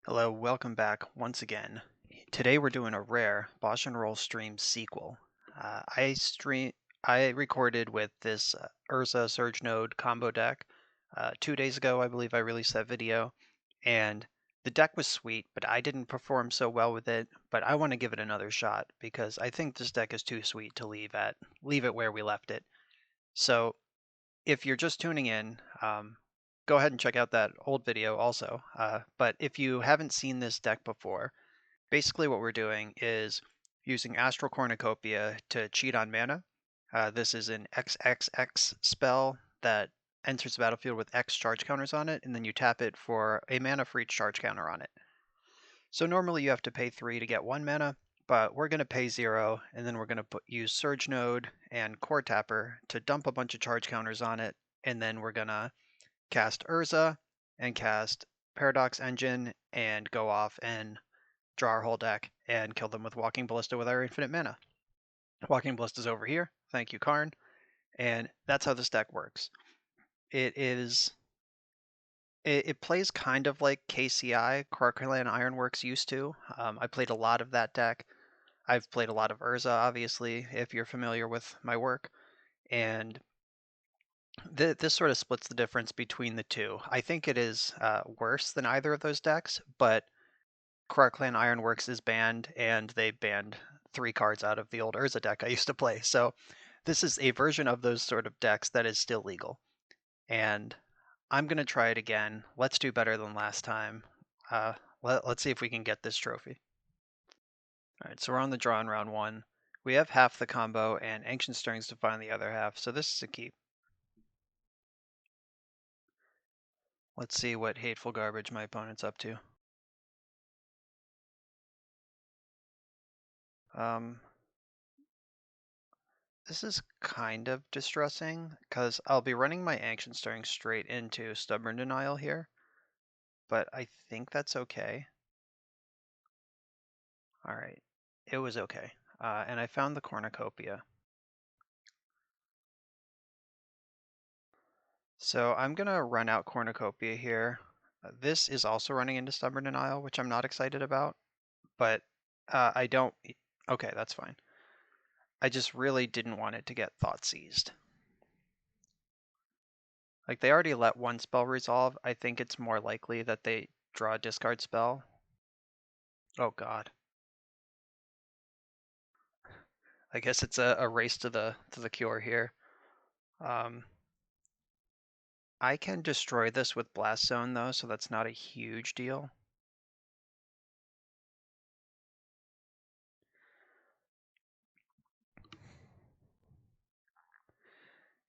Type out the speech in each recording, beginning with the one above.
Hello, welcome back once again. Today we're doing a rare Bosch and Roll stream sequel. Uh, I stream I recorded with this Urza Surge Node combo deck 2 days ago. I believe I released that video, and the deck was sweet, but I didn't perform so well with it. But I want to give it another shot because I think this deck is too sweet to leave it where we left it. So if you're just tuning in, go ahead and check out that old video also. But if you haven't seen this deck before, basically what we're doing is using Astral Cornucopia to cheat on mana. This is an XXX spell that enters the battlefield with X charge counters on it, and then you tap it for a mana for each charge counter on it. So normally you have to pay 3 to get 1 mana, but we're going to pay 0, and then we're going to use Surge Node and Core Tapper to dump a bunch of charge counters on it, and then we're going to cast Urza and cast Paradox Engine and go off and draw our whole deck and kill them with Walking Ballista with our infinite mana. Walking Ballista's over here. Thank you, Karn. And that's how this deck works. It plays kind of like KCI, Karkaland Ironworks used to. I played a lot of that deck. I've played a lot of Urza, obviously, if you're familiar with my work. And this sort of splits the difference between the two. I think it is worse than either of those decks, but Karkaland Ironworks is banned, and they banned 3 cards out of the old Urza deck I used to play. So this is a version of those sort of decks that is still legal. And I'm going to try it again. Let's do better than last time. Let's see if we can get this trophy. All right, so we're on the draw in round 1. We have half the combo and Ancient Stirrings to find the other half, so this is a keep. Let's see what hateful garbage my opponent's up to. This is kind of distressing, because I'll be running my Ancient Stirring straight into Stubborn Denial here, but I think that's okay. Alright, it was okay. And I found the Cornucopia. So I'm going to run out Cornucopia here. This is also running into Stubborn Denial, which I'm not excited about, but I don't... Okay, that's fine. I just really didn't want it to get Thought Seized. Like, they already let one spell resolve. I think it's more likely that they draw a discard spell. Oh god. I guess it's a race to the cure here. I can destroy this with Blast Zone though, so that's not a huge deal.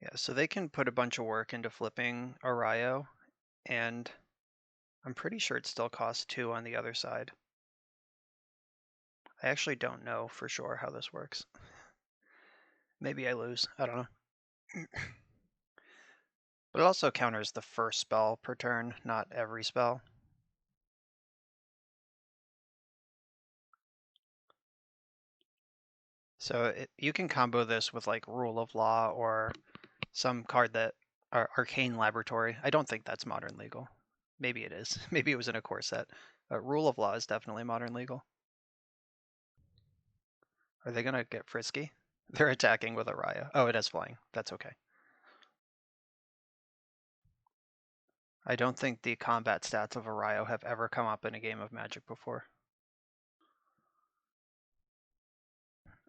Yeah, so they can put a bunch of work into flipping Arayo, and I'm pretty sure it still costs 2 on the other side. I actually don't know for sure how this works. Maybe I lose, I don't know. But it also counters the first spell per turn, not every spell. So you can combo this with like Rule of Law or some card that Arcane Laboratory. I don't think that's modern legal. Maybe it is. Maybe it was in a core set. Rule of Law is definitely modern legal. Are they gonna get frisky? They're attacking with Araya. Oh, it has flying. That's okay. I don't think the combat stats of Arayo have ever come up in a game of Magic before.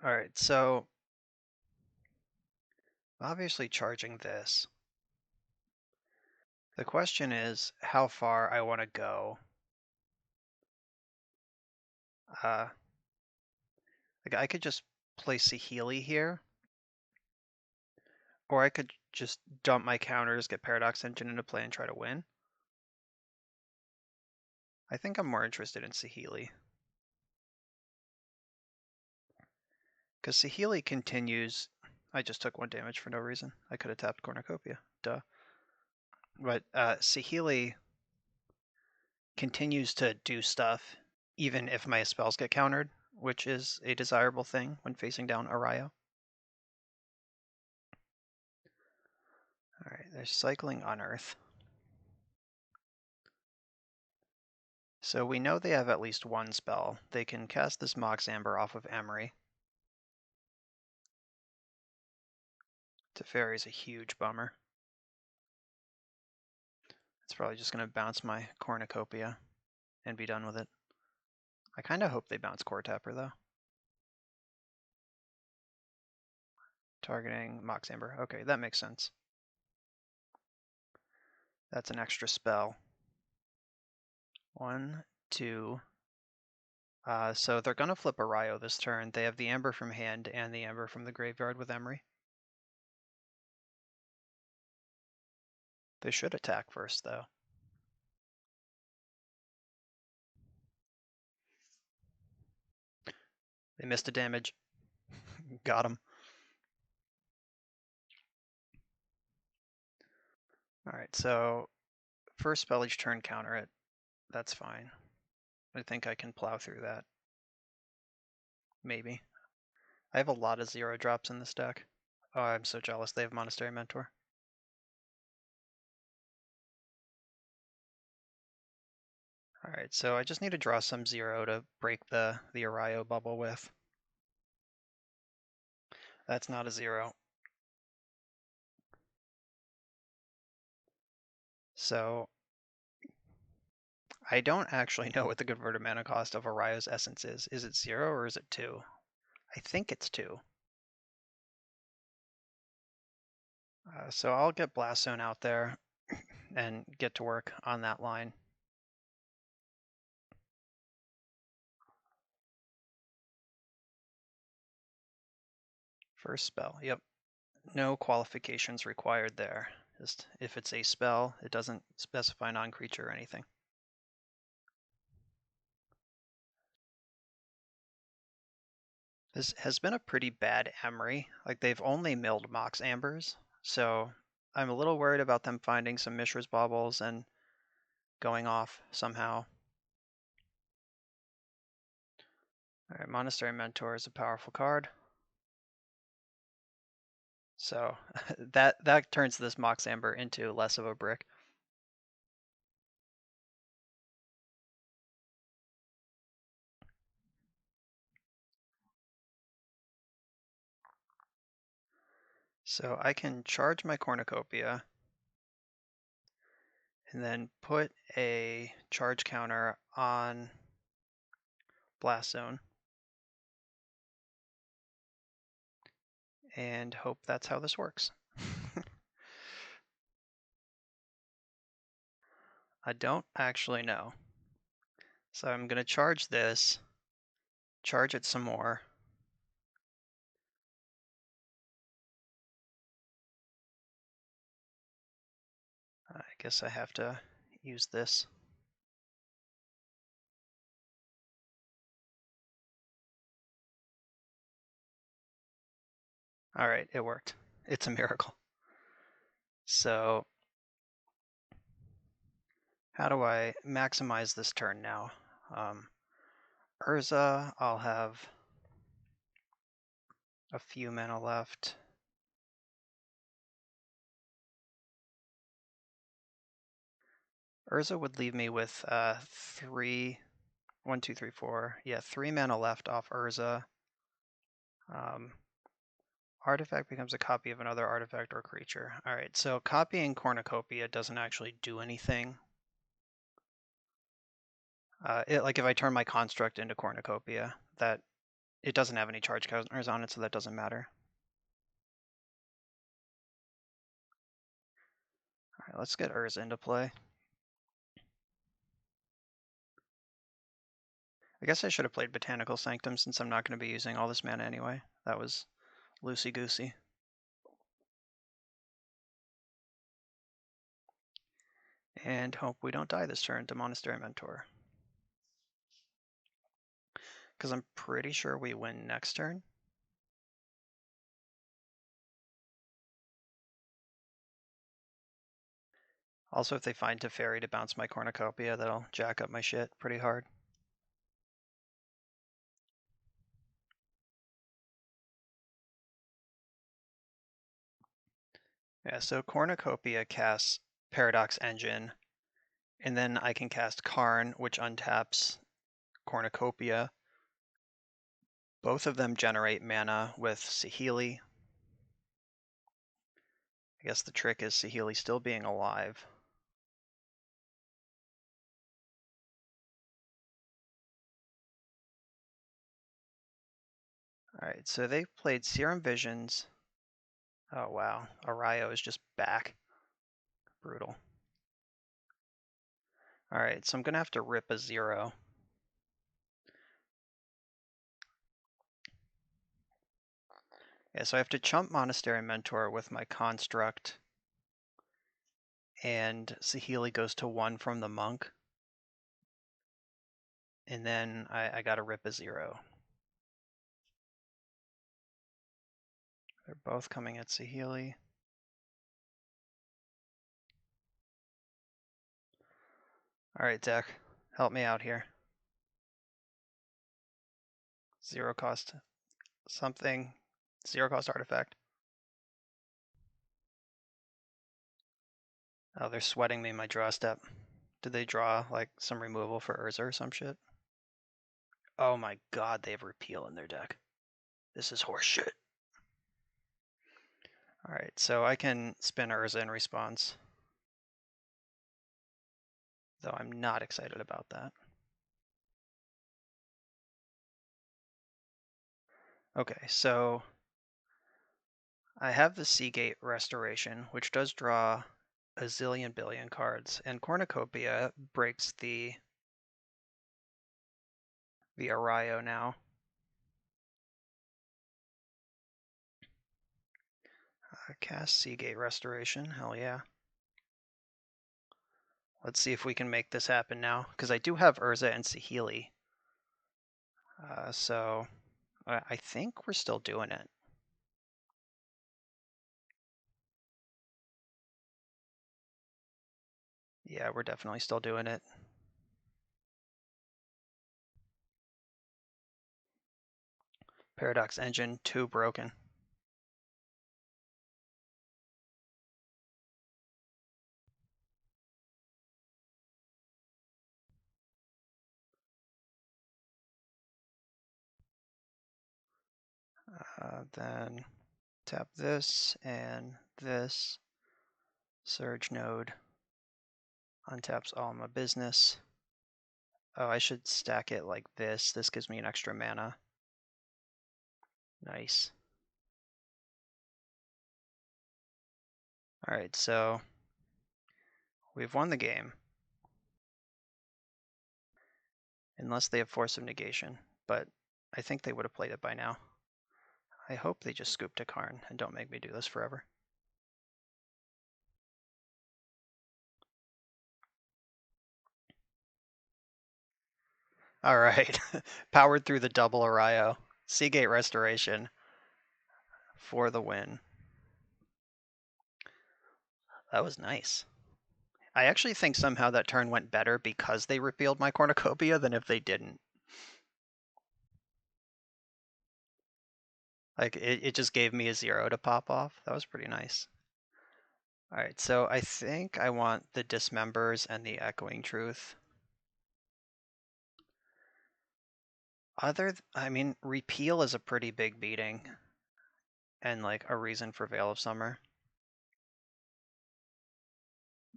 Alright, so obviously charging this. The question is how far I want to go. Like I could just play Saheeli here, or I could just dump my counters, get Paradox Engine into play, and try to win. I think I'm more interested in Saheeli. Because Saheeli continues... I just took 1 damage for no reason. I could have tapped Cornucopia. Duh. But Saheeli continues to do stuff even if my spells get countered, which is a desirable thing when facing down Arayo. Alright, they're cycling Unearth. So we know they have at least one spell. They can cast this Mox Amber off of Emery. Teferi is a huge bummer. It's probably just going to bounce my Cornucopia and be done with it. I kind of hope they bounce Core Tapper, though. Targeting Mox Amber. Okay, that makes sense. That's an extra spell. 1, 2. So they're going to flip a Ryo this turn. They have the Amber from hand and the Amber from the graveyard with Emery. They should attack first, though. They missed a damage. Got him. Alright, so first spell each turn, counter it. That's fine. I think I can plow through that. Maybe. I have a lot of 0 drops in this deck. Oh, I'm so jealous they have Monastery Mentor. Alright, so I just need to draw some 0 to break the Arayo bubble with. That's not a 0. So I don't actually know what the converted mana cost of Arayo's Essence is. Is it 0 or is it 2? I think it's 2. So I'll get Blast Zone out there and get to work on that line. First spell, yep. No qualifications required there. Just if it's a spell, it doesn't specify non-creature or anything. This has been a pretty bad Emery. Like, they've only milled Mox Ambers, so I'm a little worried about them finding some Mishra's Baubles and going off somehow. Alright, Monastery Mentor is a powerful card. So that turns this Mox Amber into less of a brick. So I can charge my Cornucopia and then put a charge counter on Blast Zone and hope that's how this works. I don't actually know. So I'm going to charge this, charge it some more. I guess I have to use this. All right, it worked. It's a miracle. So how do I maximize this turn now? Urza, I'll have a few mana left. Urza would leave me with 3 mana left off Urza. Artifact becomes a copy of another artifact or creature. All right, so copying Cornucopia doesn't actually do anything. Like if I turn my construct into Cornucopia, that it doesn't have any charge counters on it, so that doesn't matter. All right, let's get Urza into play. I guess I should have played Botanical Sanctum since I'm not going to be using all this mana anyway. That was loosey-goosey. And hope we don't die this turn to Monastery Mentor. Because I'm pretty sure we win next turn. Also, if they find Teferi to bounce my Cornucopia, that'll jack up my shit pretty hard. Yeah, so Cornucopia casts Paradox Engine, And then I can cast Karn, which untaps Cornucopia. Both of them generate mana with Saheeli. I guess the trick is Saheeli still being alive. Alright, so they played Serum Visions. Oh wow, Arayo is just back. Brutal. Alright, so I'm gonna have to rip a 0. Yeah, so I have to chump Monastery Mentor with my Construct, and Saheeli goes to 1 from the Monk. And then I gotta rip a 0. They're both coming at Saheeli. Alright, deck, help me out here. 0 cost something. 0 cost artifact. Oh, they're sweating me my draw step. Did they draw like some removal for Urza or some shit? Oh my god, they have Repeal in their deck. This is horseshit. Alright, so I can spin Urza in response. Though I'm not excited about that. Okay, so I have the Seagate Restoration, which does draw a zillion billion cards, and Cornucopia breaks the Arayo now. Cast Seagate Restoration, hell yeah. Let's see if we can make this happen now, because I do have Urza and Saheeli. So I think we're still doing it. Yeah, we're definitely still doing it. Paradox Engine, 2 broken. Then tap this and this. Surge node untaps all my business. Oh, I should stack it like this. This gives me an extra mana. Nice. Alright, so we've won the game. Unless they have Force of Negation, but I think they would have played it by now. I hope they just scoop to Karn and don't make me do this forever. Alright, powered through the double Arayo. Seagate Restoration for the win. That was nice. I actually think somehow that turn went better because they repealed my Cornucopia than if they didn't. Like, it just gave me a 0 to pop off. That was pretty nice. Alright, so I think I want the Dismembers and the Echoing Truth. I mean, Repeal is a pretty big beating. And, like, a reason for Veil of Summer.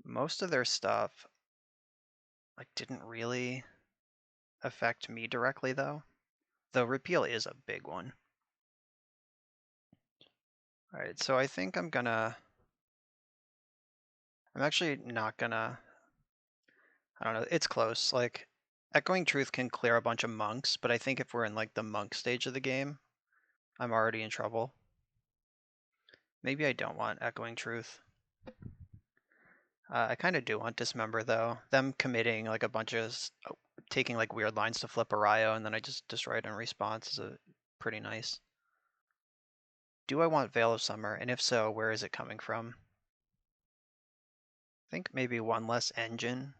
Most of their stuff, like, didn't really affect me directly, though. Though Repeal is a big one. Alright, so I think I'm actually not gonna... I don't know, it's close. Like, Echoing Truth can clear a bunch of monks, but I think if we're in, like, the monk stage of the game, I'm already in trouble. Maybe I don't want Echoing Truth. I kind of do want Dismember, though. Them committing, like, a bunch of... taking, like, weird lines to flip Arayo, and then I just destroy it in response is pretty nice. Do I want Veil of Summer? And if so, where is it coming from? I think maybe one less engine.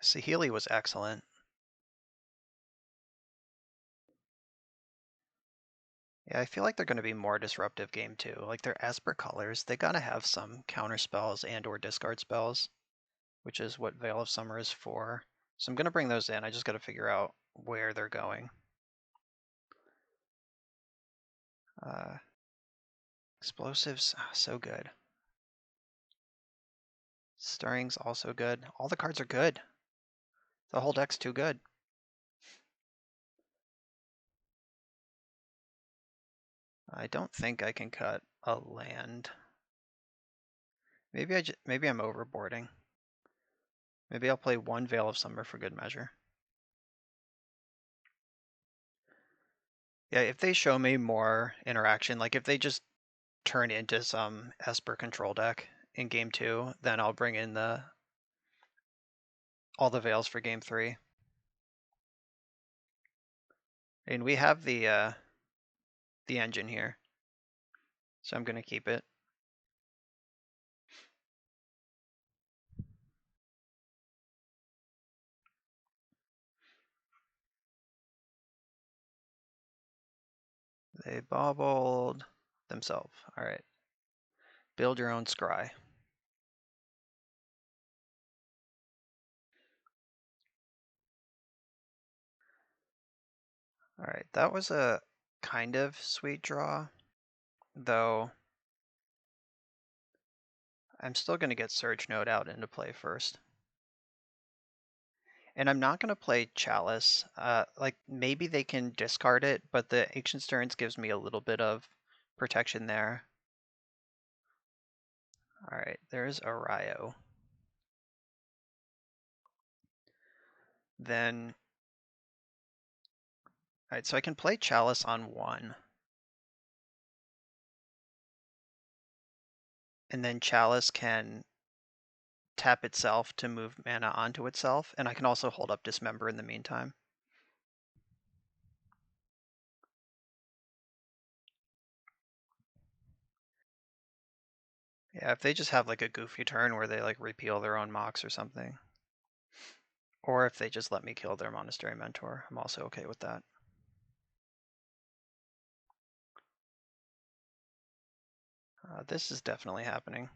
Saheeli was excellent. Yeah, I feel like they're going to be more disruptive game 2. Like their Esper colors, they gotta have some counter spells and or discard spells, which is what Veil of Summer is for. So I'm gonna bring those in. I just gotta figure out where they're going. Explosives, so good. Stirring's also good. All the cards are good. The whole deck's too good. I don't think I can cut a land. Maybe I'm overboarding. Maybe I'll play one Veil of Summer for good measure. Yeah, if they show me more interaction, like if they just turn into some Esper control deck in game 2, then I'll bring in all the Veils for game 3. And we have the engine here, so I'm gonna keep it. They bobbled themselves. All right. Build your own scry. All right, that was a kind of sweet draw, though I'm still going to get Surge Node out into play first. And I'm not going to play Chalice. Like, maybe they can discard it, but the Ancient Stirrings gives me a little bit of protection there. All right, there's Arayo. Then, all right, so I can play Chalice on 1. And then Chalice can tap itself to move mana onto itself, and I can also hold up Dismember in the meantime. Yeah, if they just have like a goofy turn where they like repeal their own mocks or something. Or if they just let me kill their Monastery Mentor, I'm also okay with that. This is definitely happening.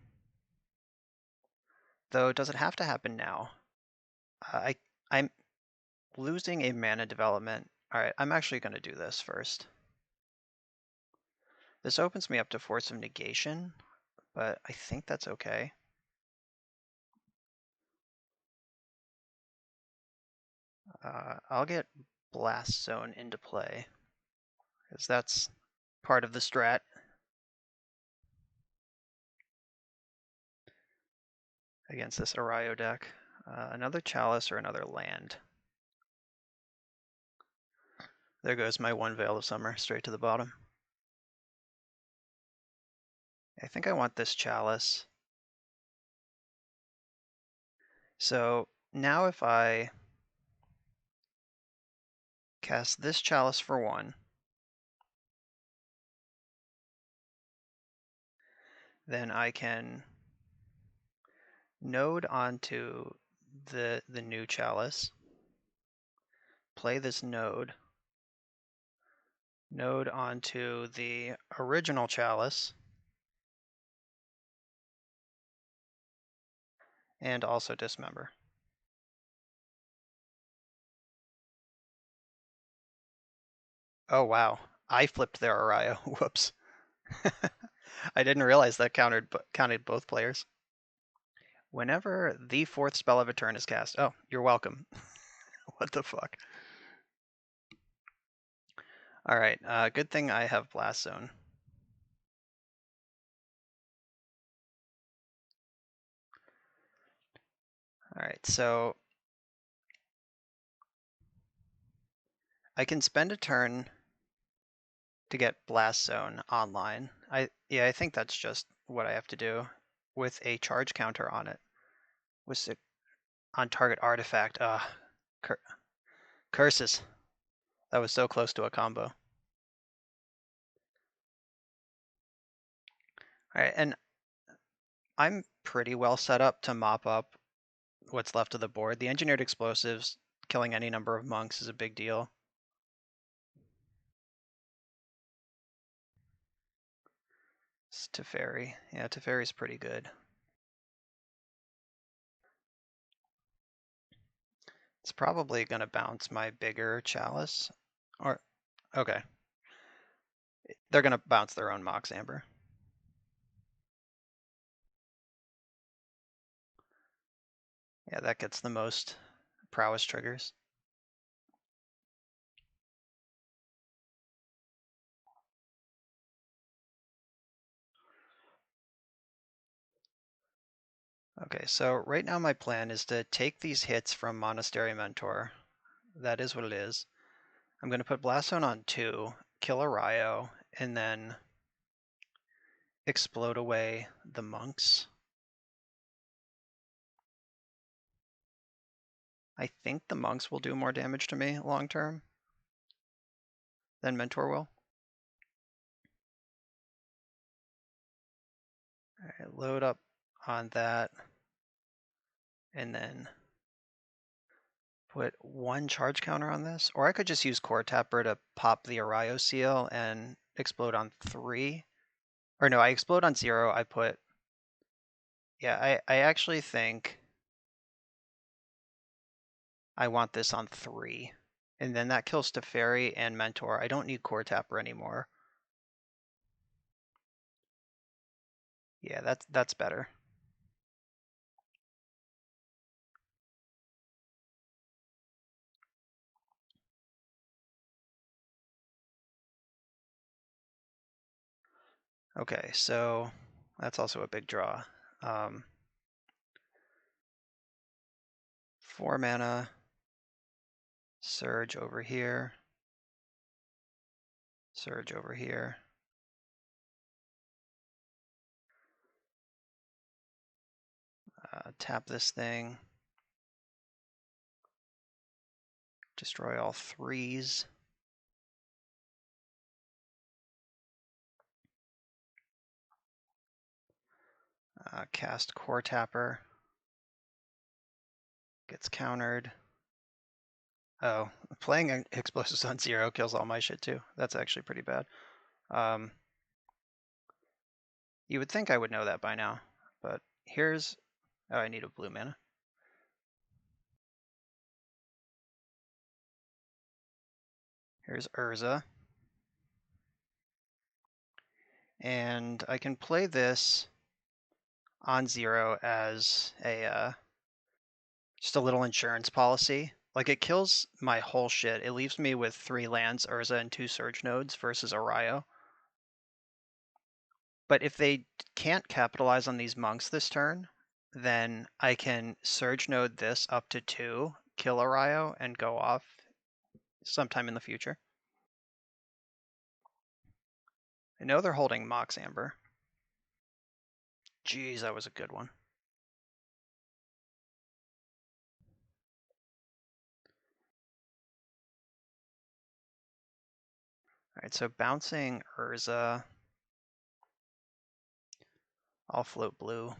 Though, does it have to happen now? I'm losing a mana development. Alright, I'm actually going to do this first. This opens me up to Force of Negation, but I think that's okay. I'll get Blast Zone into play, because that's part of the strat. Against this Arayo deck. Another Chalice or another land. There goes my one Veil of Summer, straight to the bottom. I think I want this Chalice. So now if I cast this Chalice for 1, then I can node onto the new Chalice, play this node onto the original Chalice, and also Dismember. Oh wow, I flipped their Arayo. Whoops. I didn't realize that counted both players. Whenever the 4th spell of a turn is cast. Oh, you're welcome. What the fuck? Alright, good thing I have Blast Zone. Alright, so I can spend a turn to get Blast Zone online. I think that's just what I have to do with a charge counter on it. With it on target artifact. Curses. That was so close to a combo. Alright, and I'm pretty well set up to mop up what's left of the board. The engineered explosives, killing any number of monks is a big deal. It's Teferi. Yeah, Teferi's pretty good. It's probably going to bounce my bigger chalice. Or, okay. They're going to bounce their own Mox Amber. Yeah, that gets the most prowess triggers. Okay, so right now my plan is to take these hits from Monastery Mentor. That is what it is. I'm going to put Blast Zone on 2, kill a Ryo, and then explode away the monks. I think the monks will do more damage to me long term than Mentor will. All right, load up on that, and then put 1 charge counter on this. Or I could just use Core Tapper to pop the Ario seal and explode on 3. Or no, I explode on 0. I put... Yeah, I actually think I want this on 3. And then that kills Teferi and Mentor. I don't need Core Tapper anymore. Yeah, that's better. Okay, so that's also a big draw. 4 mana, Surge over here, Surge over here. Tap this thing. Destroy all 3s. Cast Core Tapper. Gets countered. Oh, playing Explosives on 0 kills all my shit too. That's actually pretty bad. You would think I would know that by now, but here's... Oh, I need a blue mana. Here's Urza. And I can play this on 0 as a just a little insurance policy. Like, it kills my whole shit. It leaves me with 3 lands, Urza, and 2 Surge nodes versus Ario. But if they can't capitalize on these monks this turn, then I can Surge node this up to 2, kill Ario, and go off sometime in the future. I know they're holding Mox Amber. Jeez, that was a good one. Alright, so bouncing Urza. I'll float blue.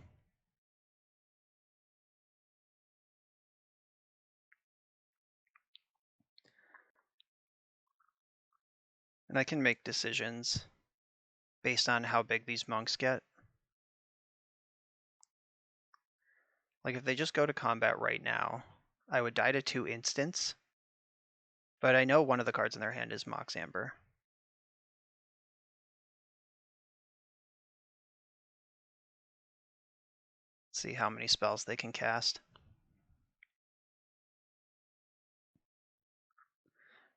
And I can make decisions based on how big these monks get. Like, if they just go to combat right now, I would die to 2 instants. But I know one of the cards in their hand is Mox Amber. Let's see how many spells they can cast.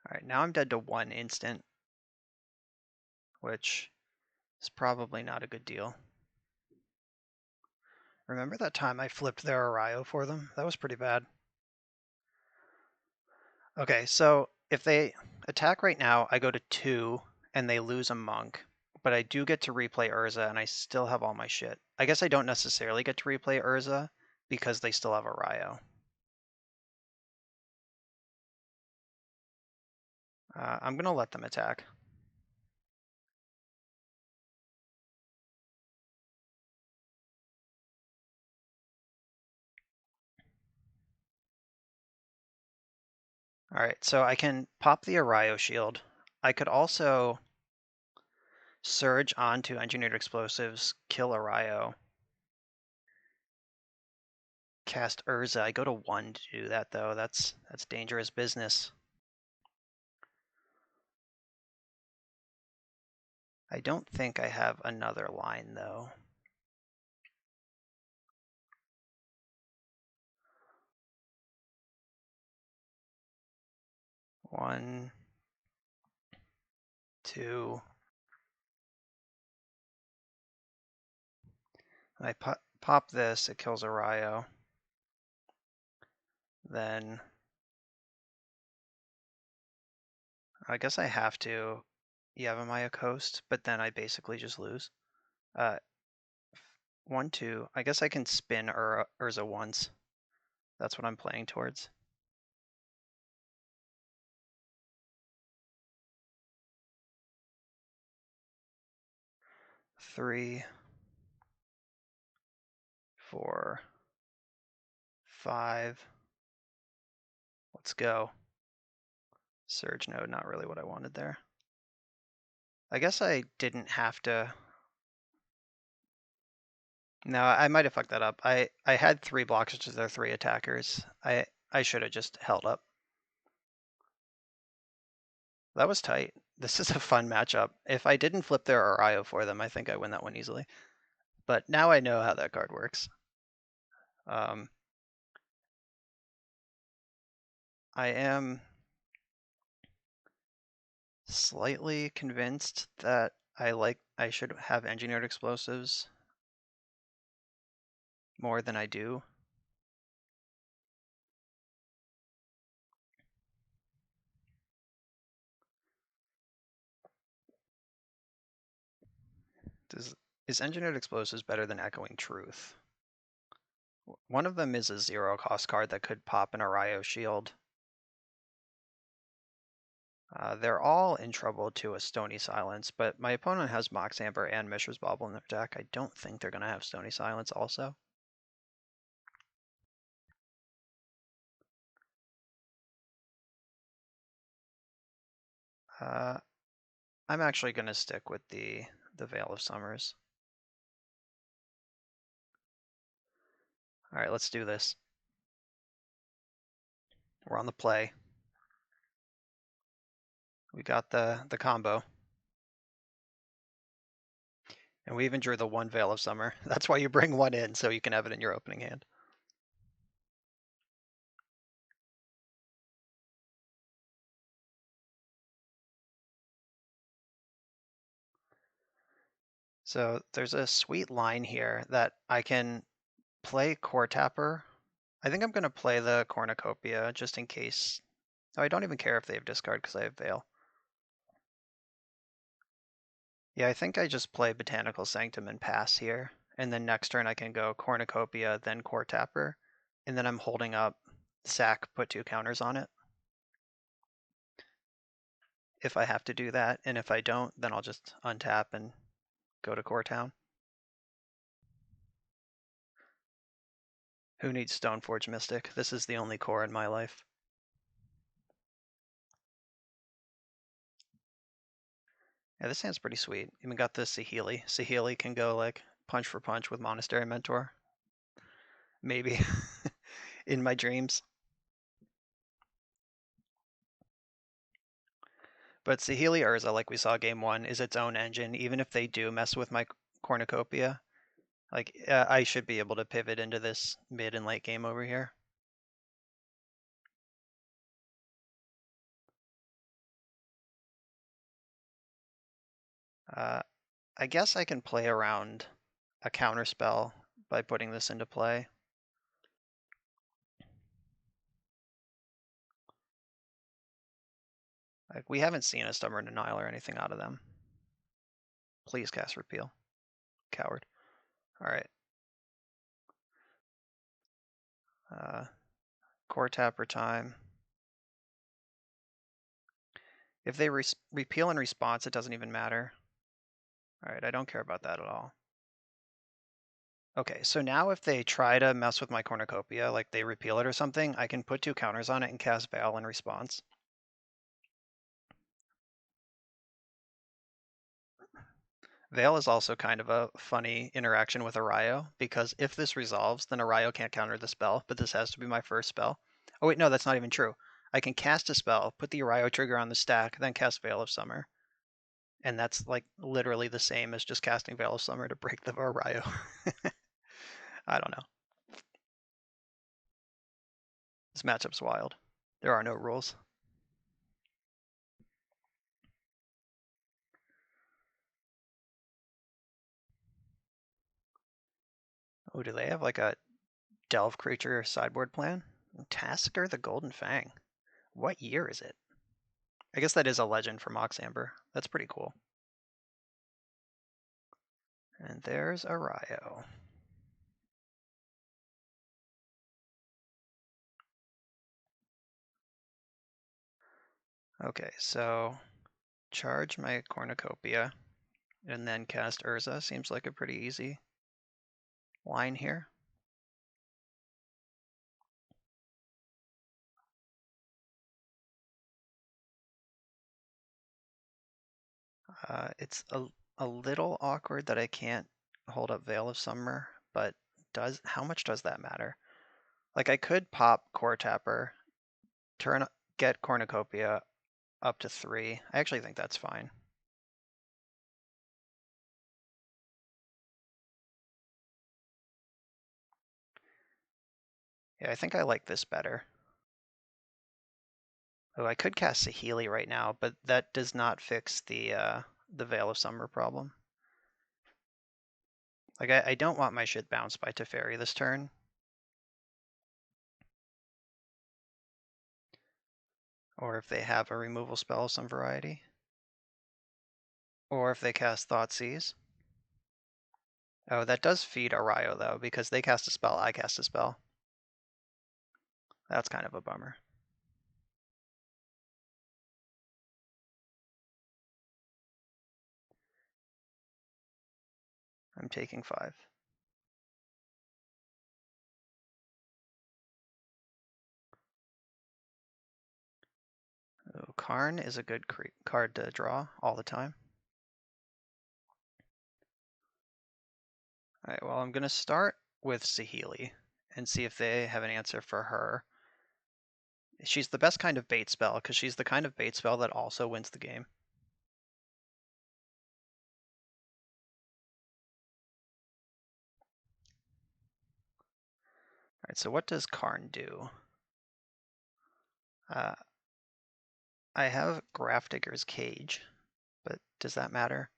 Alright, now I'm dead to 1 instant, which is probably not a good deal. Remember that time I flipped their Ario for them? That was pretty bad. Okay, so if they attack right now, I go to 2 and they lose a monk. But I do get to replay Urza and I still have all my shit. I guess I don't necessarily get to replay Urza because they still have a Ryo. I'm going to let them attack. All right, so I can pop the Ario shield. I could also Surge onto engineered explosives, kill Arayo. Cast Urza. I go to 1 to do that though. That's dangerous business. I don't think I have another line though. One, two. I pop this, it kills Arayo. Then I guess I have to Yavimaya Coast, but then I basically just lose. 1, 2. I guess I can spin Urza once. That's what I'm playing towards. Three, 4, 5. Let's go. Surge node, not really what I wanted there. I guess I didn't have to. No, I might have fucked that up. I had 3 blocks, which is their 3 attackers. I should have just held up. That was tight. This is a fun matchup. If I didn't flip their Arayo for them, I think I win that one easily. But now I know how that card works. I am slightly convinced that I should have engineered explosives more than I do. Is engineered explosives better than echoing truth? One of them is a 0-cost card that could pop an Arayo shield. They're all in trouble to a Stony Silence, but my opponent has Mox Amber and Mishra's Bauble in their deck. I don't think they're going to have Stony Silence also. I'm actually going to stick with the Veil of Summers. All right, let's do this. We're on the play. We got the combo. And we even drew the 1 Veil of Summer. That's why you bring 1 in, so you can have it in your opening hand. So there's a sweet line here that I can play Core Tapper. I think I'm going to play the Cornucopia just in case. Oh, I don't even care if they have discard because I have Veil. Yeah, I think I just play Botanical Sanctum and pass here. And then next turn I can go Cornucopia, then Core Tapper. And then I'm holding up Sack, put 2 counters on it. If I have to do that, and if I don't, then I'll just untap and go to Core Town. Who needs Stoneforge Mystic? This is the only core in my life. Yeah, this hand's pretty sweet. Even got the Saheeli. Saheeli can go like punch for punch with Monastery Mentor. Maybe. In my dreams. But Saheeli Urza, like we saw game 1, is its own engine. Even if they do mess with my Cornucopia, like I should be able to pivot into this mid and late game over here. I guess I can play around a counter spell by putting this into play. Like, we haven't seen a Stubborn Denial or anything out of them. Please cast Repeal. Coward. Alright. Core Tapper time. If they repeal in response, it doesn't even matter. Alright, I don't care about that at all. Okay, so now if they try to mess with my Cornucopia, like they repeal it or something, I can put 2 counters on it and cast Veil in response. Veil is also kind of a funny interaction with Arayo, because if this resolves, then Arayo can't counter the spell, but this has to be my first spell. Oh wait, no, that's not even true. I can cast a spell, put the Arayo trigger on the stack, then cast Veil of Summer. And that's like literally the same as just casting Veil of Summer to break the Arayo. I don't know. This matchup's wild. There are no rules. Oh, do they have like a Delve creature sideboard plan? Tasker the Golden Fang. What year is it? I guess that is a legend for Mox Amber. That's pretty cool. And there's Arayo. Okay, so charge my Cornucopia and then cast Urza. Seems like a pretty easy line here. It's a little awkward that I can't hold up Veil of Summer, but how much does that matter? Like I could pop Core Tapper, get Cornucopia up to 3. I actually think that's fine. Yeah, I think I like this better. Oh, I could cast Saheeli right now, but that does not fix the Veil of Summer problem. Like I don't want my shit bounced by Teferi this turn. Or if they have a removal spell of some variety. Or if they cast Thoughtseize. Oh, that does feed Arayo though, because they cast a spell, I cast a spell. That's kind of a bummer. I'm taking 5. Oh, Karn is a good card to draw all the time. Alright, well I'm gonna start with Saheeli and see if they have an answer for her. She's the best kind of bait spell, because she's the kind of bait spell that also wins the game. Alright, so what does Karn do? I have Grafdigger's Cage, but does that matter?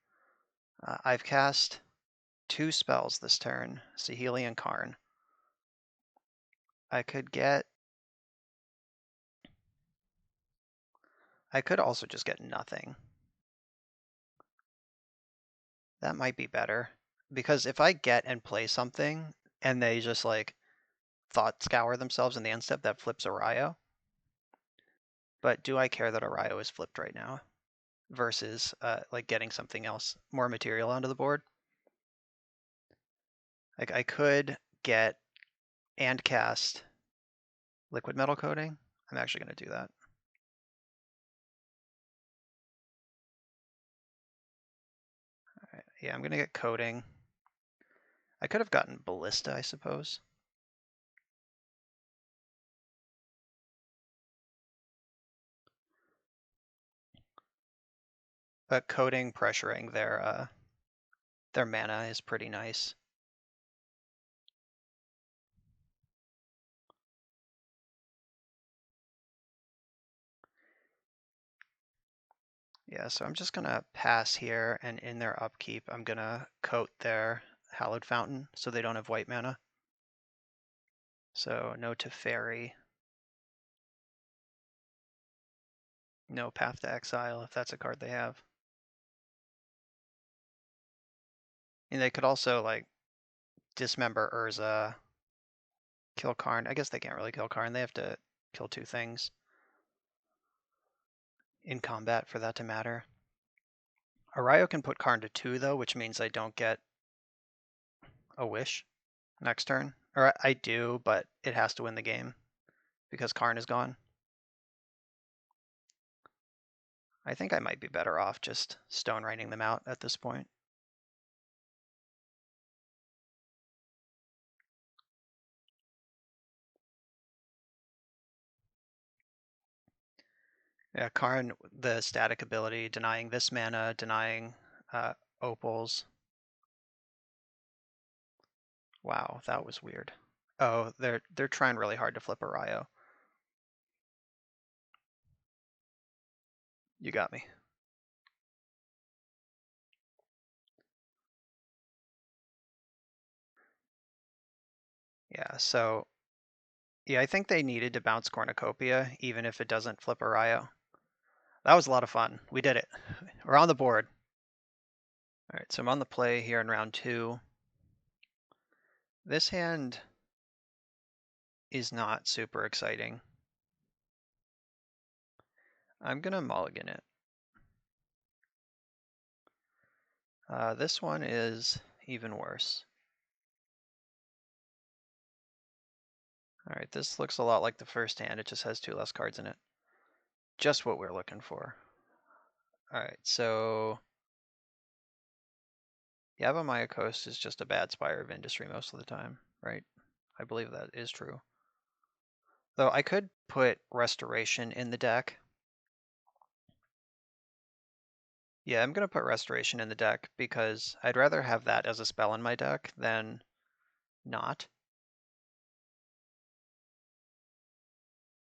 I've cast 2 spells this turn, Saheeli and Karn. I could also just get nothing. That might be better, because if I get and play something, and they just like Thought Scour themselves in the end step, that flips Arayo. But do I care that Arayo is flipped right now? Versus like getting something else, more material onto the board? Like I could get and cast Liquid Metal Coating. I'm actually going to do that. All right. Yeah, I'm going to get Coating. I could have gotten Ballista, I suppose. But Coating pressuring their mana is pretty nice. Yeah, so I'm just gonna pass here, and in their upkeep, I'm gonna coat their Hallowed Fountain so they don't have white mana. So no Teferi. No Path to Exile if that's a card they have. And they could also like dismember Urza, kill Karn. I guess they can't really kill Karn. They have to kill 2 things in combat for that to matter. Arayo can put Karn to 2 though, which means I don't get a wish next turn. Or I do, but it has to win the game because Karn is gone. I think I might be better off just stone raining them out at this point. Yeah, Karn, the static ability, denying this mana, denying opals. Wow, that was weird. Oh, they're trying really hard to flip a Ryo. You got me. Yeah, so yeah, I think they needed to bounce Cornucopia, even if it doesn't flip a Ryo. That was a lot of fun. We did it. We're on the board. All right, so I'm on the play here in round 2. This hand is not super exciting. I'm gonna mulligan it. This one is even worse. All right, this looks a lot like the first hand. It just has 2 less cards in it. Just what we're looking for. All right, so Yavimaya Coast is just a bad Spire of Industry most of the time, right? I believe that is true. Though I could put Restoration in the deck. Yeah, I'm going to put Restoration in the deck because I'd rather have that as a spell in my deck than not.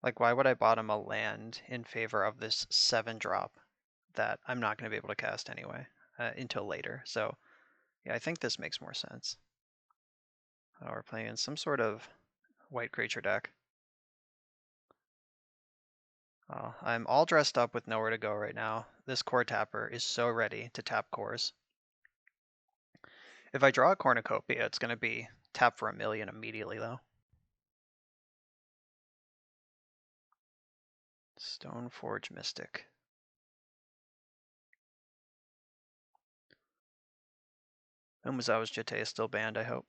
Like, why would I bottom a land in favor of this 7-drop that I'm not going to be able to cast anyway until later? So, yeah, I think this makes more sense. Oh, we're playing in some sort of white creature deck. I'm all dressed up with nowhere to go right now. This core tapper is so ready to tap cores. If I draw a cornucopia, it's going to be tap for 1,000,000 immediately, though. Stoneforge Mystic. Umazawa's Jitte is still banned, I hope.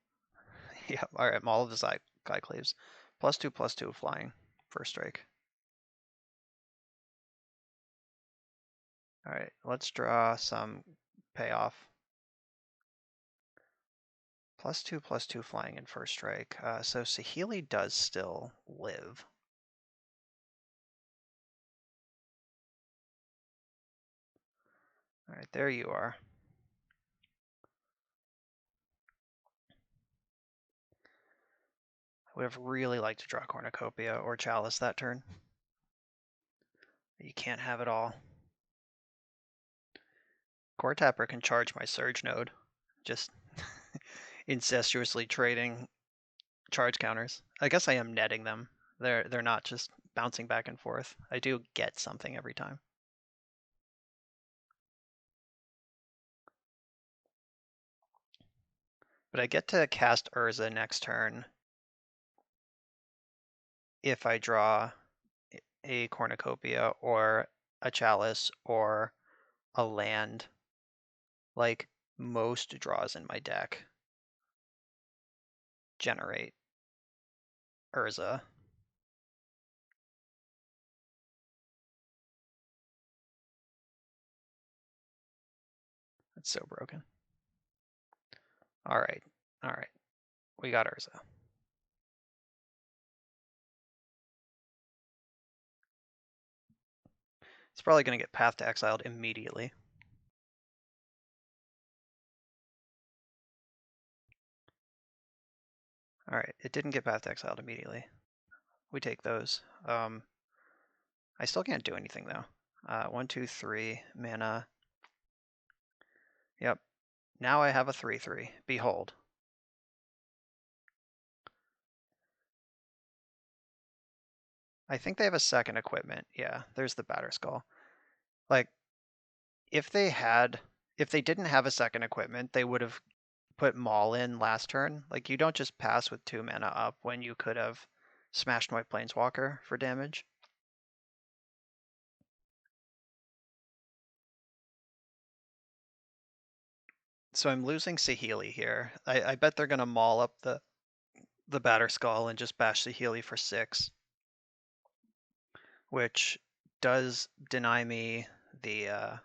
Yeah, alright, Maul of the Cyclaves. +2/+2 flying. First strike. Alright, let's draw some payoff. +2/+2 flying in first strike. So Saheeli does still live. Alright, there you are. I would have really liked to draw Cornucopia or Chalice that turn. You can't have it all. Core Tapper can charge my Surge node. Just incestuously trading charge counters. I guess I am netting them. They're not just bouncing back and forth. I do get something every time. But I get to cast Urza next turn if I draw a Cornucopia or a Chalice or a land. Like most draws in my deck generate Urza. That's so broken. All right. We got Urza. It's probably going to get Path to Exiled immediately. All right, it didn't get Path to Exiled immediately. We take those. I still can't do anything though. 1, 2, 3 mana. Yep. Now I have a 3/3. Behold. I think they have a second equipment. Yeah, there's the Batter Skull. Like, if they didn't have a second equipment, they would have put Maul in last turn. Like, you don't just pass with 2 mana up when you could have smashed my Planeswalker for damage. So I'm losing Saheeli here. I bet they're gonna maul up the Batter Skull and just bash Saheeli for 6. Which does deny me the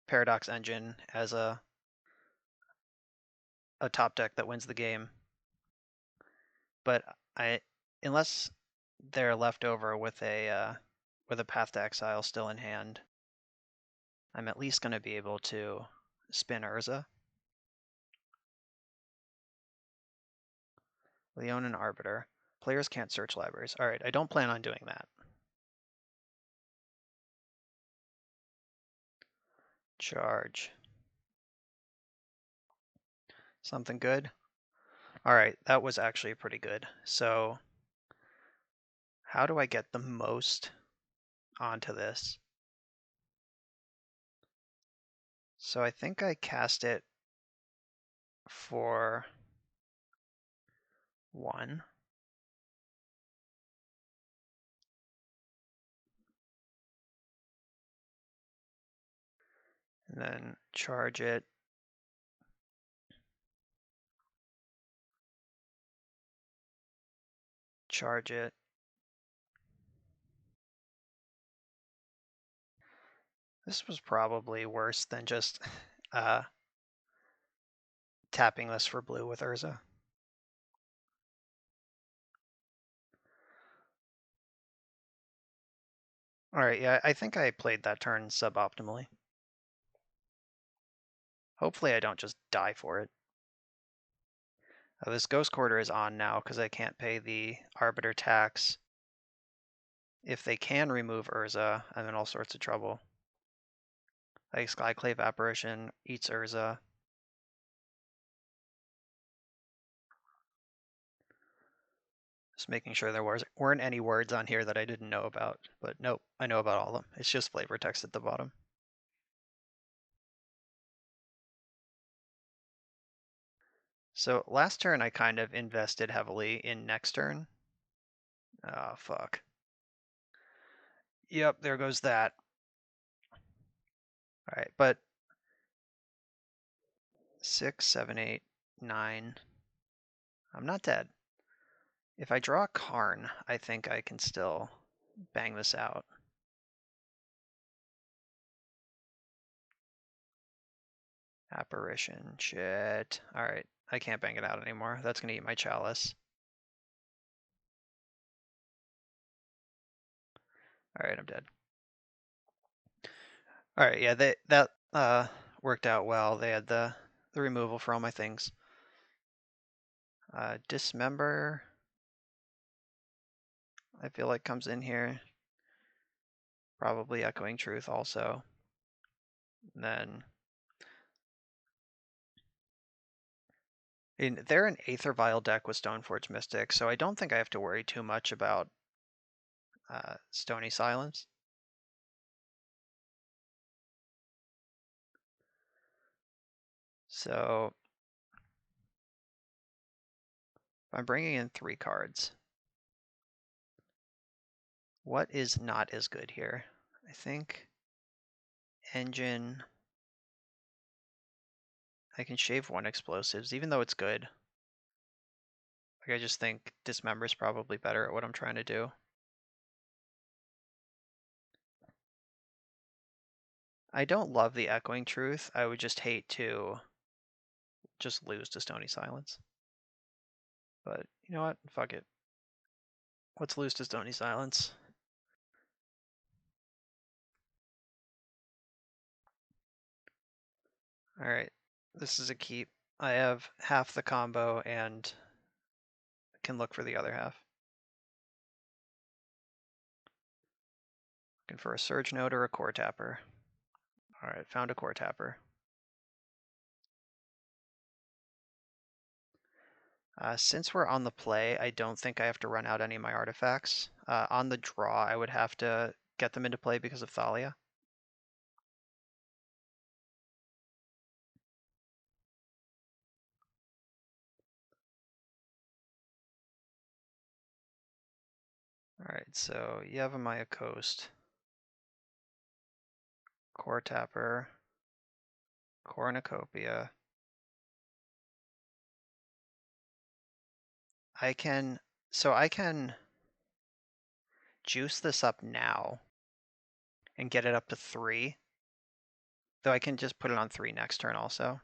Paradox Engine as a top deck that wins the game. But unless they're left over with a with a Path to Exile still in hand, I'm at least going to be able to spin Urza. Leon and Arbiter. Players can't search libraries. All right, I don't plan on doing that. Charge. Something good? All right, that was actually pretty good. So how do I get the most onto this? So I think I cast it for 1. And then charge it. Charge it. This was probably worse than just tapping this for blue with Urza. All right, yeah, I think I played that turn suboptimally. Hopefully I don't just die for it. This Ghost Quarter is on now because I can't pay the Arbiter tax. If they can remove Urza, I'm in all sorts of trouble. Like Skyclave Apparition eats Urza. Just making sure there weren't any words on here that I didn't know about. But nope, I know about all of them. It's just flavor text at the bottom. So last turn I kind of invested heavily in next turn. Oh, fuck. Yep, there goes that. All right, but 6, 7, 8, 9. I'm not dead. If I draw a Karn, I think I can still bang this out. Apparition, shit. All right, I can't bang it out anymore. That's gonna eat my chalice. All right, I'm dead. All right, yeah, that worked out well. They had the removal for all my things. Dismember, I feel like comes in here. Probably Echoing Truth also. And then they're an Aether Vial deck with Stoneforge Mystic, so I don't think I have to worry too much about Stony Silence. So I'm bringing in 3 cards. What is not as good here? I think Engine. I can shave 1 explosives, even though it's good. Like, I just think Dismember is probably better at what I'm trying to do. I don't love the Echoing Truth. I would just hate to just lose to Stony Silence. But you know what? Fuck it. Let's lose to Stony Silence. Alright, this is a keep. I have half the combo and can look for the other half. Looking for a Surge Node or a Core Tapper. Alright, found a Core Tapper. Since we're on the play, I don't think I have to run out any of my artifacts. On the draw, I would have to get them into play because of Thalia. Alright, so Yevamaya Coast, Core Tapper, Cornucopia. I can juice this up now and get it up to 3. Though I can just put it on 3 next turn also.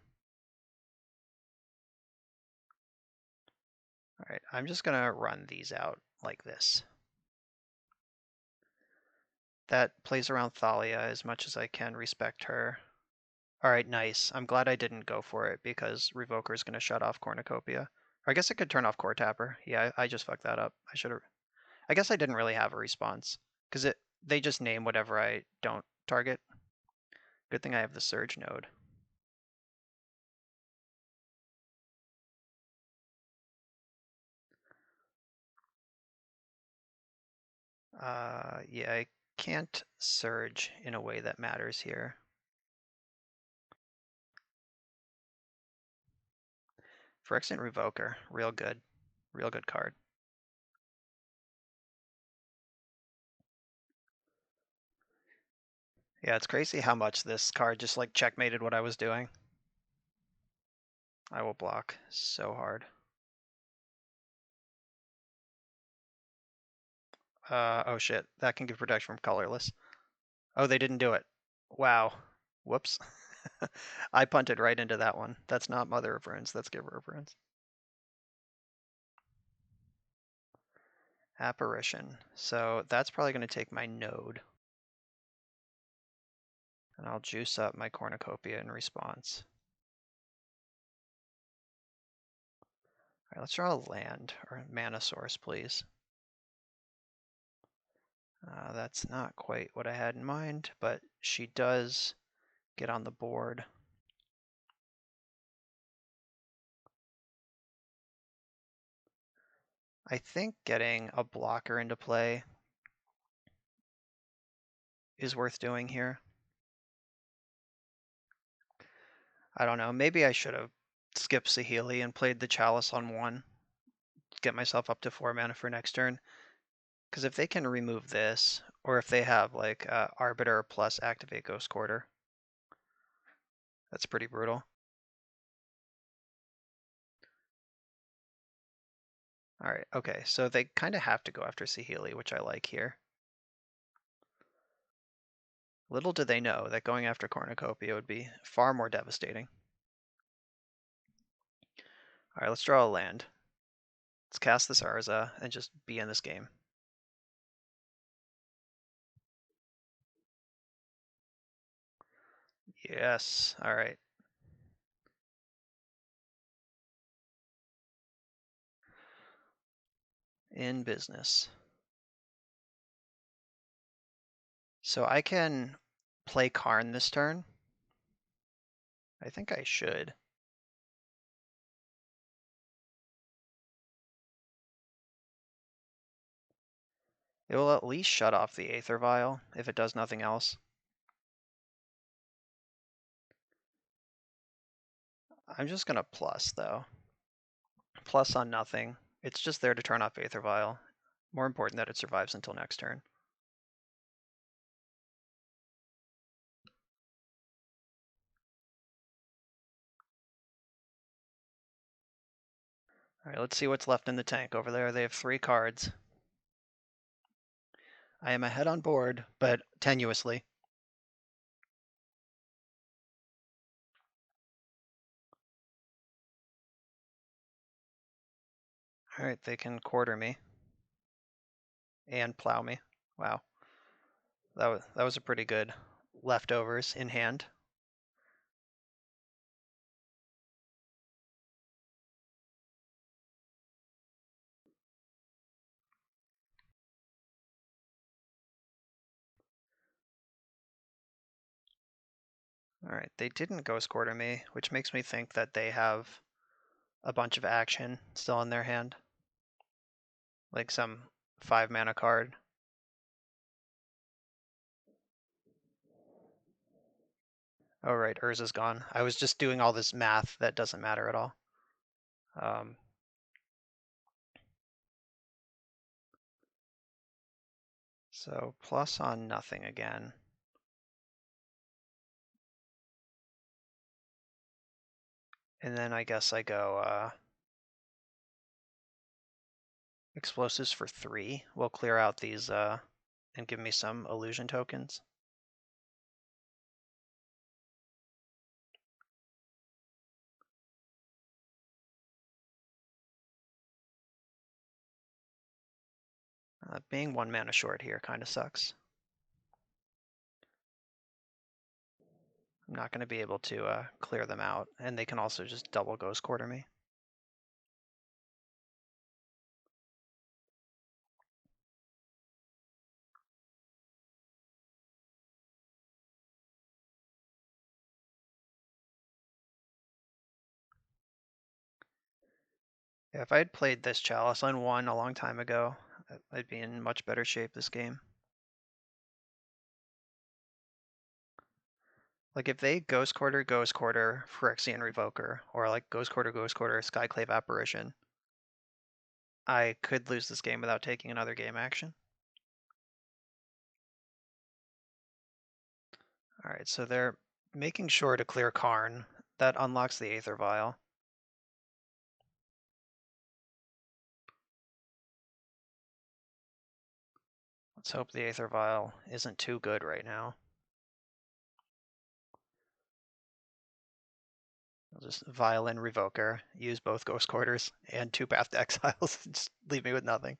Alright, I'm just gonna run these out like this. that plays around Thalia as much as I can respect her. Alright, nice. I'm glad I didn't go for it because Revoker is going to shut off Cornucopia. Or I guess I could turn off Core Tapper. Yeah, I just fucked that up. I should have. I guess I didn't really have a response because they just name whatever I don't target. Good thing I have the Surge node. Yeah, I can't Surge in a way that matters here. Phyrexian Revoker, real good card. Yeah, it's crazy how much this card just like checkmated what I was doing. I will block so hard. Oh shit, that can give protection from colorless. Oh, they didn't do it. Wow. Whoops. I punted right into that one. That's not Mother of Runes, that's Giver of Runes. Apparition. So that's probably going to take my node. And I'll juice up my Cornucopia in response. All right, let's draw a land or a mana source, please. That's not quite what I had in mind, but she does get on the board. I think getting a blocker into play is worth doing here. I don't know, maybe I should have skipped Saheeli and played the Chalice on 1, get myself up to 4 mana for next turn. Because if they can remove this, or if they have like Arbiter plus activate Ghost Quarter, that's pretty brutal. Alright, okay, so they kind of have to go after Saheeli, which I like here. Little do they know that going after Cornucopia would be far more devastating. Alright, let's draw a land. Let's cast this Urza and just be in this game. Yes, alright. In business. So I can play Karn this turn. I think I should. It will at least shut off the Aether Vial if it does nothing else. I'm just gonna plus though. Plus on nothing. It's just there to turn off Aether Vial. More important that it survives until next turn. Alright, let's see what's left in the tank over there. They have 3 cards. I am ahead on board, but tenuously. Alright, they can quarter me. And plow me. Wow. That was a pretty good leftovers in hand. Alright, they didn't ghost quarter me, which makes me think that they have a bunch of action still in their hand. Like some 5 mana card. Oh right, Urza's gone. I was just doing all this math that doesn't matter at all. So plus on nothing again. And then I guess I go explosives for 3. We'll clear out these and give me some illusion tokens. Being 1 mana short here kind of sucks. I'm not going to be able to clear them out, and they can also just double Ghost Quarter me. Yeah, if I had played this Chalice on 1 a long time ago, I'd be in much better shape this game. Like if they Ghost Quarter, Phyrexian Revoker, or like Ghost Quarter, Skyclave Apparition, I could lose this game without taking another game action. Alright, so they're making sure to clear Karn. That unlocks the Aether Vial. Let's hope the Aether Vial isn't too good right now. I'll just Vial in Revoker, use both Ghost Quarters and 2 Path to Exiles, just leave me with nothing.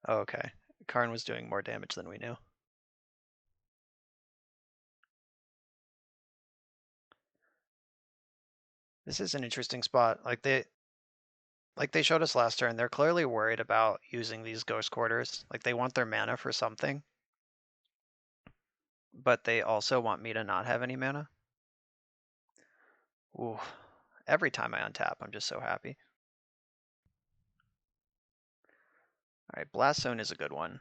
Oh, okay. Karn was doing more damage than we knew. This is an interesting spot. Like they showed us last turn, they're clearly worried about using these Ghost Quarters. Like they want their mana for something, but they also want me to not have any mana. Ooh, every time I untap, I'm just so happy. All right, Blast Zone is a good one.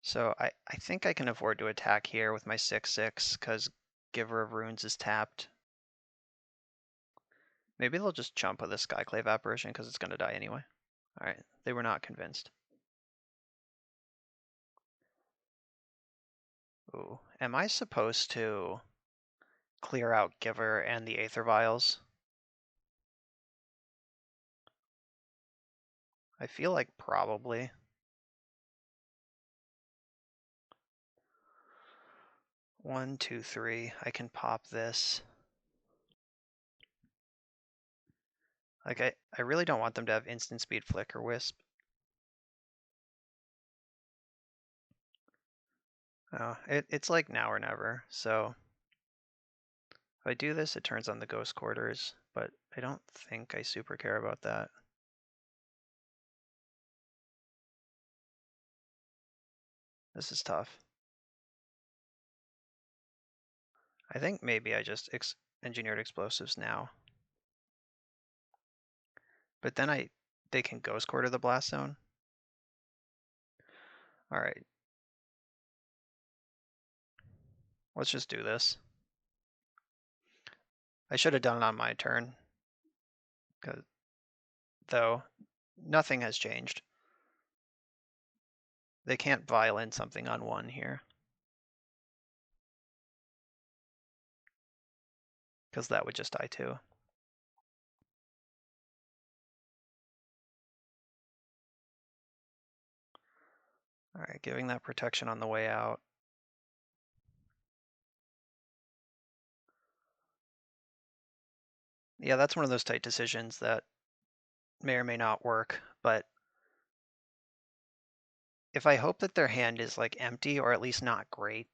So I think I can afford to attack here with my 6/6 because Giver of Runes is tapped. Maybe they'll just jump with a Skyclave Apparition because it's going to die anyway. All right, they were not convinced. Ooh, am I supposed to clear out Giver and the Aether Vials? I feel like probably. One, two, three. I can pop this. Like I really don't want them to have instant speed Flicker Wisp. Oh, it's like now or never. So if I do this, it turns on the Ghost Quarters, but I don't think I super care about that. This is tough. I think maybe I just engineered explosives now. But then they can Ghost Quarter the Blast Zone. All right. Let's just do this. I should have done it on my turn. Though nothing has changed. They can't violin something on 1 here. Because that would just die too. All right, giving that protection on the way out. Yeah, that's one of those tight decisions that may or may not work, but if I hope that their hand is like empty or at least not great,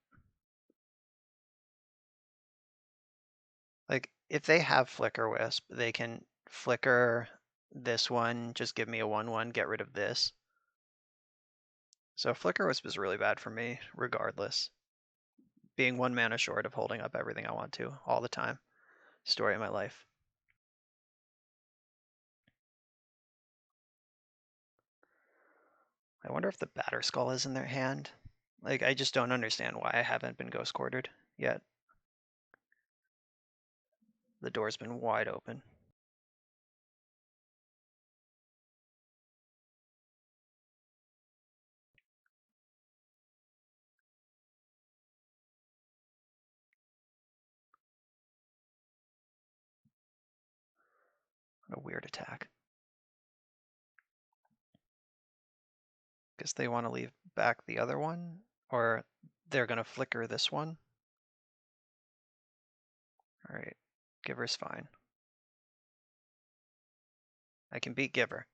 like if they have Flicker Wisp, they can flicker this one, just give me a 1/1, get rid of this. So Flicker Wisp is really bad for me, regardless. Being 1 mana short of holding up everything I want to all the time. Story of my life. I wonder if the Batterskull is in their hand. Like, I just don't understand why I haven't been Ghost Quartered yet. The door's been wide open. What a weird attack. Guess they want to leave back the other one, or they're going to flicker this one. All right, Giver's fine. I can beat Giver.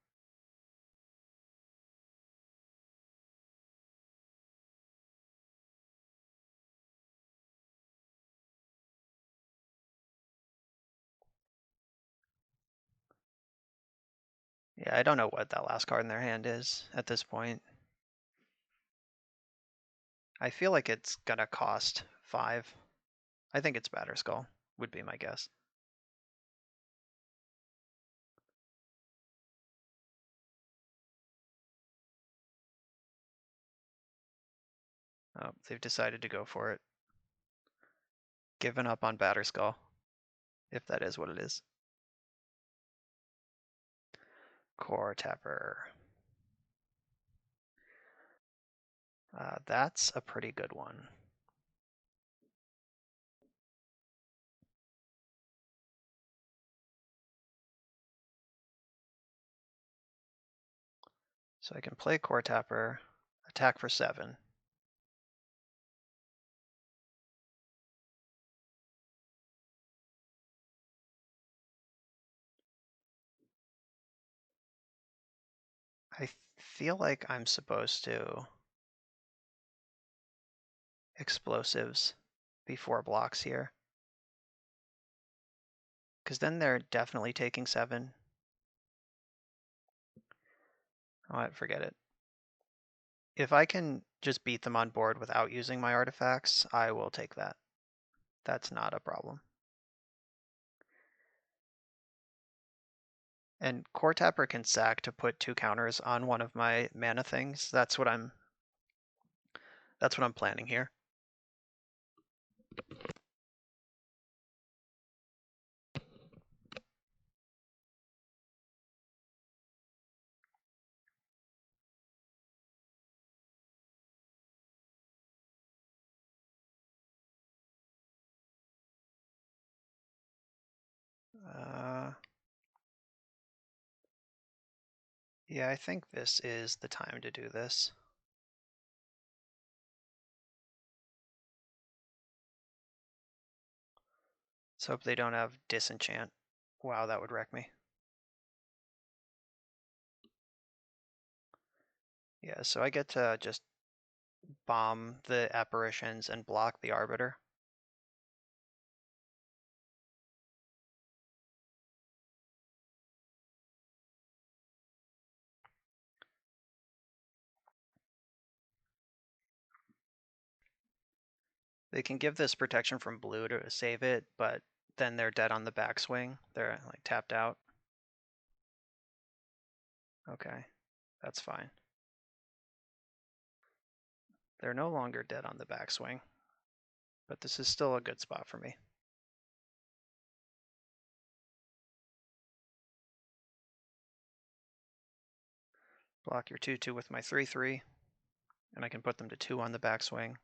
Yeah, I don't know what that last card in their hand is at this point. I feel like it's gonna cost 5. I think it's Batterskull, would be my guess. Oh, they've decided to go for it. Given up on Batterskull, if that is what it is. Core Tapper. That's a pretty good one. So I can play Core Tapper, attack for 7. I feel like I'm supposed to explosives before blocks here. Because then they're definitely taking 7. Oh, forget it. If I can just beat them on board without using my artifacts, I will take that. That's not a problem. And Core Tapper can sack to put 2 counters on one of my mana things. That's what I'm planning here. Yeah, I think this is the time to do this. Let's hope they don't have Disenchant. Wow, that would wreck me. Yeah, so I get to just bomb the apparitions and block the Arbiter. They can give this protection from blue to save it, but then they're dead on the backswing. They're like tapped out. Okay, that's fine. They're no longer dead on the backswing, but this is still a good spot for me. Block your 2/2 with my 3/3, and I can put them to 2 on the backswing.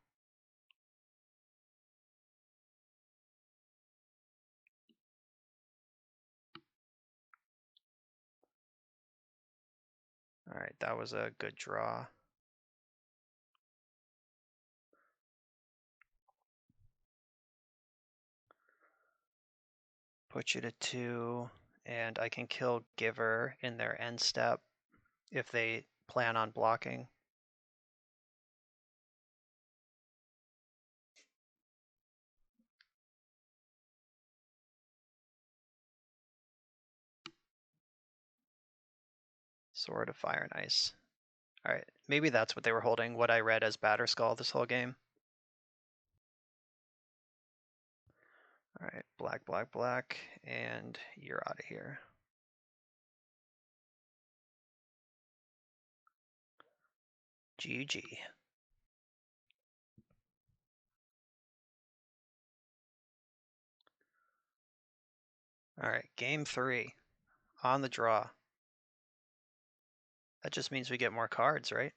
All right, that was a good draw. Put you to 2, and I can kill Giver in their end step if they plan on blocking. Sword of Fire and Ice. All right, maybe that's what they were holding, what I read as Batterskull this whole game. All right, black, black, black, and you're out of here. GG. All right, game 3 on the draw. That just means we get more cards, right?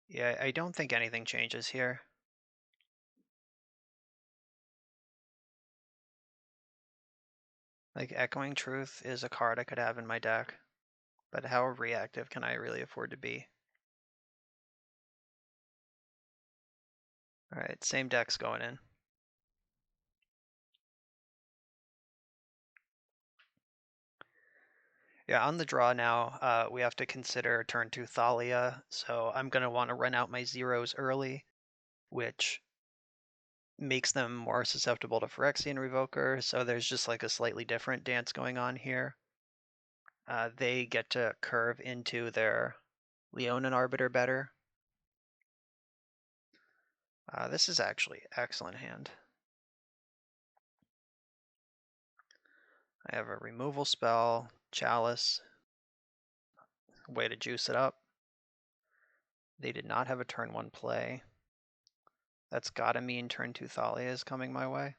Yeah, I don't think anything changes here. Like, Echoing Truth is a card I could have in my deck, but how reactive can I really afford to be? All right, same deck's going in. Yeah, on the draw now, we have to consider turn 2 Thalia, so I'm going to want to run out my zeros early, which makes them more susceptible to Phyrexian Revoker, so there's just like a slightly different dance going on here. They get to curve into their Leonin Arbiter better. This is actually excellent hand. I have a removal spell, Chalice, way to juice it up. They did not have a turn 1 play. That's gotta mean turn 2 Thalia is coming my way.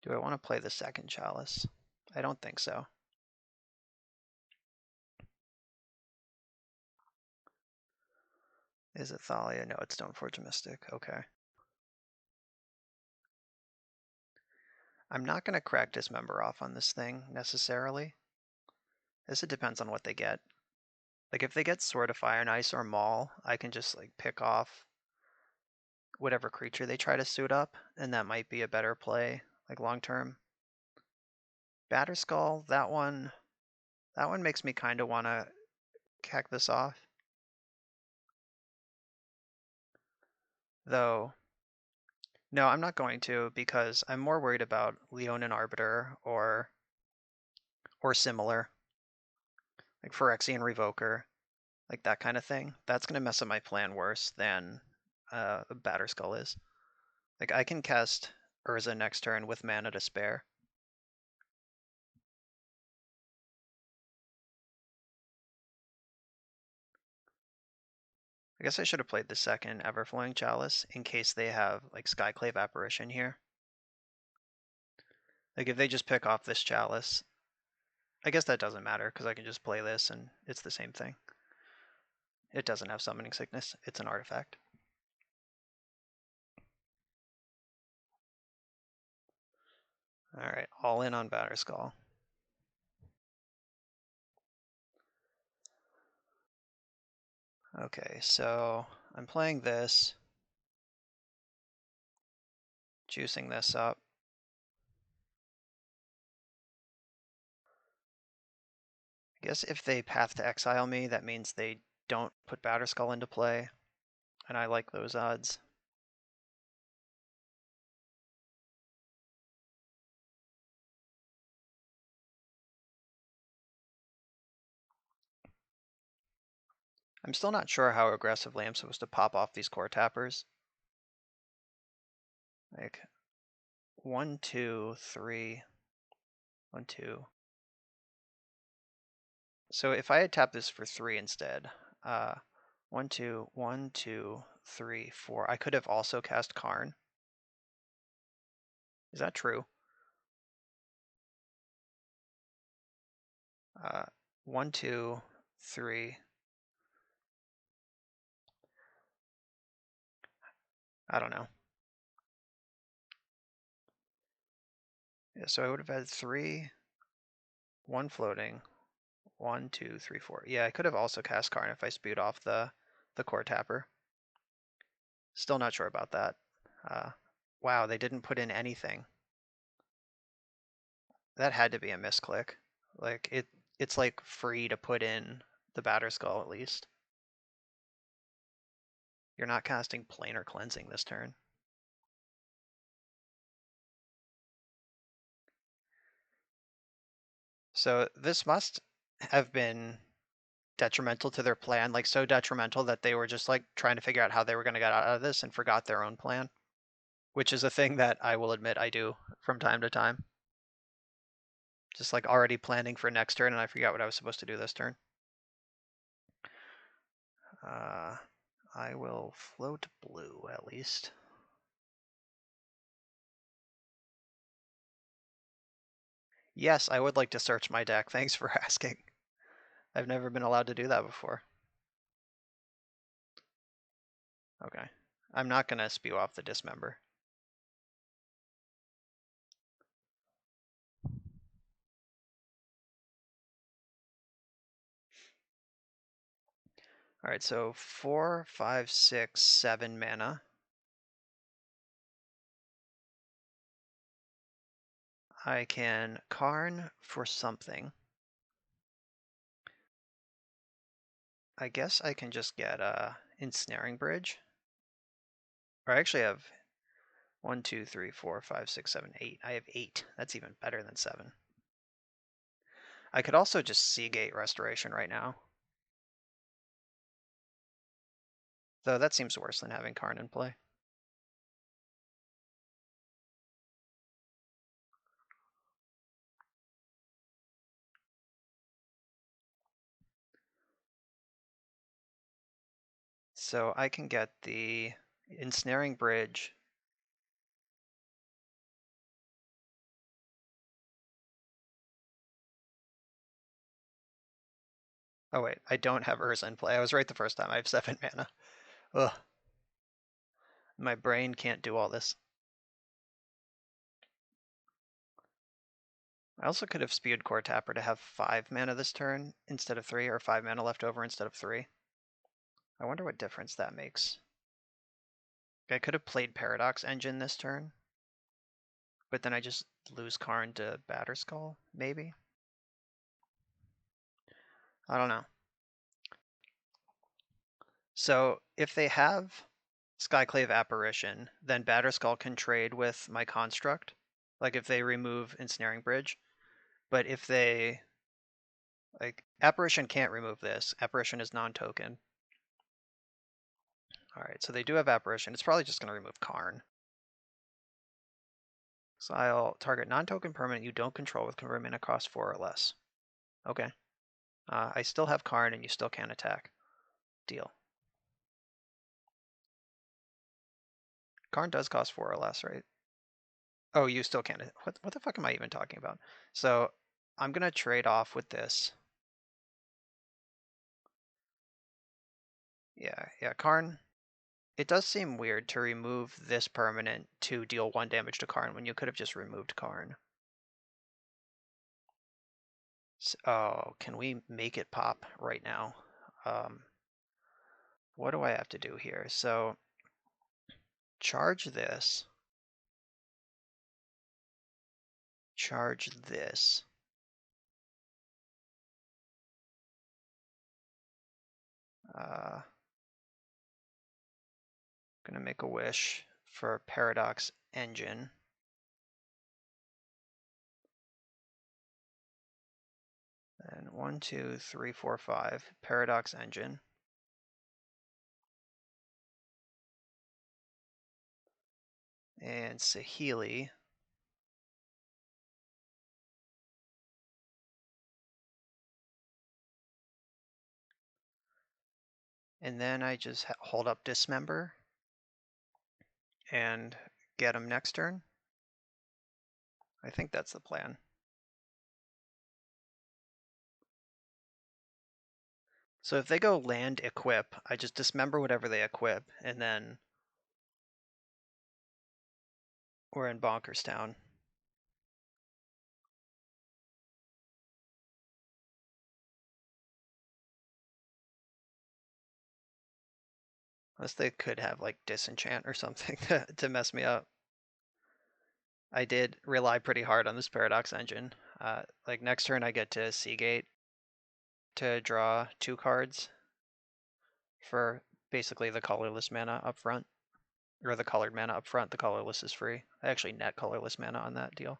Do I want to play the second Chalice? I don't think so. Is it Thalia? No, it's Stoneforge Mystic. Okay. I'm not going to crack Dismember off on this thing, necessarily. It depends on what they get. Like, if they get Sword of Fire and Ice or Maul, I can just, like, pick off whatever creature they try to suit up, and that might be a better play, like, long-term. Batterskull, that one makes me kind of want to cack this off. Though, no, I'm not going to, because I'm more worried about Leonin Arbiter or similar, like Phyrexian Revoker, like that kind of thing. That's going to mess up my plan worse than Batterskull is. Like, I can cast Urza next turn with mana to spare. I guess I should have played the second Everflowing Chalice in case they have like Skyclave Apparition here. Like, if they just pick off this Chalice, I guess that doesn't matter because I can just play this and it's the same thing. It doesn't have Summoning Sickness, it's an artifact. Alright, all in on Batterskull. Okay, so I'm playing this, juicing this up. I guess if they Path to Exile me, that means they don't put Batterskull into play, and I like those odds. I'm still not sure how aggressively I'm supposed to pop off these core tappers. Like, 1, 2, 3, 1, 2. So if I had tapped this for 3 instead, 1, 2, 1, 2, 3, 4, I could have also cast Karn. Is that true? 1, 2, 3. I don't know. Yeah, so I would have had 3, 1 floating, 1, 2, 3, 4. Yeah, I could have also cast Karn if I spewed off the core tapper. Still not sure about that. Wow, they didn't put in anything. That had to be a misclick. Like, it's like free to put in the Batterskull at least. You're not casting Planar Cleansing this turn. So this must have been detrimental to their plan, like so detrimental that they were just like trying to figure out how they were going to get out of this and forgot their own plan, which is a thing that I will admit I do from time to time. Just like already planning for next turn and I forgot what I was supposed to do this turn. I will float blue at least. Yes, I would like to search my deck. Thanks for asking. I've never been allowed to do that before. Okay. I'm not going to spew off the Dismember. All right, so 4, 5, 6, 7 mana. I can Karn for something. I guess I can just get Ensnaring Bridge. Or I actually have 1, 2, 3, 4, 5, 6, 7, 8. I have 8. That's even better than 7. I could also just Seagate Restoration right now. Though that seems worse than having Karn in play. So I can get the Ensnaring Bridge. Oh wait, I don't have Urza in play. I was right the first time. I have 7 mana. Ugh. My brain can't do all this. I also could have spewed Core Tapper to have 5 mana this turn instead of 3, or 5 mana left over instead of 3. I wonder what difference that makes. I could have played Paradox Engine this turn, but then I just lose Karn to Batterskull, maybe? I don't know. So if they have Skyclave Apparition, then Batterskull can trade with my construct, like if they remove Ensnaring Bridge. But if they, like, Apparition can't remove this. Apparition is non-token. Alright, so they do have Apparition. It's probably just going to remove Karn. So I'll target non-token permanent you don't control with convert mana cost 4 or less. Okay. I still have Karn and you still can't attack. Deal. Karn does cost 4 or less, right? Oh, you still can't. What the fuck am I even talking about? So I'm going to trade off with this. Yeah, Karn. It does seem weird to remove this permanent to deal 1 damage to Karn when you could have just removed Karn. Oh, can we make it pop right now? What do I have to do here? So charge this. Charge this. Gonna make a wish for Paradox Engine. And 1, 2, 3, 4, 5. Paradox Engine. And Saheeli. And then I just hold up Dismember and get him next turn. I think that's the plan. So if they go land equip, I just dismember whatever they equip, and then we're in Bonkers Town. Unless they could have like Disenchant or something to mess me up. I did rely pretty hard on this Paradox Engine. Like next turn I get to Seagate to draw 2 cards for basically the colorless mana up front. Or the colored mana up front. The colorless is free. I actually net colorless mana on that deal.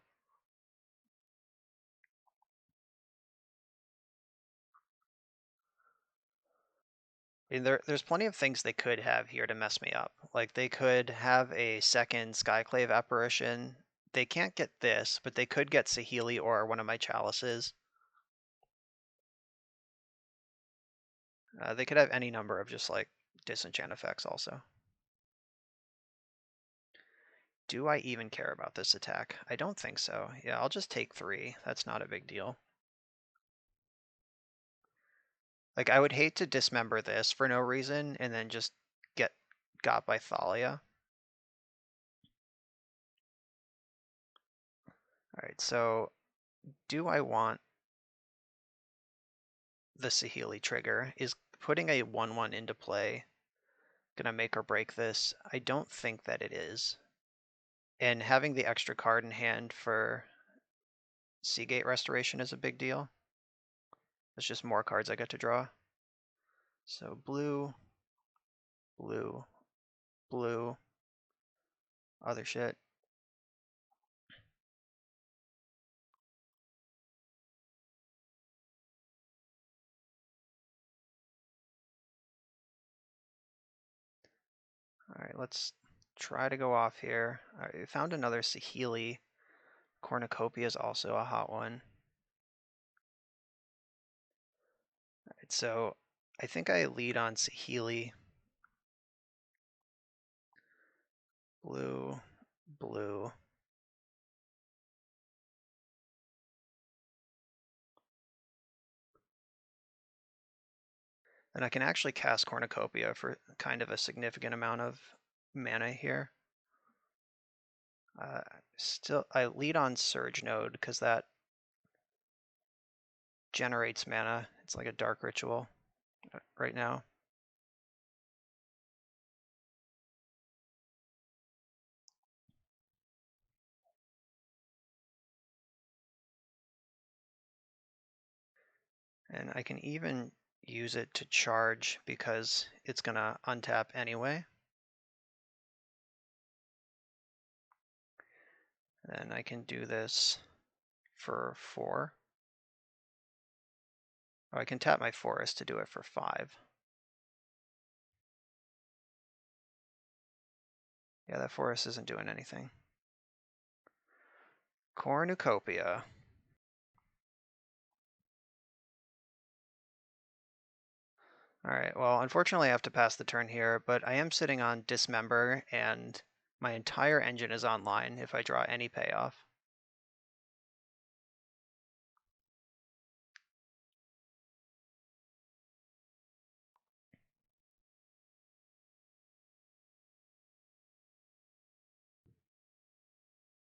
I mean, there's plenty of things they could have here to mess me up. Like they could have a second Skyclave Apparition. They can't get this, but they could get Saheeli or one of my Chalices. They could have any number of just like disenchant effects also. Do I even care about this attack? I don't think so. Yeah, I'll just take 3. That's not a big deal. Like, I would hate to dismember this for no reason and then just get got by Thalia. Alright, so do I want the Saheeli trigger? Is putting a 1/1 into play gonna make or break this? I don't think that it is. And having the extra card in hand for Seagate Restoration is a big deal. It's just more cards I get to draw. So blue, blue, blue, other shit. All right, let's try to go off here. All right, we found another Saheeli. Cornucopia is also a hot one. All right, so I think I lead on Saheeli. Blue, blue. And I can actually cast Cornucopia for kind of a significant amount of mana here. Still, I lead on Surge Node because that generates mana. It's like a dark ritual right now. And I can even use it to charge because it's gonna untap anyway. And I can do this for 4. Or I can tap my forest to do it for 5. Yeah, that forest isn't doing anything. Cornucopia. All right, well, unfortunately I have to pass the turn here, but I am sitting on Dismember, and my entire engine is online if I draw any payoff.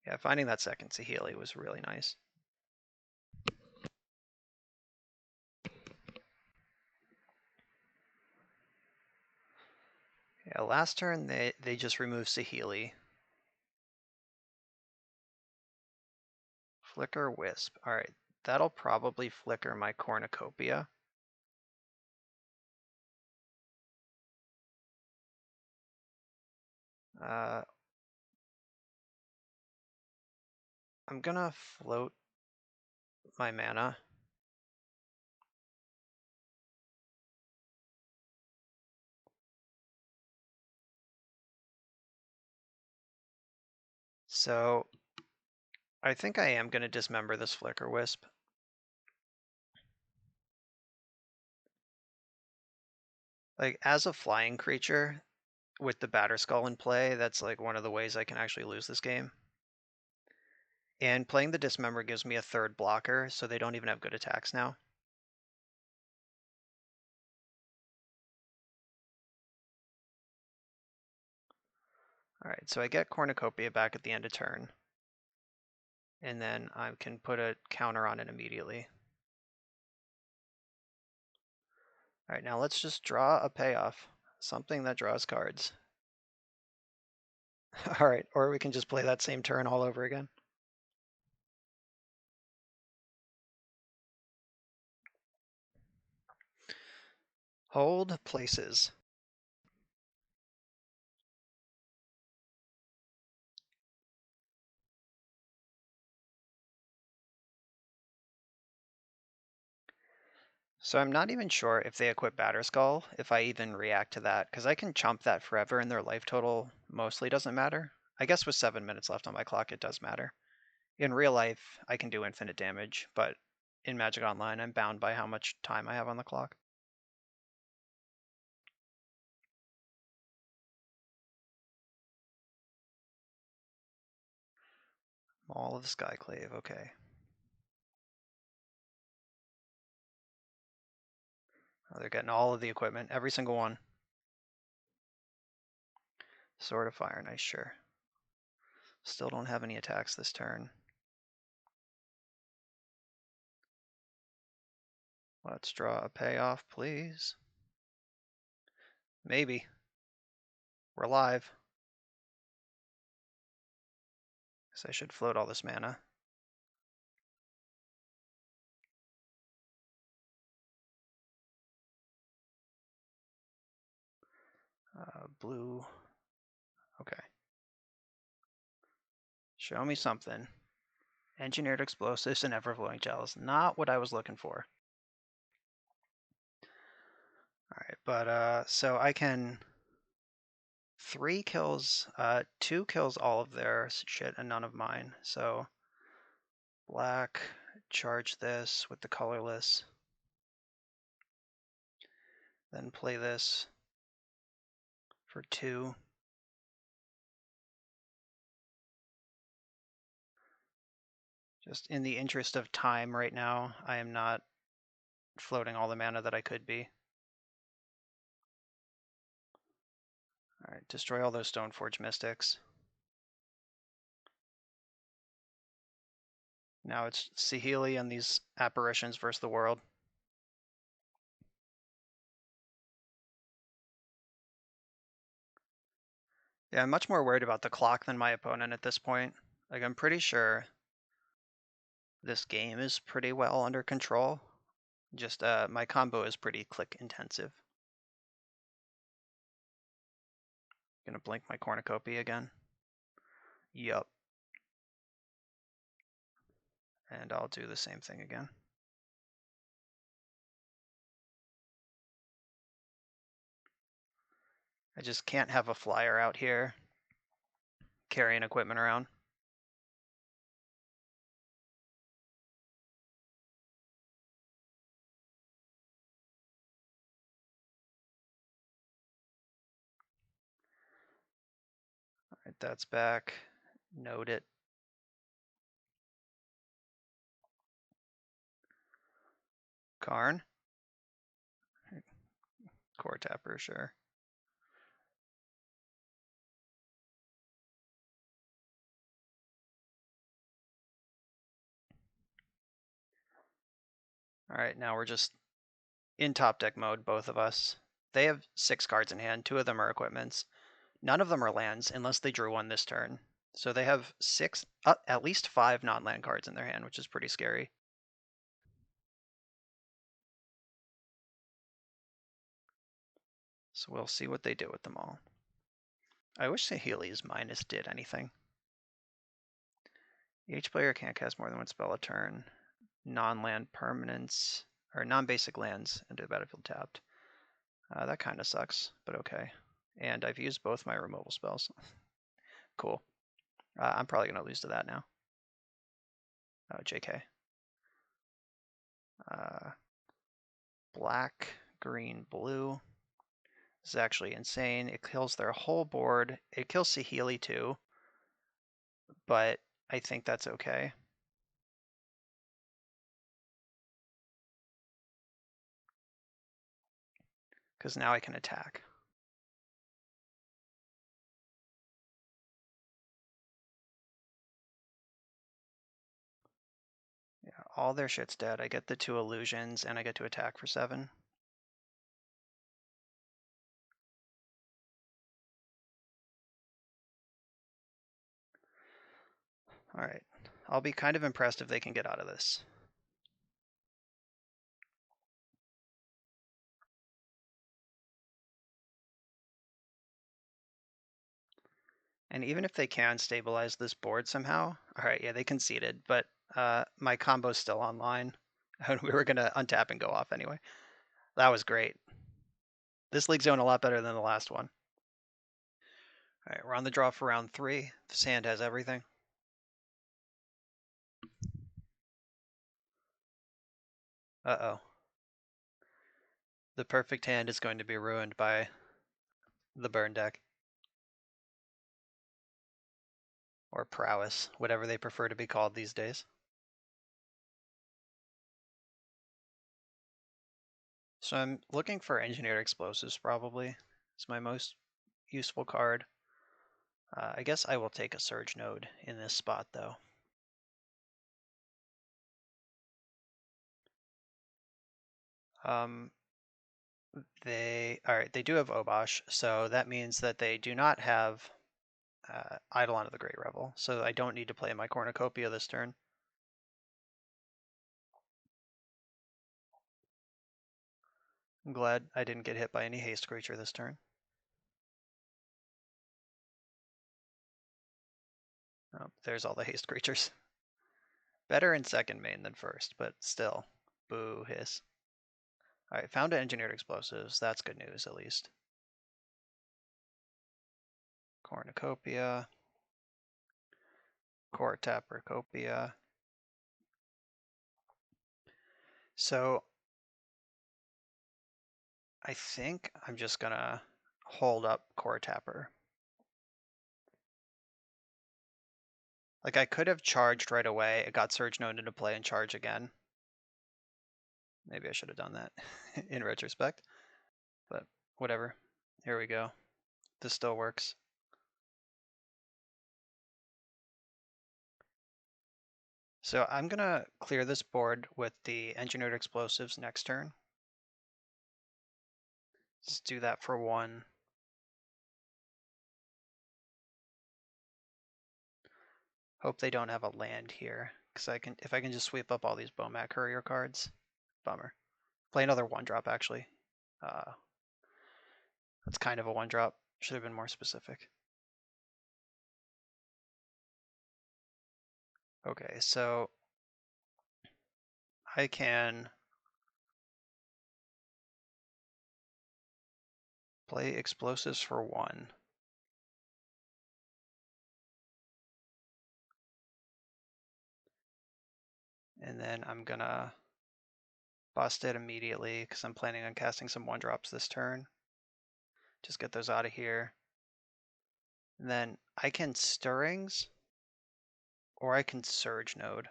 Yeah, finding that second Saheeli was really nice. Yeah, last turn they just removed Saheeli. Flicker Wisp. All right, that'll probably flicker my Cornucopia. I'm gonna float my mana. So I think I am gonna dismember this Flicker Wisp. Like, as a flying creature, with the Batterskull in play, that's like one of the ways I can actually lose this game. And playing the Dismember gives me a 3rd blocker, so they don't even have good attacks now. Alright, so I get Cornucopia back at the end of turn. And then I can put a counter on it immediately. Alright, now let's just draw a payoff. Something that draws cards. Alright, or we can just play that same turn all over again. Hold places. So I'm not even sure if they equip Batterskull, if I even react to that, because I can chump that forever and their life total mostly doesn't matter. I guess with 7 minutes left on my clock, it does matter. In real life, I can do infinite damage, but in Magic Online, I'm bound by how much time I have on the clock. All of the Skyclave, okay. Oh, they're getting all of the equipment, every single one. Sword of Fire, nice, sure. Still don't have any attacks this turn. Let's draw a payoff, please. Maybe. We're live. So I should float all this mana. blue. Okay. Show me something. Engineered explosives and ever-flowing chalice. Not what I was looking for. All right, but so I can 3 kills, 2 kills all of their shit and none of mine. So black, charge this with the colorless. Then play this for 2. Just in the interest of time right now, I am not floating all the mana that I could be. All right, destroy all those Stoneforge Mystics. Now it's Saheeli and these apparitions versus the world. Yeah, I'm much more worried about the clock than my opponent at this point. Like, I'm pretty sure this game is pretty well under control. Just my combo is pretty click intensive. Gonna blink my cornucopia again. Yup. And I'll do the same thing again. I just can't have a flyer out here carrying equipment around. All right, that's back. Note it. Karn. Core tapper, sure. All right, now we're just in top deck mode, both of us. They have 6 cards in hand. 2 of them are equipments. None of them are lands unless they drew one this turn. So they have 6, at least 5 non-land cards in their hand, which is pretty scary. So we'll see what they do with them all. I wish Saheeli's Minus did anything. Each player can't cast more than one spell a turn. Non-land permanents, or non-basic lands into the battlefield tapped. That kind of sucks, but okay. And I've used both my removal spells. Cool. I'm probably going to lose to that now. Oh, JK. Black, green, blue. This is actually insane. It kills their whole board. It kills Saheeli too, but I think that's okay. Because now I can attack. Yeah, all their shit's dead. I get the 2 illusions, and I get to attack for 7. All right. I'll be kind of impressed if they can get out of this. And even if they can stabilize this board somehow, all right, yeah, they conceded, but my combo's still online. And we were going to untap and go off anyway. That was great. This league's going a lot better than the last one. All right, we're on the draw for round 3. This hand has everything. Uh-oh. The perfect hand is going to be ruined by the burn deck. Or Prowess, whatever they prefer to be called these days. So I'm looking for Engineered Explosives probably. It's my most useful card. I guess I will take a Surge Node in this spot though. They do have Obosh, so that means that they do not have Eidolon of the Great Revel, so I don't need to play my Cornucopia this turn. I'm glad I didn't get hit by any haste creature this turn. Oh, there's all the haste creatures. Better in second main than first, but still. Boo, hiss. Alright, found engineered explosives. That's good news, at least. Cornucopia. Core Tappercopia. So I think I'm just gonna hold up Core Tapper. Like, I could have charged right away. It got Surge Node into play and charge again. Maybe I should have done that in retrospect, but whatever. Here we go. This still works. So I'm gonna clear this board with the engineered explosives next turn. Just do that for one. Hope they don't have a land here, because if I can just sweep up all these Bomat Courier cards. Bummer. Play another 1-drop actually. That's kind of a 1-drop. Should have been more specific. Okay, so I can play explosives for 1. And then I'm gonna bust it immediately because I'm planning on casting some 1-drops this turn. Just get those out of here. And then I can Stirrings or I can Surge Node.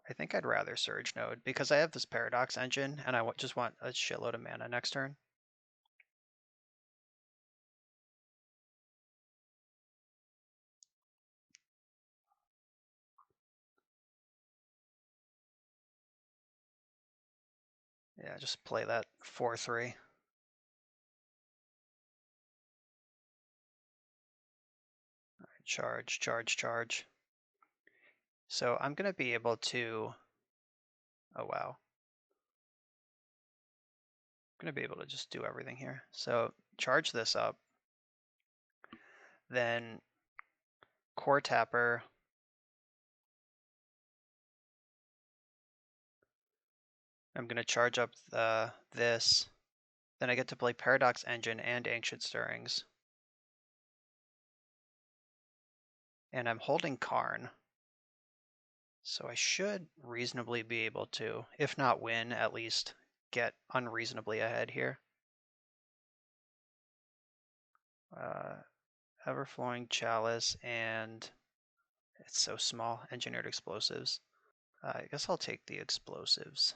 I think I'd rather Surge Node because I have this Paradox Engine and I just want a shitload of mana next turn. Yeah, just play that 4/3. Charge, charge, charge. So I'm going to be able to, oh wow. I'm going to be able to just do everything here. So charge this up. Then Core Tapper. I'm going to charge up this. Then I get to play Paradox Engine and Ancient Stirrings. And I'm holding Karn. So I should reasonably be able to, if not win, at least get unreasonably ahead here. Everflowing Chalice and it's so small, Engineered Explosives. I guess I'll take the explosives.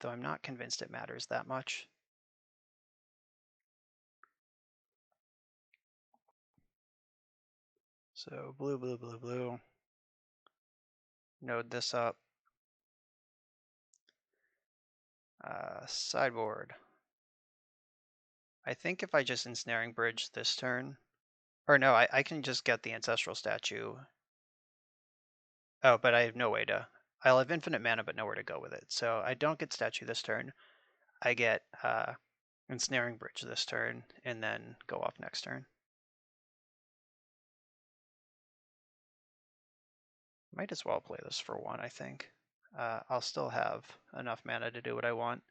Though I'm not convinced it matters that much. So blue, blue, blue, blue. Node this up. Sideboard. I think if I just Ensnaring Bridge this turn, or no, I can just get the Ancestral Statue. Oh, but I have no way to, I'll have infinite mana but nowhere to go with it. So I don't get Statue this turn. I get Ensnaring Bridge this turn and then go off next turn. Might as well play this for 1, I think. I'll still have enough mana to do what I want,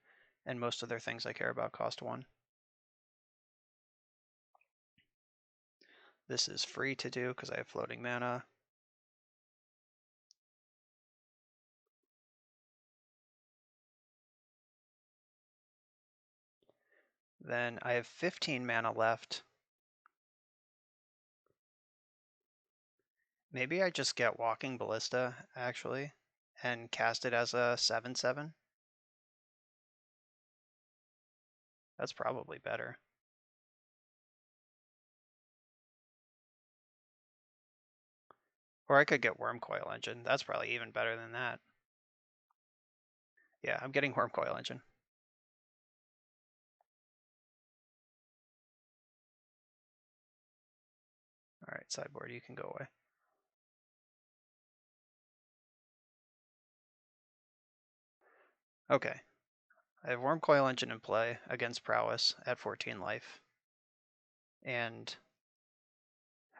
and most of their things I care about cost 1. This is free to do because I have floating mana. Then I have 15 mana left. Maybe I just get Walking Ballista, actually, and cast it as a 7/7. That's probably better. Or I could get Wormcoil Engine. That's probably even better than that. Yeah, I'm getting Wormcoil Engine. All right, sideboard, you can go away. Okay, I have Wormcoil Engine in play against Prowess at 14 life. And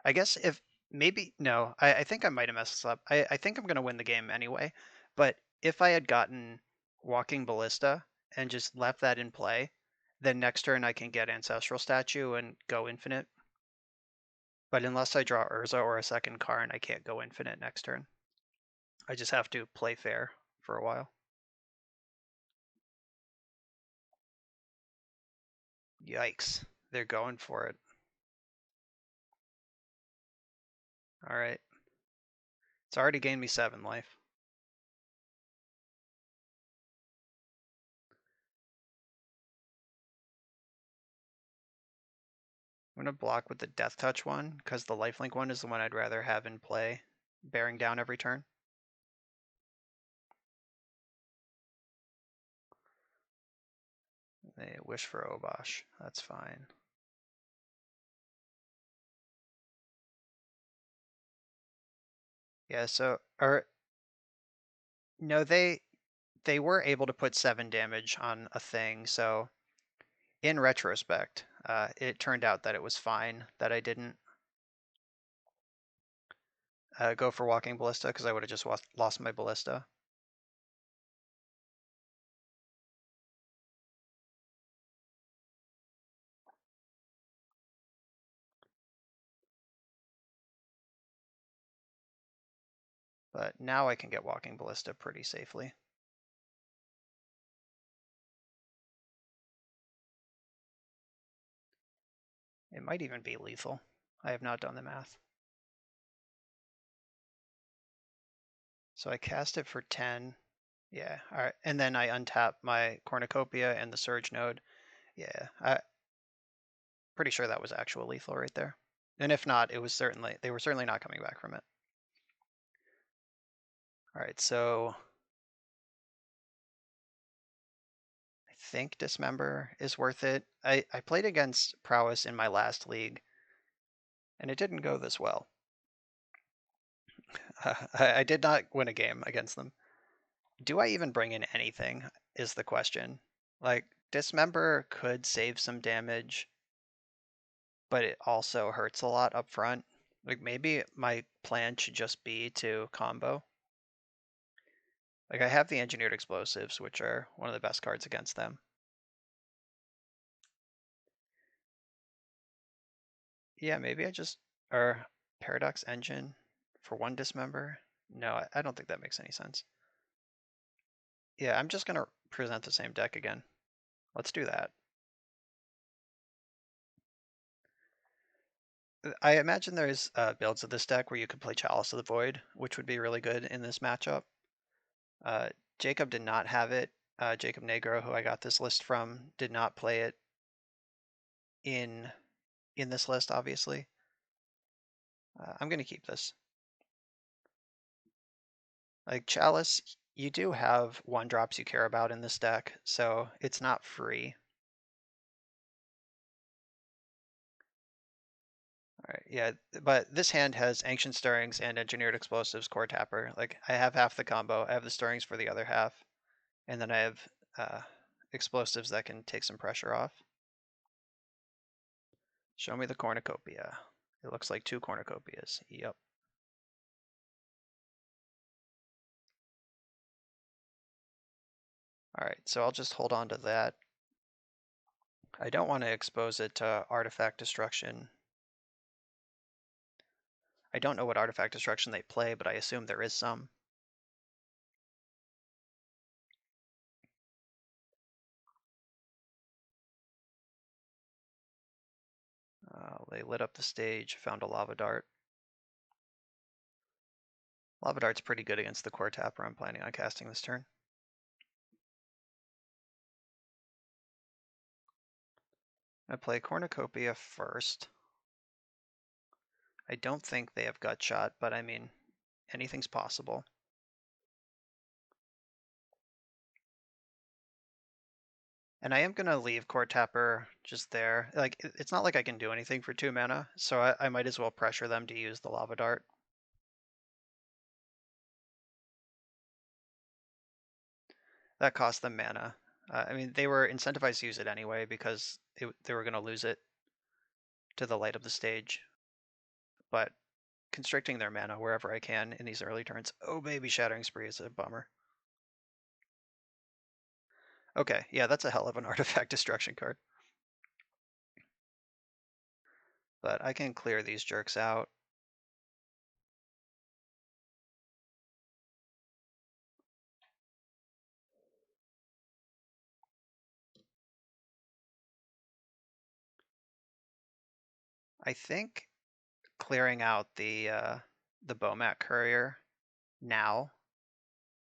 I guess if maybe no, I think I might have messed this up. I think I'm gonna win the game anyway. But if I had gotten Walking Ballista and just left that in play, then next turn I can get Ancestral Statue and go infinite. But unless I draw Urza or a second Karn, I can't go infinite next turn. I just have to play fair for a while. Yikes. They're going for it. Alright. It's already gained me 7 life. I'm going to block with the Death Touch one, because the lifelink one is the one I'd rather have in play, bearing down every turn. They wish for Obosh. That's fine. Yeah, so, or, no, they were able to put 7 damage on a thing, so in retrospect, it turned out that it was fine that I didn't go for Walking Ballista, because I would have just lost my Ballista. But now I can get Walking Ballista pretty safely. It might even be lethal. I have not done the math. So I cast it for 10. Yeah, all right. And then I untap my Cornucopia and the Surge node. Yeah, I'm pretty sure that was actual lethal right there. And if not, they were certainly not coming back from it. All right, so I think Dismember is worth it. I played against Prowess in my last league, and it didn't go this well. I did not win a game against them. Do I even bring in anything is the question. Like, Dismember could save some damage, but it also hurts a lot up front. Like, maybe my plan should just be to combo. Like, I have the Engineered Explosives, which are one of the best cards against them. Yeah, maybe I just... Or Paradox Engine for 1 Dismember? No, I don't think that makes any sense. Yeah, I'm just going to present the same deck again. Let's do that. I imagine there's builds of this deck where you could play Chalice of the Void, which would be really good in this matchup. Jacob did not have it. Jacob Nagro, who I got this list from, did not play it in this list, obviously. I'm going to keep this. Like Chalice, you do have 1-drops you care about in this deck, so it's not free. Alright, yeah, but this hand has Ancient Stirrings and Engineered Explosives Core Tapper. Like, I have half the combo, I have the Stirrings for the other half, and then I have Explosives that can take some pressure off. Show me the Cornucopia. It looks like 2 Cornucopias. Yep. Alright, so I'll just hold on to that. I don't want to expose it to Artifact Destruction. I don't know what Artifact Destruction they play, but I assume there is some. They lit up the stage, found a Lava Dart. Lava Dart's pretty good against the Core Tapper I'm planning on casting this turn. I play Cornucopia first. I don't think they have Gut Shot, but I mean, anything's possible. And I am going to leave Core Tapper just there. Like, it's not like I can do anything for 2 mana, so I might as well pressure them to use the Lava Dart. That cost them mana. I mean, they were incentivized to use it anyway because they were going to lose it to the light of the stage. but constricting their mana wherever I can in these early turns. Oh baby, Shattering Spree is a bummer. Okay, yeah, that's a hell of an artifact destruction card. But I can clear these jerks out. I think clearing out the Bomat Courier now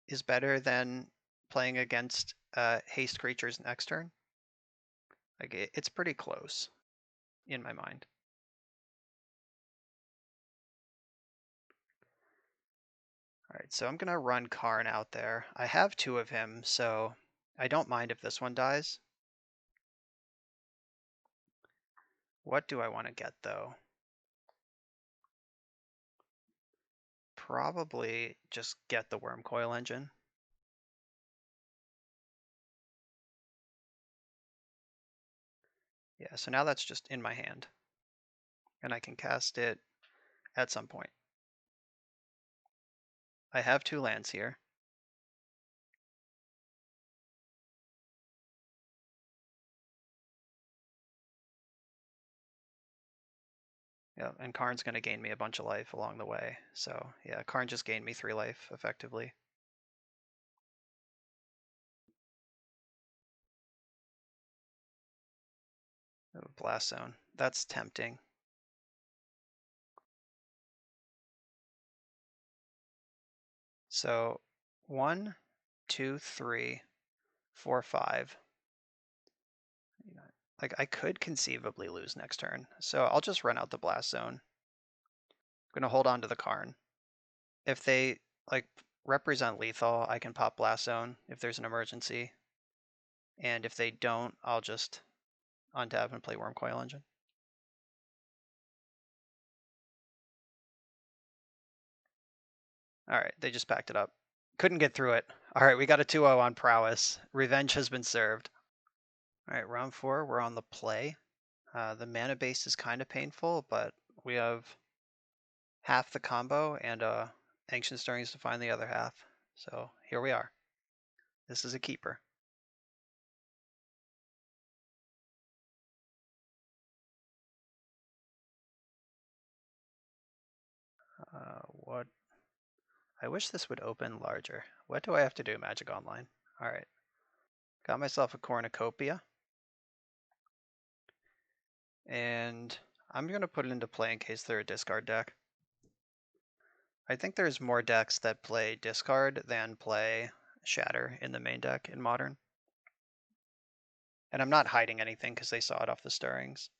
is better than playing against haste creatures next turn. Like it's pretty close in my mind. All right, so I'm gonna run Karn out there. I have 2 of him, so I don't mind if this one dies. What do I want to get though? Probably just get the Worm Coil Engine. Yeah, so now that's just in my hand. And I can cast it at some point. I have 2 lands here. Yeah, and Karn's going to gain me a bunch of life along the way. So yeah, Karn just gained me 3 life, effectively. Oh, Blast Zone. That's tempting. So 1, 2, 3, 4, 5. Like I could conceivably lose next turn. So I'll just run out the Blast Zone. I'm going to hold on to the Karn. If they like represent lethal, I can pop Blast Zone if there's an emergency. And if they don't, I'll just untap and play Worm Coil Engine. All right, they just packed it up. Couldn't get through it. All right, we got a 2-0 on Prowess. Revenge has been served. All right, round 4, we're on the play. The mana base is kind of painful, but we have half the combo and Ancient Stirrings to find the other half. So here we are. This is a keeper. What? I wish this would open larger. What do I have to do, Magic Online? All right. Got myself a Cornucopia. And I'm going to put it into play in case they're a discard deck. I think there's more decks that play discard than play Shatter in the main deck in Modern. And I'm not hiding anything because they saw it off the stirrings.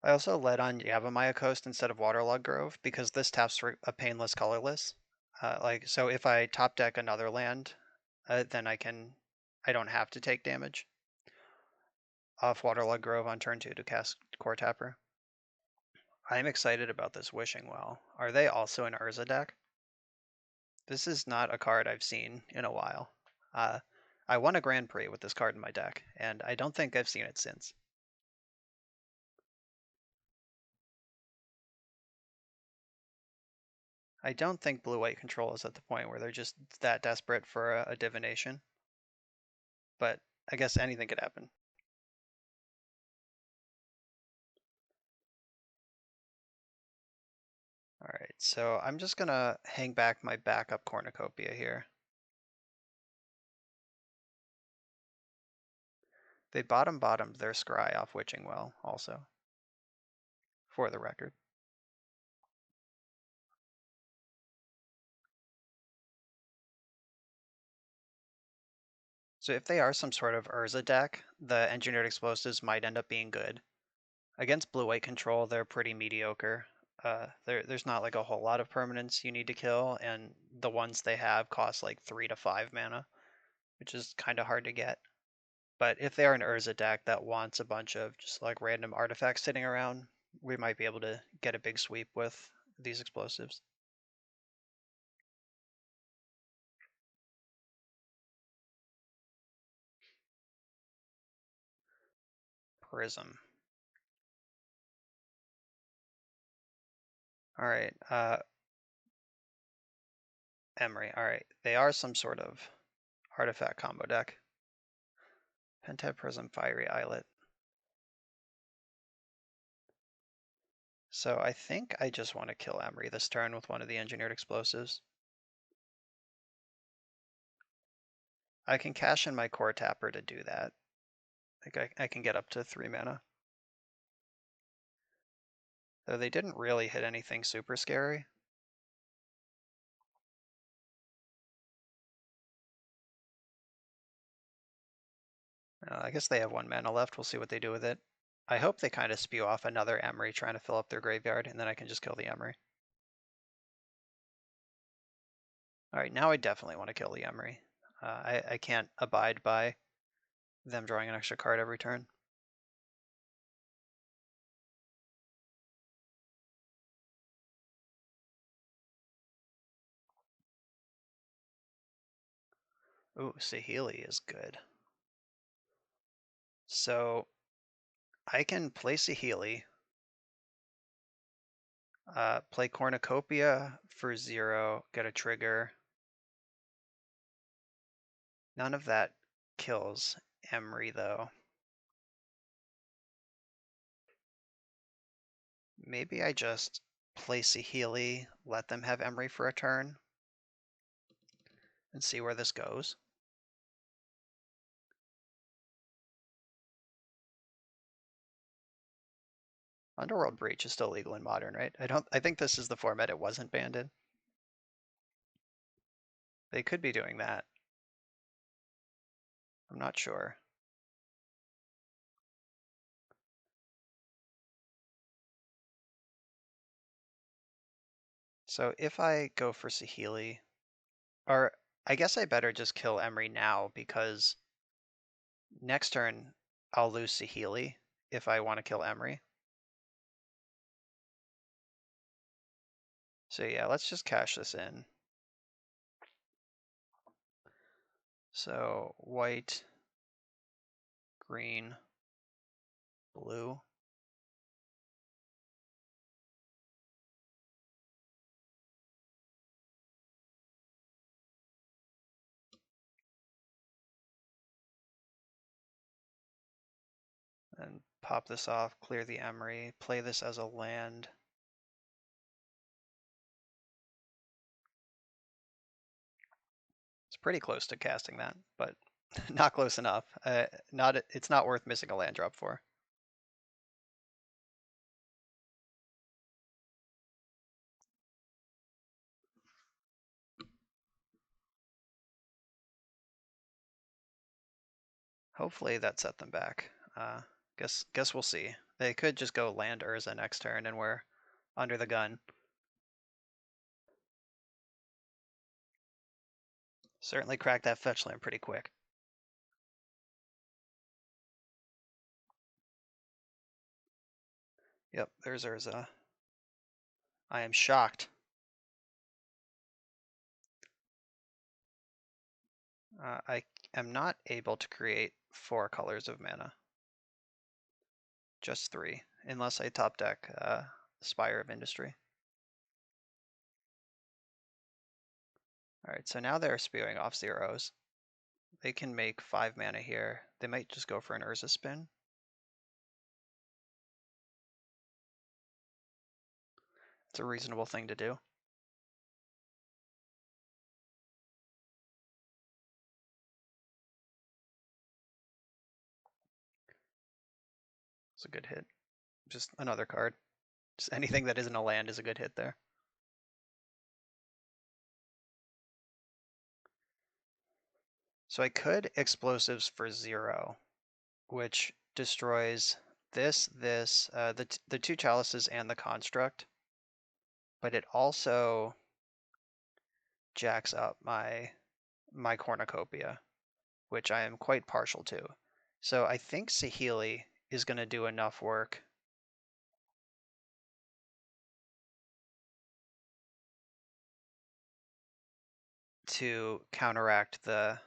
I also led on Yavimaya Coast instead of Waterlog Grove because this taps for a painless colorless. So if I top deck another land, then I don't have to take damage off Waterlog Grove on turn 2 to cast Core Tapper. I'm excited about this Wishing Well. Are they also an Urza deck? This is not a card I've seen in a while. I won a Grand Prix with this card in my deck, and I don't think I've seen it since. I don't think blue-white control is at the point where they're just that desperate for a divination. But I guess anything could happen. All right, so I'm just gonna hang back my backup Cornucopia here. They bottomed their scry off Witching Well also, for the record. So if they are some sort of Urza deck, the Engineered Explosives might end up being good. Against blue-white control, they're pretty mediocre. There's not like a whole lot of permanents you need to kill, and the ones they have cost like 3 to 5 mana, which is kind of hard to get. But if they are an Urza deck that wants a bunch of just like random artifacts sitting around, we might be able to get a big sweep with these explosives. Prism. All right, Emery. All right, they are some sort of artifact combo deck. Penta Prism, Fiery Islet. So I think I just want to kill Emery this turn with one of the engineered explosives. I can cash in my core tapper to do that. I can get up to 3 mana. Though they didn't really hit anything super scary. I guess they have 1 mana left. We'll see what they do with it. I hope they kind of spew off another Emery trying to fill up their graveyard, and then I can just kill the Emery. All right, now I definitely want to kill the Emery. I can't abide by them drawing an extra card every turn. Ooh, Saheeli is good. So I can play Saheeli, play Cornucopia for 0, get a trigger. None of that kills Emery though. Maybe I just play Saheeli, let them have Emery for a turn, and see where this goes. Underworld Breach is still legal in Modern, right? I think this is the format it wasn't banned in. They could be doing that. I'm not sure. So if I go for Saheeli, or I guess I better just kill Emery now because next turn I'll lose Saheeli if I want to kill Emery. So yeah, let's just cash this in. So white, green, blue. And pop this off, clear the Emery, play this as a land. It's pretty close to casting that, but not close enough. It's not worth missing a land drop for. Hopefully that set them back. Guess we'll see. They could just go land Urza next turn and we're under the gun. Certainly cracked that fetch land pretty quick. Yep, there's Urza. I am shocked. I am not able to create 4 colors of mana. Just 3, unless I top deck Spire of Industry. Alright, so now they're spewing off zeros. They can make 5 mana here. They might just go for an Urza spin. It's a reasonable thing to do. It's a good hit. Just another card. Just anything that isn't a land is a good hit there. So I could explosives for 0, which destroys the 2 chalices and the construct, but it also jacks up my cornucopia, which I am quite partial to. So I think Saheeli is going to do enough work to counteract the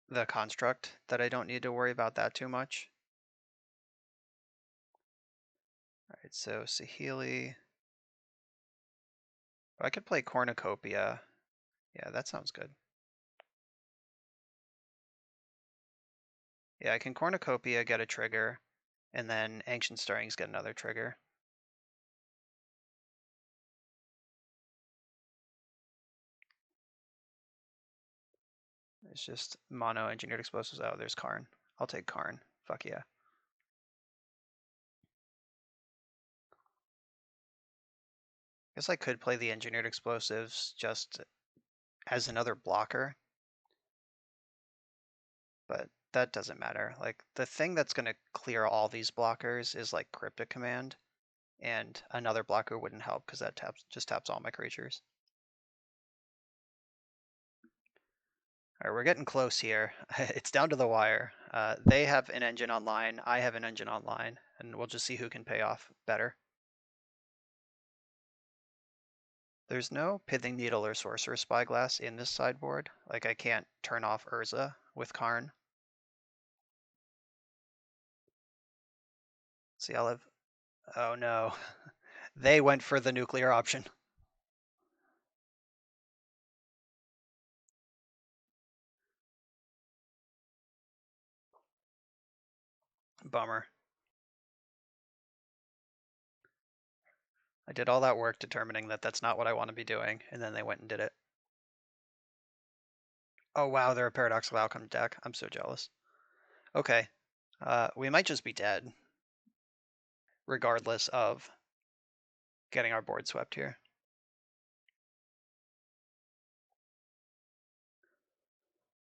the construct that I don't need to worry about that too much. All right, so Saheeli. I could play Cornucopia. Yeah, that sounds good. Yeah, I can Cornucopia, get a trigger, and then Ancient Stirrings get another trigger. It's just mono engineered explosives. Oh, there's Karn. I'll take Karn. Fuck yeah. Guess I could play the engineered explosives just as another blocker, but that doesn't matter. Like, the thing that's going to clear all these blockers is like Cryptic Command, and another blocker wouldn't help because that just taps all my creatures. All right, we're getting close here. It's down to the wire. They have an engine online, I have an engine online, and we'll just see who can pay off better. There's no Pithing Needle or Sorcerer's Spyglass in this sideboard. Like, I can't turn off Urza with Karn. See, I'll have... Oh no. They went for the nuclear option. Bummer. I did all that work determining that that's not what I want to be doing, and then they went and did it. Oh wow, they're a Paradoxical Outcome deck. I'm so jealous. Okay. We might just be dead, regardless of getting our board swept here.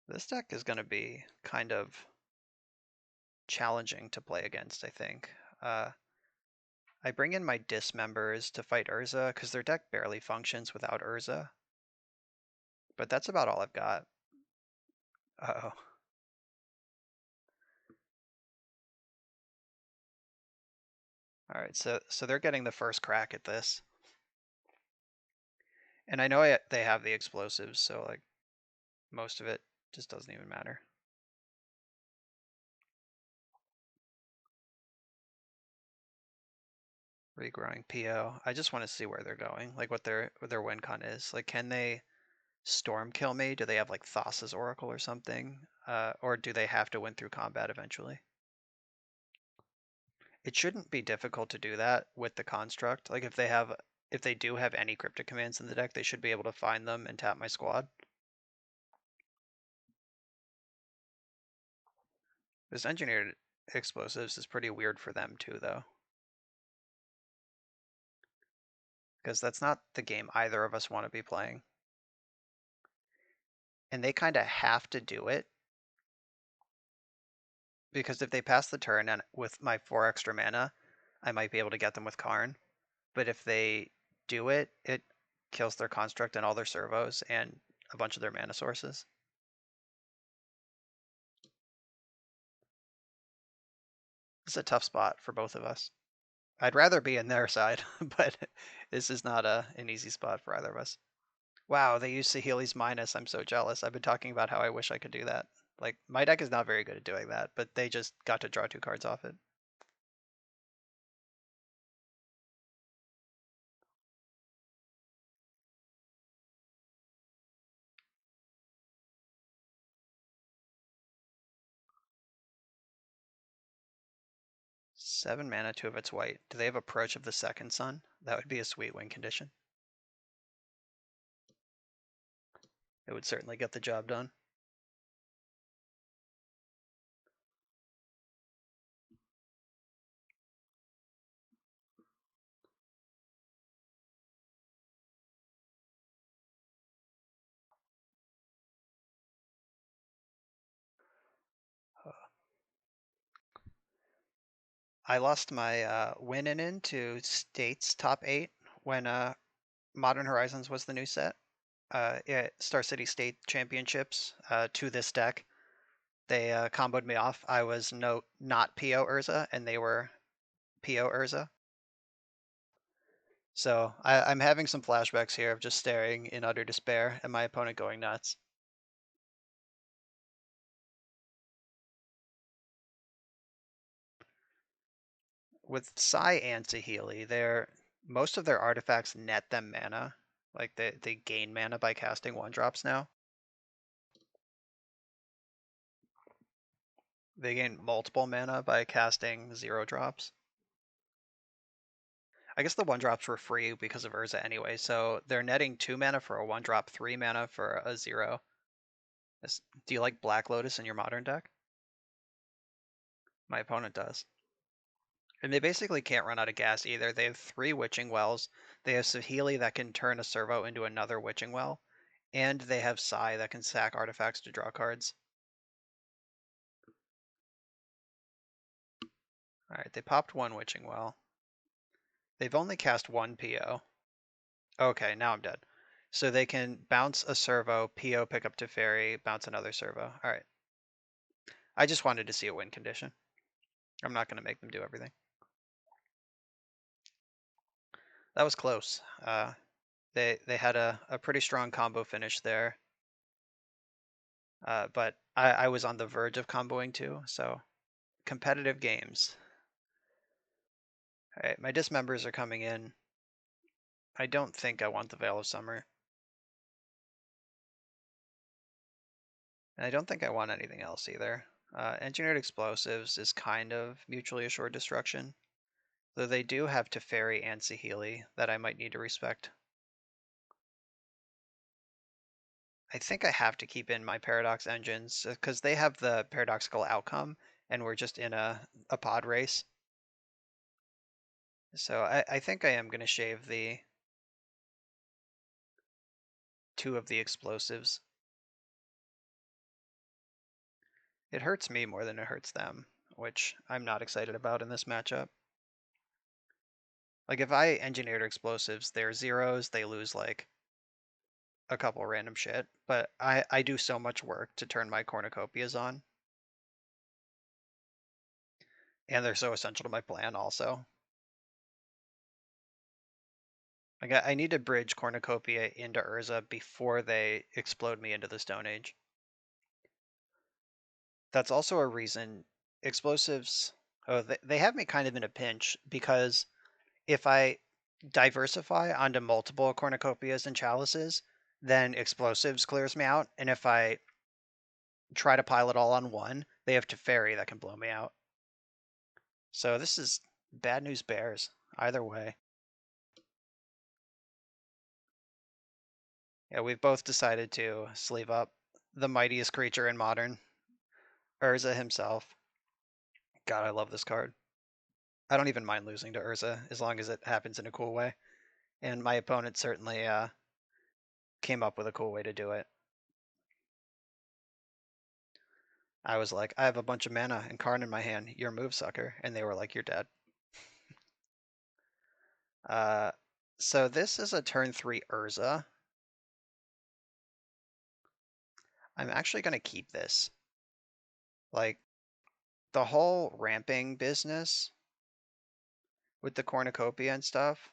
This deck is going to be kind of challenging to play against, I think. I bring in my Dismembers to fight Urza, because their deck barely functions without Urza. But that's about all I've got. Uh-oh. Alright, so they're getting the first crack at this. And I know they have the explosives, so like most of it just doesn't even matter. Regrowing PO. I just want to see where they're going, like what their win con is. Like, can they storm kill me? Do they have like Thassa's Oracle or something? Or do they have to win through combat eventually? It shouldn't be difficult to do that with the construct. Like, if they do have any cryptic commands in the deck, they should be able to find them and tap my squad. This engineered explosives is pretty weird for them too, though. Because that's not the game either of us want to be playing. And they kind of have to do it. Because if they pass the turn and with my 4 extra mana, I might be able to get them with Karn. But if they do it, it kills their construct and all their servos and a bunch of their mana sources. It's a tough spot for both of us. I'd rather be in their side, but this is not an easy spot for either of us. Wow, they use Saheeli's Minus. I'm so jealous. I've been talking about how I wish I could do that. Like, my deck is not very good at doing that, but they just got to draw 2 cards off it. Seven mana, 2 of it's white. Do they have Approach of the Second Sun? That would be a sweet win condition. It would certainly get the job done. I lost my win in to States top 8 when Modern Horizons was the new set. Star City State Championships to this deck. They comboed me off. I was not PO Urza, and they were PO Urza. So I'm having some flashbacks here of just staring in utter despair and my opponent going nuts. with Sai and Saheeli, most of their artifacts net them mana. Like they gain mana by casting 1-drops now. They gain multiple mana by casting 0-drops. I guess the 1-drops were free because of Urza anyway, so they're netting 2 mana for a 1-drop, 3 mana for a 0. Do you like Black Lotus in your modern deck? My opponent does. And they basically can't run out of gas either. They have 3 Witching Wells. They have Saheeli that can turn a servo into another Witching Well. And they have Sai that can sack artifacts to draw cards. Alright, they popped 1 Witching Well. They've only cast 1 PO. Okay, now I'm dead. So they can bounce a servo, PO pick up Teferi, bounce another servo. Alright. I just wanted to see a win condition. I'm not going to make them do everything. That was close. They had a pretty strong combo finish there. But I was on the verge of comboing too, so competitive games. All right, my dismembers are coming in. I don't think I want the Veil of Summer. And I don't think I want anything else either. Engineered Explosives is kind of mutually assured destruction, though they do have Teferi and Saheeli that I might need to respect. I think I have to keep in my Paradox Engines, because they have the paradoxical outcome, and we're just in a pod race. So I think I am going to shave the 2 of the explosives. It hurts me more than it hurts them, which I'm not excited about in this matchup. Like, if I engineered explosives, they're 0s, they lose, like, a couple random shit, but I do so much work to turn my cornucopias on. And they're so essential to my plan also. Like, I need to bridge cornucopia into Urza before they explode me into the Stone Age. That's also a reason explosives... Oh, they have me kind of in a pinch, because if I diversify onto multiple cornucopias and chalices, then explosives clears me out, and if I try to pile it all on one, they have Teferi that can blow me out. So this is bad news bears, either way. Yeah, we've both decided to sleeve up the mightiest creature in Modern, Urza himself. God, I love this card. I don't even mind losing to Urza, as long as it happens in a cool way. And my opponent certainly came up with a cool way to do it. I was like, I have a bunch of mana and Karn in my hand. Your move, sucker. And they were like, you're dead. So this is a turn 3 Urza. I'm actually going to keep this. Like, the whole ramping business with the cornucopia and stuff,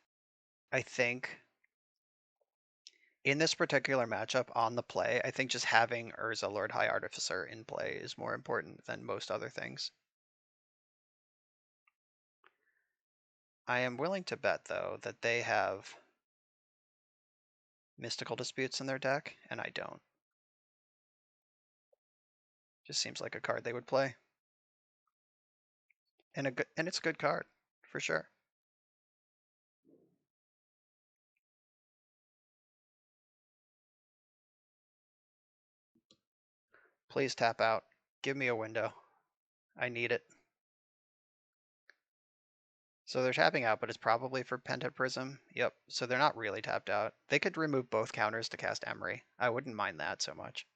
I think in this particular matchup on the play, I think just having Urza Lord High Artificer in play is more important than most other things. I am willing to bet, though, that they have Mystical Disputes in their deck, and I don't. Just seems like a card they would play. And it's a good card, for sure. Please tap out. Give me a window. I need it. So they're tapping out, but it's probably for Penta Prism. Yep, so they're not really tapped out. They could remove both counters to cast Emery. I wouldn't mind that so much.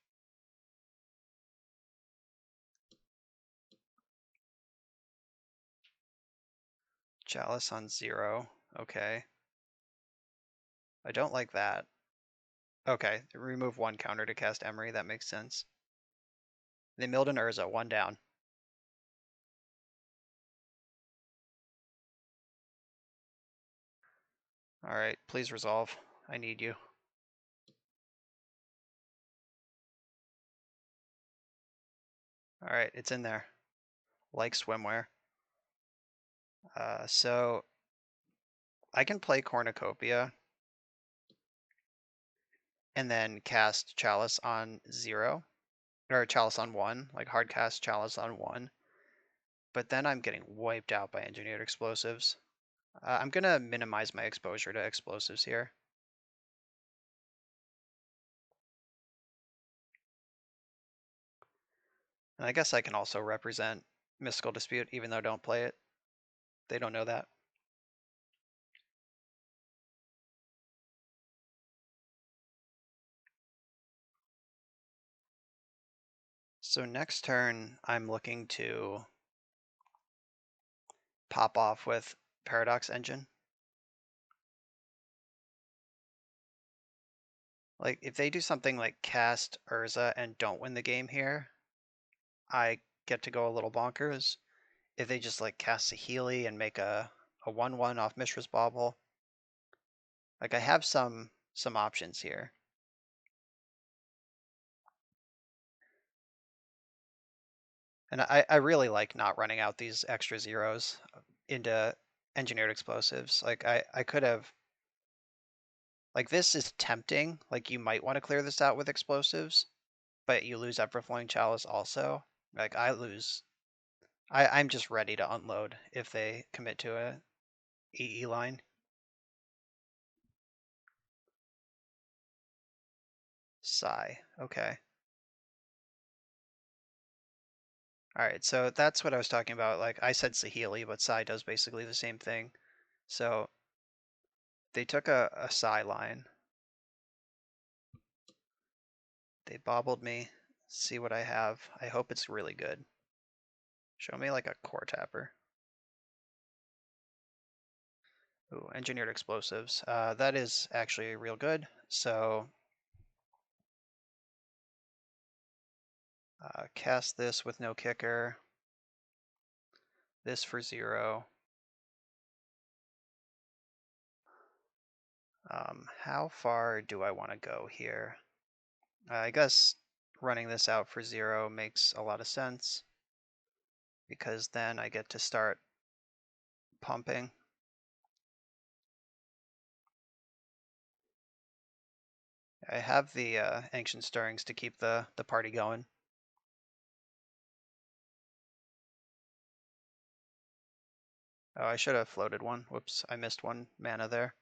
Chalice on 0. Okay. I don't like that. Okay, remove 1 counter to cast Emery. That makes sense. They milled an Urza, 1 down. Alright, please resolve. I need you. Alright, it's in there. Like swimwear. So I can play Cornucopia and then cast Chalice on 0, or Chalice on 1, like hard cast Chalice on 1. But then I'm getting wiped out by Engineered Explosives. I'm gonna minimize my exposure to explosives here. And I guess I can also represent Mystical Dispute, even though I don't play it. They don't know that. So next turn, I'm looking to pop off with Paradox Engine. Like, if they do something like cast Urza and don't win the game here, I get to go a little bonkers. If they just like cast a Healy and make a 1/1 off Mishra's Bauble, like I have some options here. And I really like not running out these extra zeros into Engineered Explosives. Like I could have, like this is tempting. Like you might want to clear this out with explosives, but you lose Everflowing Chalice also. Like I lose. I'm just ready to unload if they commit to a EE line. Sigh. Okay. All right, so that's what I was talking about. Like I said Sahili, but Psy does basically the same thing. So they took a Psy line. They bobbled me. See what I have. I hope it's really good. Show me like a core tapper. Ooh, engineered explosives. That is actually real good. So cast this with no kicker. This for 0. How far do I want to go here? I guess running this out for 0 makes a lot of sense, because then I get to start pumping. I have the Ancient Stirrings to keep the party going. Oh, I should have floated one. Whoops, I missed 1 mana there.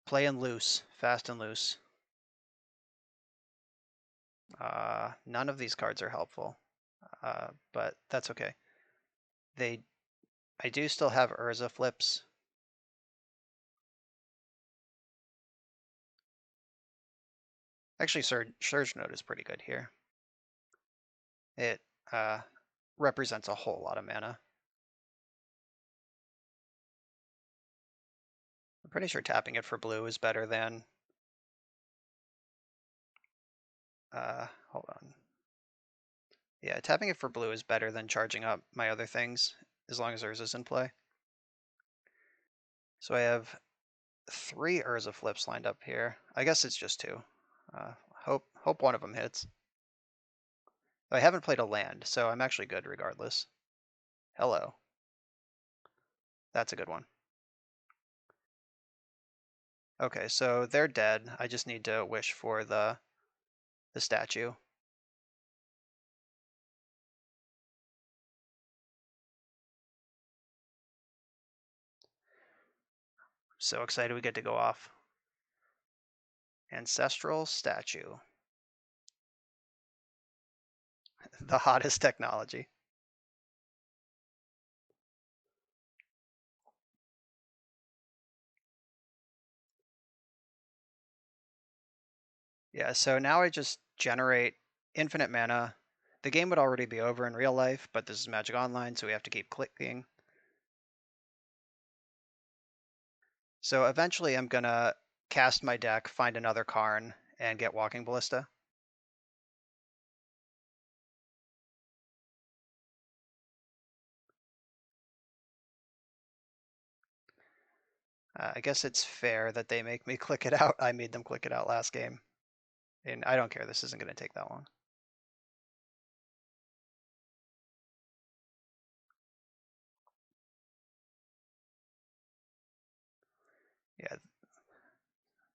Play and loose, fast and loose. None of these cards are helpful, but that's okay. I do still have Urza flips. Actually, Surge Node is pretty good here. It represents a whole lot of mana. I'm pretty sure tapping it for blue is better than... hold on. Yeah, tapping it for blue is better than charging up my other things, as long as Urza's in play. So I have 3 Urza flips lined up here. I guess it's just 2. Hope one of them hits. I haven't played a land, so I'm actually good regardless. Hello. That's a good one. Okay, so they're dead. I just need to wish for the statue. So excited we get to go off. Ancestral statue. The hottest technology. Yeah, so now I just generate infinite mana. The game would already be over in real life, but this is Magic Online, so we have to keep clicking. So eventually I'm gonna cast my deck, find another Karn, and get Walking Ballista. I guess it's fair that they make me click it out. I made them click it out last game. And I don't care, this isn't gonna take that long. Yeah,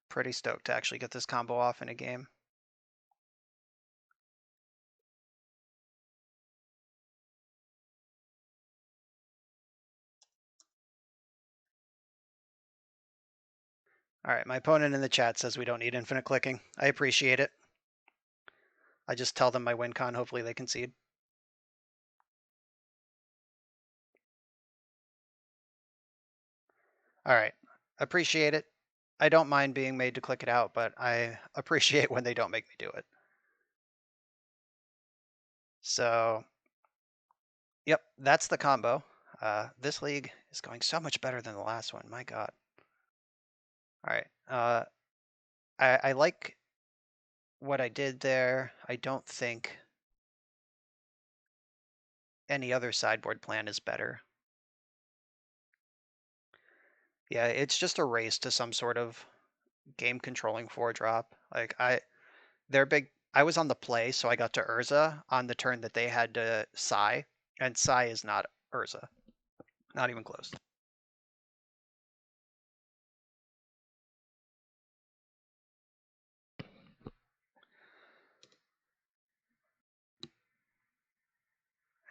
pretty stoked to actually get this combo off in a game. All right, my opponent in the chat says we don't need infinite clicking. I appreciate it. I just tell them my win con, hopefully they concede. All right, appreciate it. I don't mind being made to click it out, but I appreciate when they don't make me do it. So, yep, that's the combo. This league is going so much better than the last one. My God. All right. I like what I did there. I don't think any other sideboard plan is better. Yeah, it's just a race to some sort of game controlling 4-drop. Like they're big. I was on the play, so I got to Urza on the turn that they had to Sai, and Sai is not Urza, not even close.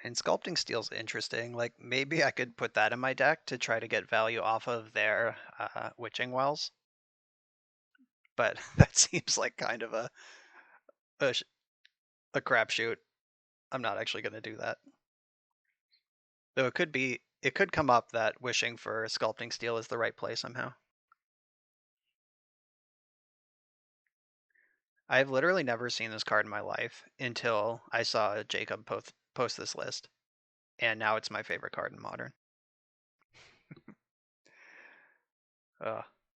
And Sculpting Steel's interesting. Like maybe I could put that in my deck to try to get value off of their Witching Wells, but that seems like kind of a, a crapshoot. I'm not actually going to do that. Though it could come up that wishing for Sculpting Steel is the right play somehow. I've literally never seen this card in my life until I saw Jacob post this list, and now it's my favorite card in Modern.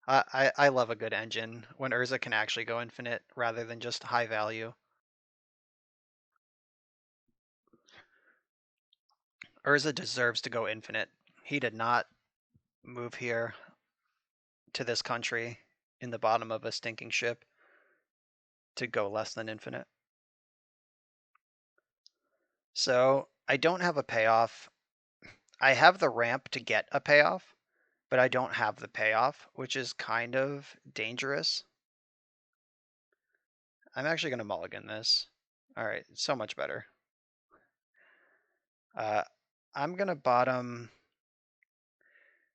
I love a good engine when Urza can actually go infinite rather than just high value. Urza deserves to go infinite. He did not move here to this country in the bottom of a stinking ship to go less than infinite. So I don't have a payoff. I have the ramp to get a payoff, but I don't have the payoff, which is kind of dangerous. I'm actually going to mulligan this. All right, so much better. I'm going to bottom.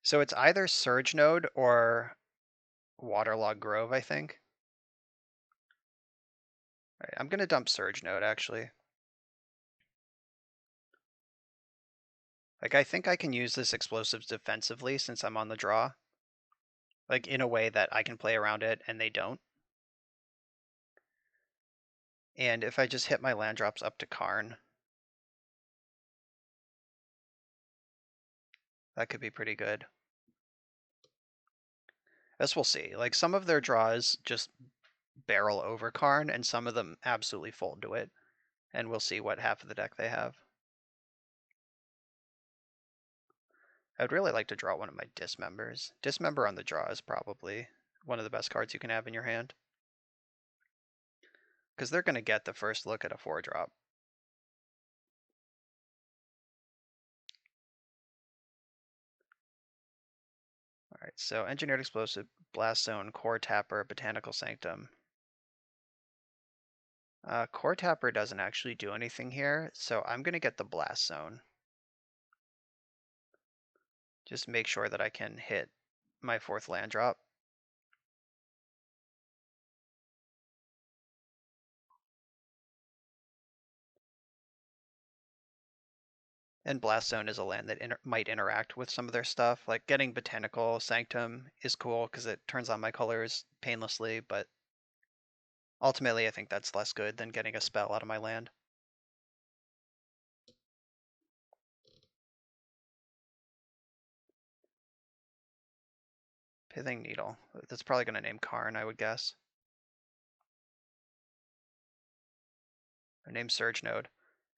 So it's either Surge Node or Waterlog Grove, I think. All right, I'm going to dump Surge Node, actually. Like, I think I can use this explosives defensively since I'm on the draw. Like, in a way that I can play around it and they don't. And if I just hit my land drops up to Karn, that could be pretty good. As we'll see. Like, some of their draws just barrel over Karn, and some of them absolutely fold to it. And we'll see what half of the deck they have. I'd really like to draw one of my Dismembers. Dismember on the draw is probably one of the best cards you can have in your hand. Because they're going to get the first look at a 4-drop. Alright, so Engineered Explosive, Blast Zone, Core Tapper, Botanical Sanctum. Core Tapper doesn't actually do anything here, so I'm going to get the Blast Zone. Just make sure that I can hit my 4th land drop. And Blast Zone is a land that might interact with some of their stuff. Like getting Botanical Sanctum is cool because it turns on my colors painlessly, but ultimately I think that's less good than getting a spell out of my land. Pithing Needle. That's probably going to name Karn, I would guess. Or name Surge Node.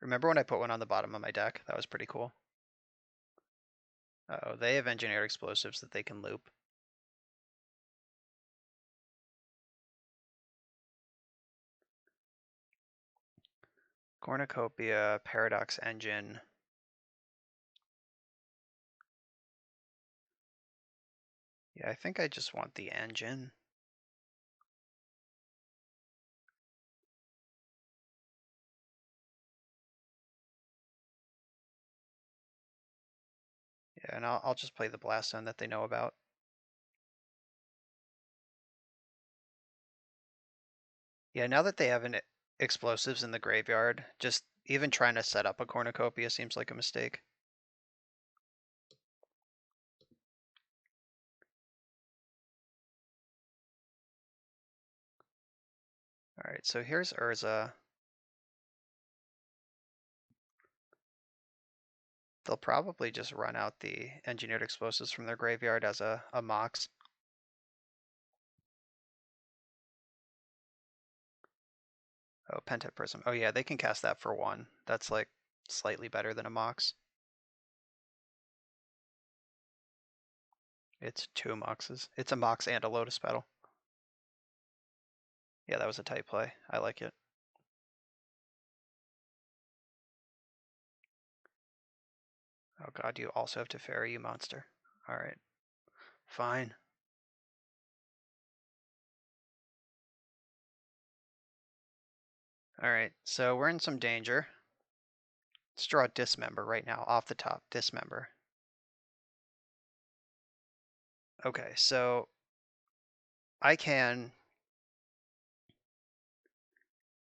Remember when I put one on the bottom of my deck? That was pretty cool. Uh-oh, they have Engineered Explosives that they can loop. Cornucopia, Paradox Engine. Yeah, I think I just want the engine. Yeah, and I'll just play the blast zone that they know about. Yeah, now that they have explosives in the graveyard, just even trying to set up a cornucopia seems like a mistake. All right, so here's Urza. They'll probably just run out the engineered explosives from their graveyard as a Mox. Oh, Pentad Prism. Oh yeah, they can cast that for 1. That's like slightly better than a Mox. It's 2 Moxes. It's a Mox and a Lotus Petal. Yeah, that was a tight play. I like it. Oh god, you also have to ferry, you monster. Alright. Fine. Alright, so we're in some danger. Let's draw a Dismember right now, off the top. Dismember. Okay, so I can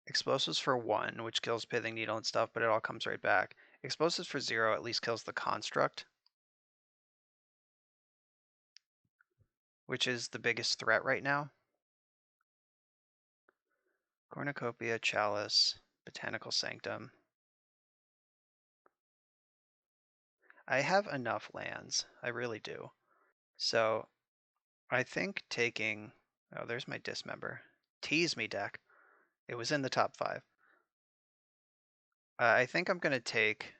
explosives for 1, which kills Pithing Needle and stuff, but it all comes right back. Explosives for 0 at least kills the construct, which is the biggest threat right now. Cornucopia, Chalice, Botanical Sanctum. I have enough lands. I really do. So I think taking... Oh, there's my Dismember. Tease me deck. It was in the top 5. I think I'm going to take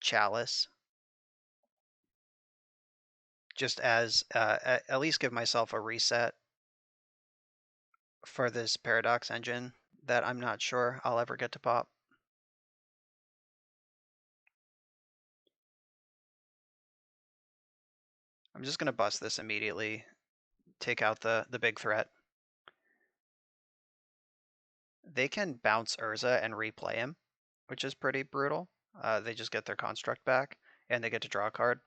Chalice. Just as, at least give myself a reset for this Paradox Engine that I'm not sure I'll ever get to pop. I'm just going to bust this immediately, take out the big threat. They can bounce Urza and replay him, which is pretty brutal. They just get their construct back, and they get to draw a card.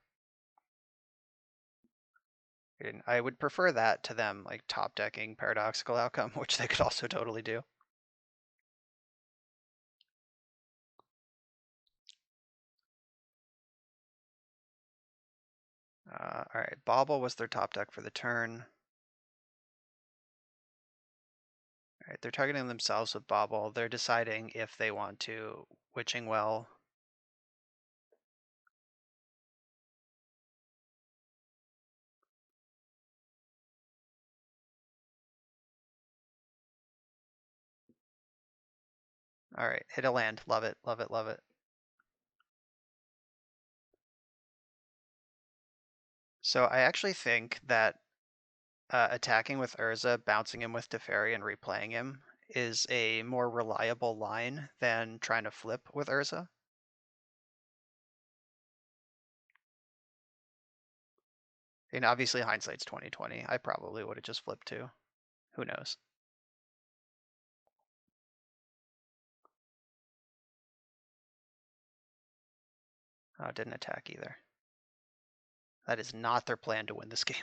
And I would prefer that to them like top decking Paradoxical Outcome, which they could also totally do. Alright, Bauble was their top deck for the turn. Alright, they're targeting themselves with Bauble. They're deciding if they want to Witching Well. Alright, hit a land. Love it, love it, love it. So I actually think that attacking with Urza, bouncing him with Teferi, and replaying him is a more reliable line than trying to flip with Urza. And obviously hindsight's 20/20. I probably would have just flipped too. Who knows? Oh, didn't attack either. That is not their plan to win this game.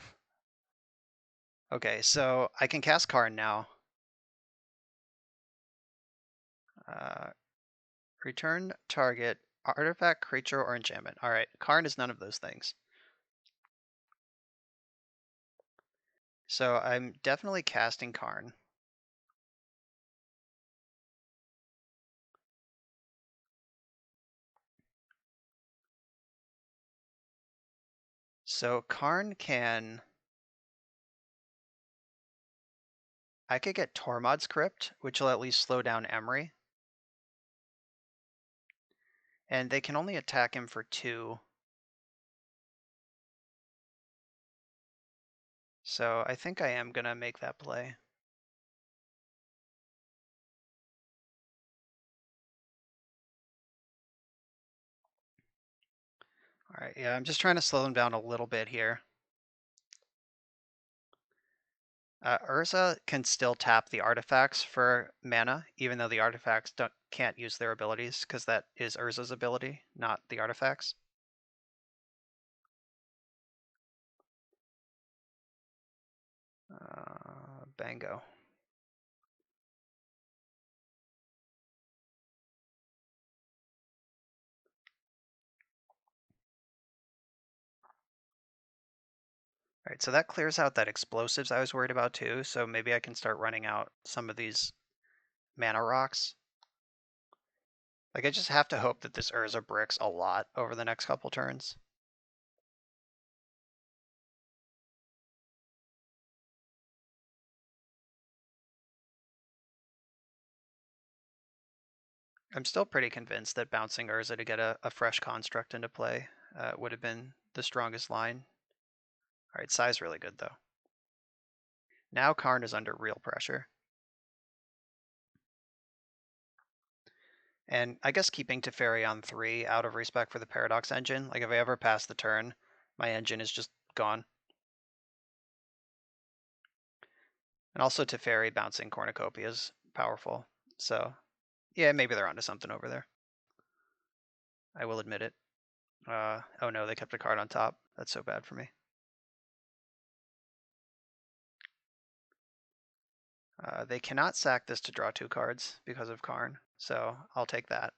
Okay, so I can cast Karn now. Return target artifact, creature, or enchantment. All right, Karn is none of those things. So I'm definitely casting Karn. So Karn can... I could get Tormod's Crypt, which will at least slow down Emery. And they can only attack him for 2. So I think I am going to make that play. All right, yeah, I'm just trying to slow them down a little bit here. Urza can still tap the artifacts for mana, even though the artifacts can't use their abilities, because that is Urza's ability, not the artifacts. Bango. All right, so that clears out that explosives I was worried about too, so maybe I can start running out some of these mana rocks. Like, I just have to hope that this Urza bricks a lot over the next couple turns. I'm still pretty convinced that bouncing Urza to get a fresh construct into play would have been the strongest line. All right, Sai's really good though. Now Karn is under real pressure. And I guess keeping Teferi on 3 out of respect for the Paradox Engine. Like, if I ever pass the turn, my engine is just gone. And also Teferi bouncing Cornucopia is powerful. So yeah, maybe they're onto something over there. I will admit it. Oh no, they kept a card on top. That's so bad for me. They cannot sack this to draw 2 cards because of Karn, so I'll take that.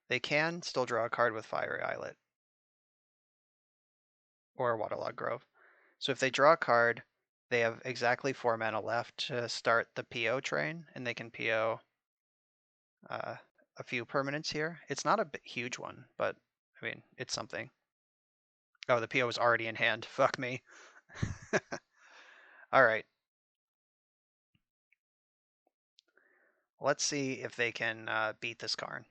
They can still draw a card with Fiery Islet or Waterlogged Grove. So if they draw a card, they have exactly 4 mana left to start the PO train, and they can PO a few permanents here. It's not a huge one, but I mean, it's something. Oh, the PO is already in hand. Fuck me. All right. Let's see if they can beat this Karn.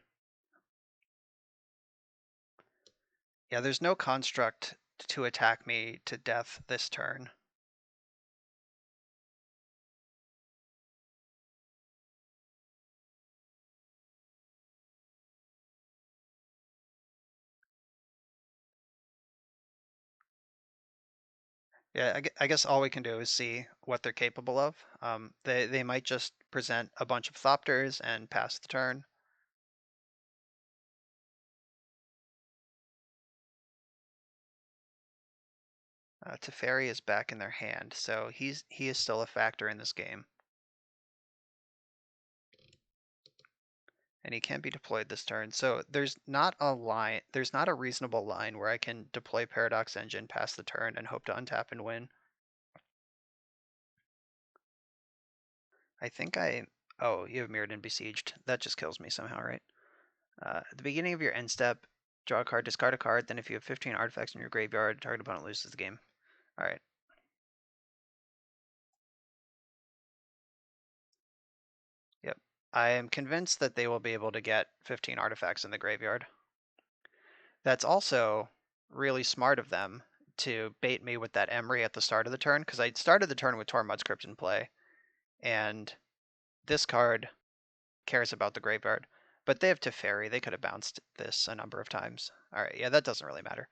Yeah, there's no construct to attack me to death this turn. Yeah, I guess all we can do is see what they're capable of. They might just present a bunch of Thopters and pass the turn. Teferi is back in their hand, so he is still a factor in this game. And he can be deployed this turn. So there's not a reasonable line where I can deploy Paradox Engine past the turn and hope to untap and win. I think oh, you have Mirrored and Besieged. That just kills me somehow, right? At the beginning of your end step, draw a card, discard a card, then if you have 15 artifacts in your graveyard, target opponent loses the game. Alright. Yep. I am convinced that they will be able to get 15 artifacts in the graveyard. That's also really smart of them to bait me with that Emery at the start of the turn, because I started the turn with Tormud's Crypt in play, and this card cares about the graveyard. But they have Teferi. They could have bounced this a number of times. Alright, yeah, that doesn't really matter.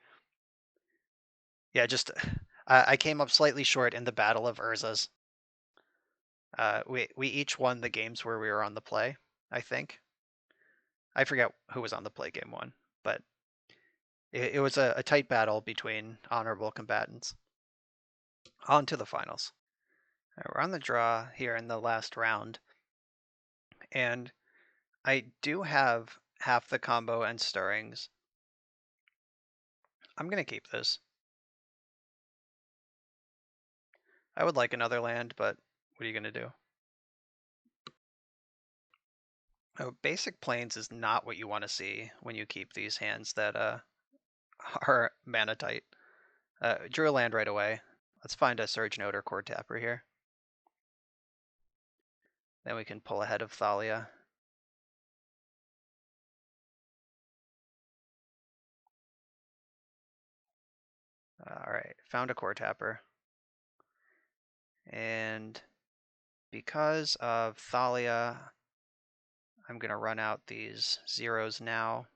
Yeah, just I came up slightly short in the battle of Urzas. We each won the games where we were on the play, I think. I forget who was on the play game 1, but it was a tight battle between honorable combatants. On to the finals. Right, we're on the draw here in the last round, and I do have half the combo and stirrings. I'm going to keep this. I would like another land, but what are you going to do? Oh, basic plains is not what you want to see when you keep these hands that are mana tight. Drew a land right away. Let's find a Surge Node or Cord Tapper here. Then we can pull ahead of Thalia. Alright, found a Core Tapper. And because of Thalia, I'm going to run out these zeros now.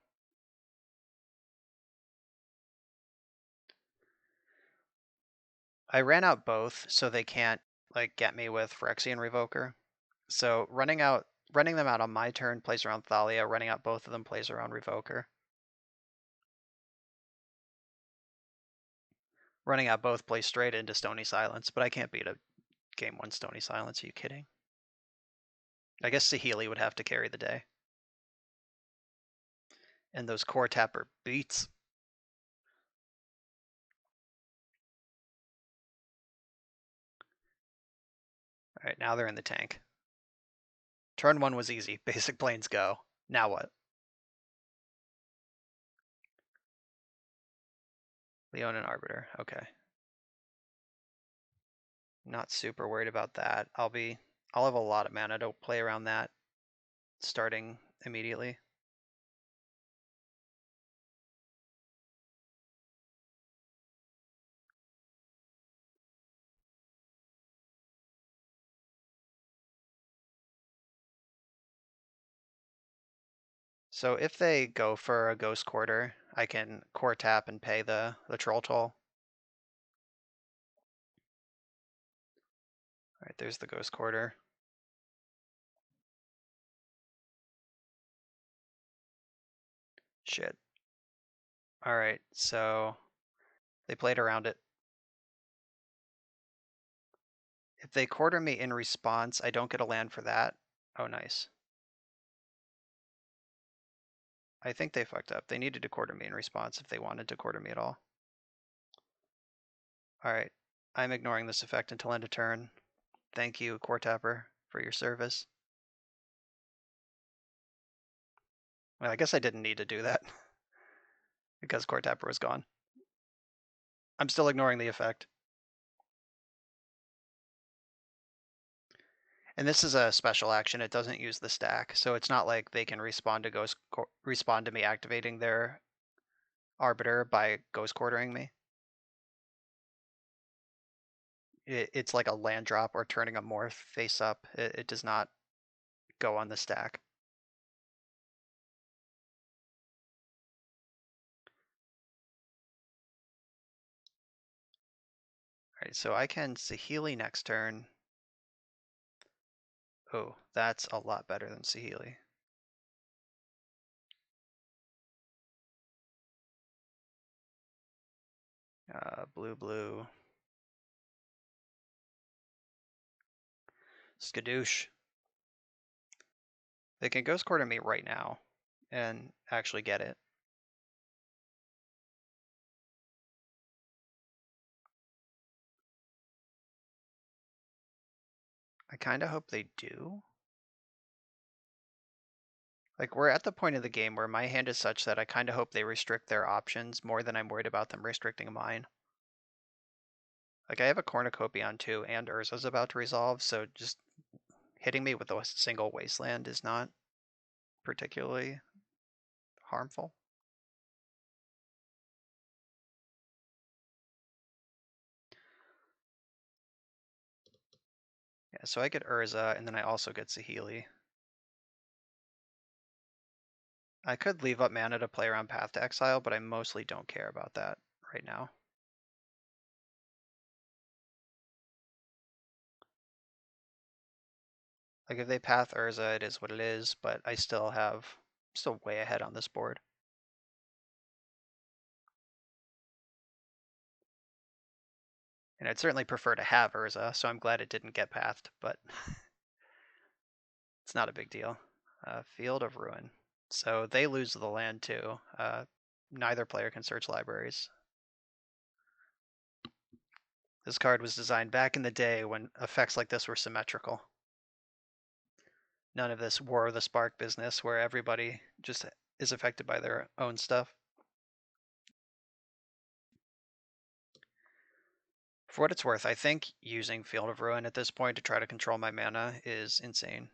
I ran out both, so they can't like get me with Phyrexian Revoker. So running them out on my turn plays around Thalia, running out both of them plays around Revoker. Running out both plays straight into Stony Silence, but I can't beat a game 1 Stony Silence, are you kidding? I guess Saheeli would have to carry the day. And those core tapper beats. Alright, now they're in the tank. Turn 1 was easy. Basic planes go. Now what? Leonin Arbiter. Okay. Not super worried about that. I'll have a lot of mana to play around that starting immediately. So if they go for a Ghost Quarter, I can core tap and pay the Troll Toll. Alright, there's the Ghost Quarter. Shit. Alright, so they played around it. If they quarter me in response, I don't get a land for that. Oh, nice. I think they fucked up. They needed to quarter me in response if they wanted to quarter me at all. Alright, I'm ignoring this effect until end of turn. Thank you, Core Tapper, for your service. Well, I guess I didn't need to do that because Core Tapper was gone. I'm still ignoring the effect. And this is a special action. It doesn't use the stack, so it's not like they can respond to me activating their Arbiter by Ghost Quartering me. It's like a land drop or turning a morph face up. It does not go on the stack. Alright, so I can Saheeli next turn. Oh, that's a lot better than Saheeli. Blue. Skadoosh. They can Ghost Quarter me right now and actually get it. I kinda hope they do. Like, we're at the point of the game where my hand is such that I kinda hope they restrict their options more than I'm worried about them restricting mine. Like, I have a Cornucopia on 2 and Urza's about to resolve, so just hitting me with a single Wasteland is not particularly harmful. Yeah, so I get Urza, and then I also get Saheeli. I could leave up mana to play around Path to Exile, but I mostly don't care about that right now. Like, if they Path Urza, it is what it is, but I still way ahead on this board. And I'd certainly prefer to have Urza, so I'm glad it didn't get pathed, but it's not a big deal. Field of Ruin. So they lose the land too. Neither player can search libraries. This card was designed back in the day when effects like this were symmetrical. None of this War of the Spark business where everybody just is affected by their own stuff. For what it's worth, I think using Field of Ruin at this point to try to control my mana is insane.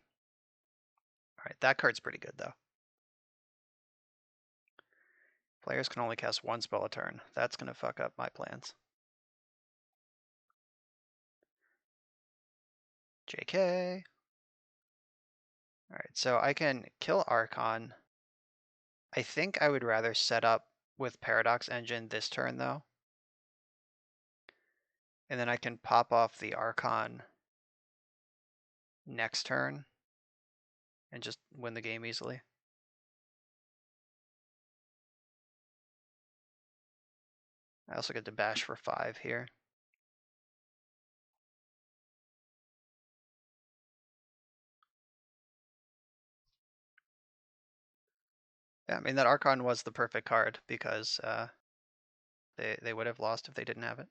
Alright, that card's pretty good though. Players can only cast one spell a turn. That's gonna fuck up my plans. JK. Alright, so I can kill Archon. I think I would rather set up with Paradox Engine this turn though. And then I can pop off the Archon next turn and just win the game easily. I also get to bash for 5 here. Yeah, I mean, that Archon was the perfect card because they would have lost if they didn't have it.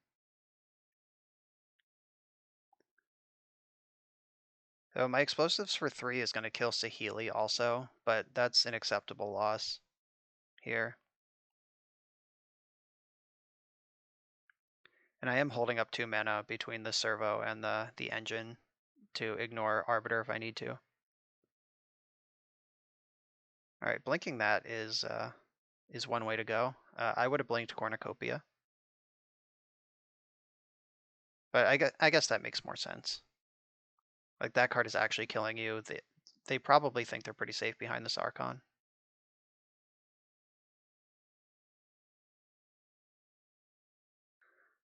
So my explosives for 3 is going to kill Saheeli also, but that's an acceptable loss here. And I am holding up 2 mana between the servo and the engine to ignore Arbiter if I need to. All right, blinking that is one way to go. I would have blinked Cornucopia, but I guess that makes more sense. Like, that card is actually killing you. They probably think they're pretty safe behind this Archon.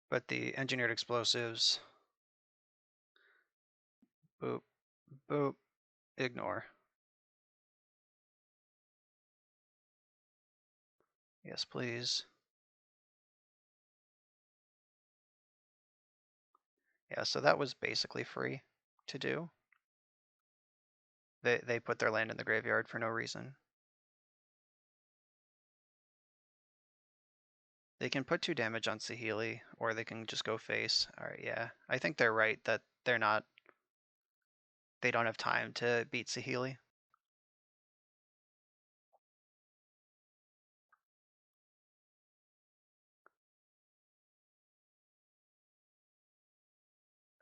But the engineered explosives, boop, boop, ignore. Yes, please. Yeah, so that was basically free to do. They put their land in the graveyard for no reason. They can put 2 damage on Saheeli, or they can just go face. Alright, yeah. I think they're right that they don't have time to beat Saheeli.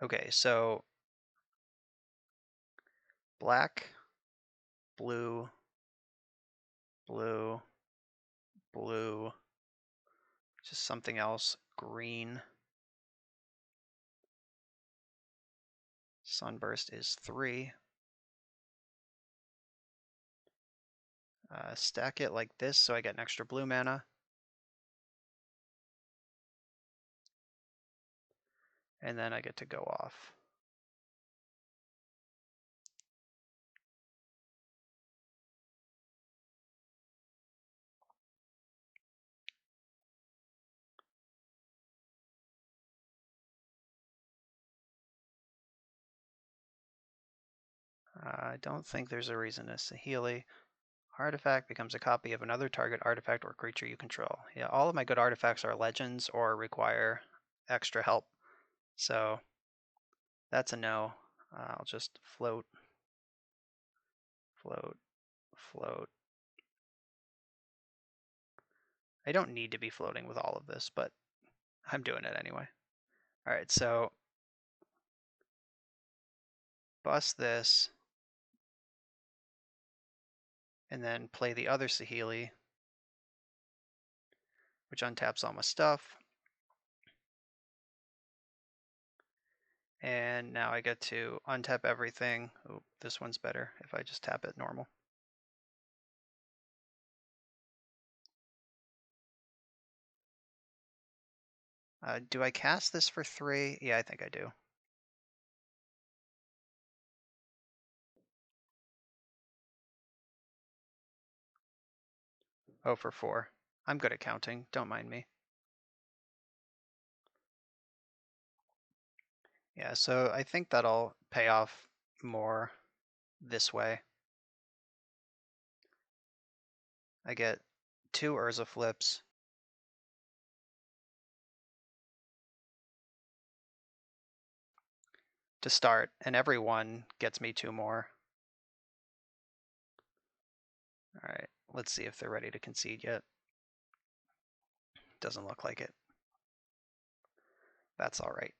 Okay, so black, blue, blue, blue, just something else, green. Sunburst is 3. Stack it like this so I get an extra blue mana. And then I get to go off. I don't think there's a reason to Saheeli. Artifact becomes a copy of another target artifact or creature you control. Yeah, all of my good artifacts are legends or require extra help. So that's a no. I'll just float, float, float. I don't need to be floating with all of this, but I'm doing it anyway. All right, so bust this, and then play the other Saheeli, which untaps all my stuff. And now I get to untap everything. Oh, this one's better if I just tap it normal. Do I cast this for 3? Yeah, I think I do. Oh, for 4. I'm good at counting, don't mind me. Yeah, so I think that'll pay off more this way. I get 2 Urza flips. To start, and every one gets me 2 more. Alright, let's see if they're ready to concede yet. Doesn't look like it. That's alright.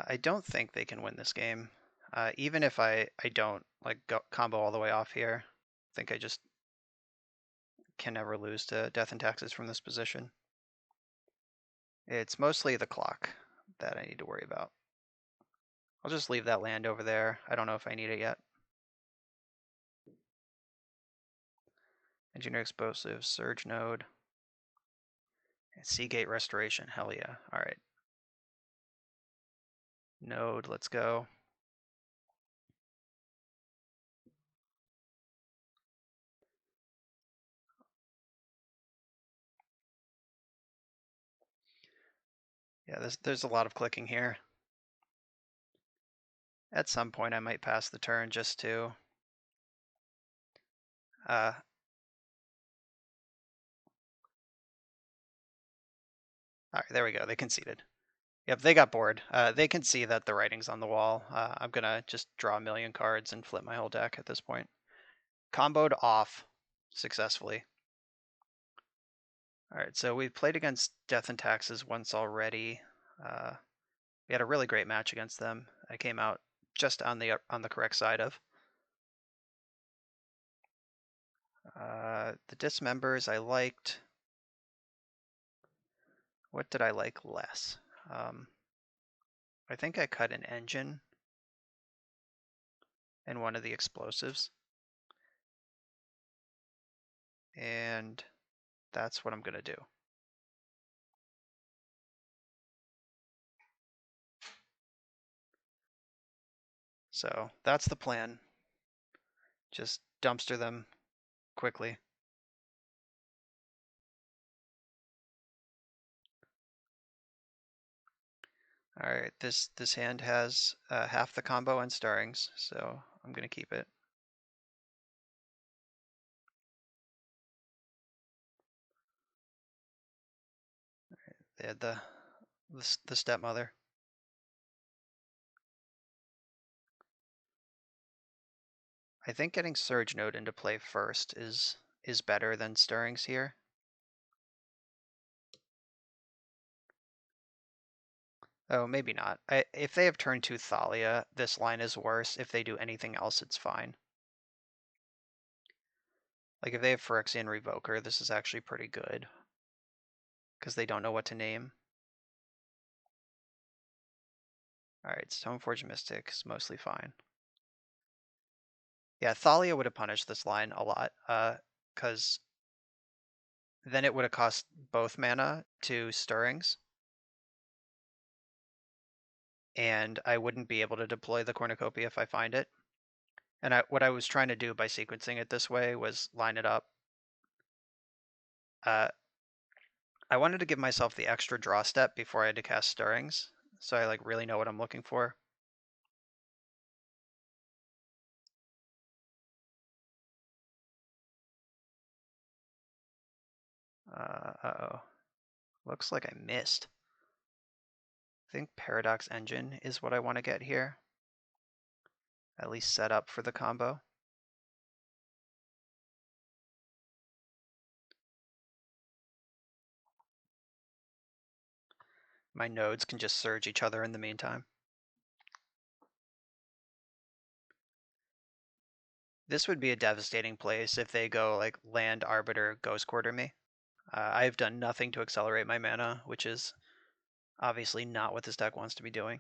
I don't think they can win this game. Even if I don't like go combo all the way off here, I think I just can never lose to Death and Taxes from this position. It's mostly the clock that I need to worry about. I'll just leave that land over there. I don't know if I need it yet. Engineer explosives, surge node. Seagate restoration, hell yeah. All right. Node, let's go. Yeah, there's a lot of clicking here. At some point I might pass the turn just to all right, there we go. They conceded. Yep, they got bored. They can see that the writing's on the wall. I'm gonna just draw a million cards and flip my whole deck at this point. Comboed off successfully. All right, so we played against Death and Taxes once already. We had a really great match against them. I came out just on the correct side of. The dismembers I liked. What did I like less? I think I cut an engine and one of the explosives. And that's what I'm gonna do. So that's the plan. Just dumpster them quickly. All right, this hand has half the combo and stirrings, so I'm gonna keep it. They had the stepmother. I think getting Surge Node into play first is better than stirrings here. Oh, maybe not. If they have turn 2 Thalia, this line is worse. If they do anything else, it's fine. Like if they have Phyrexian Revoker, this is actually pretty good. Because they don't know what to name. Alright, Stoneforge Mystic is mostly fine. Yeah, Thalia would have punished this line a lot, because then it would have cost both mana to stirrings. And I wouldn't be able to deploy the cornucopia if I find it. And what I was trying to do by sequencing it this way was line it up. I wanted to give myself the extra draw step before I had to cast stirrings, so I like really know what I'm looking for. Uh-oh. Looks like I missed. I think Paradox Engine is what I want to get here. At least set up for the combo. My nodes can just surge each other in the meantime. This would be a devastating place if they go like land, arbiter, ghost quarter me. I've done nothing to accelerate my mana, which is obviously not what this deck wants to be doing.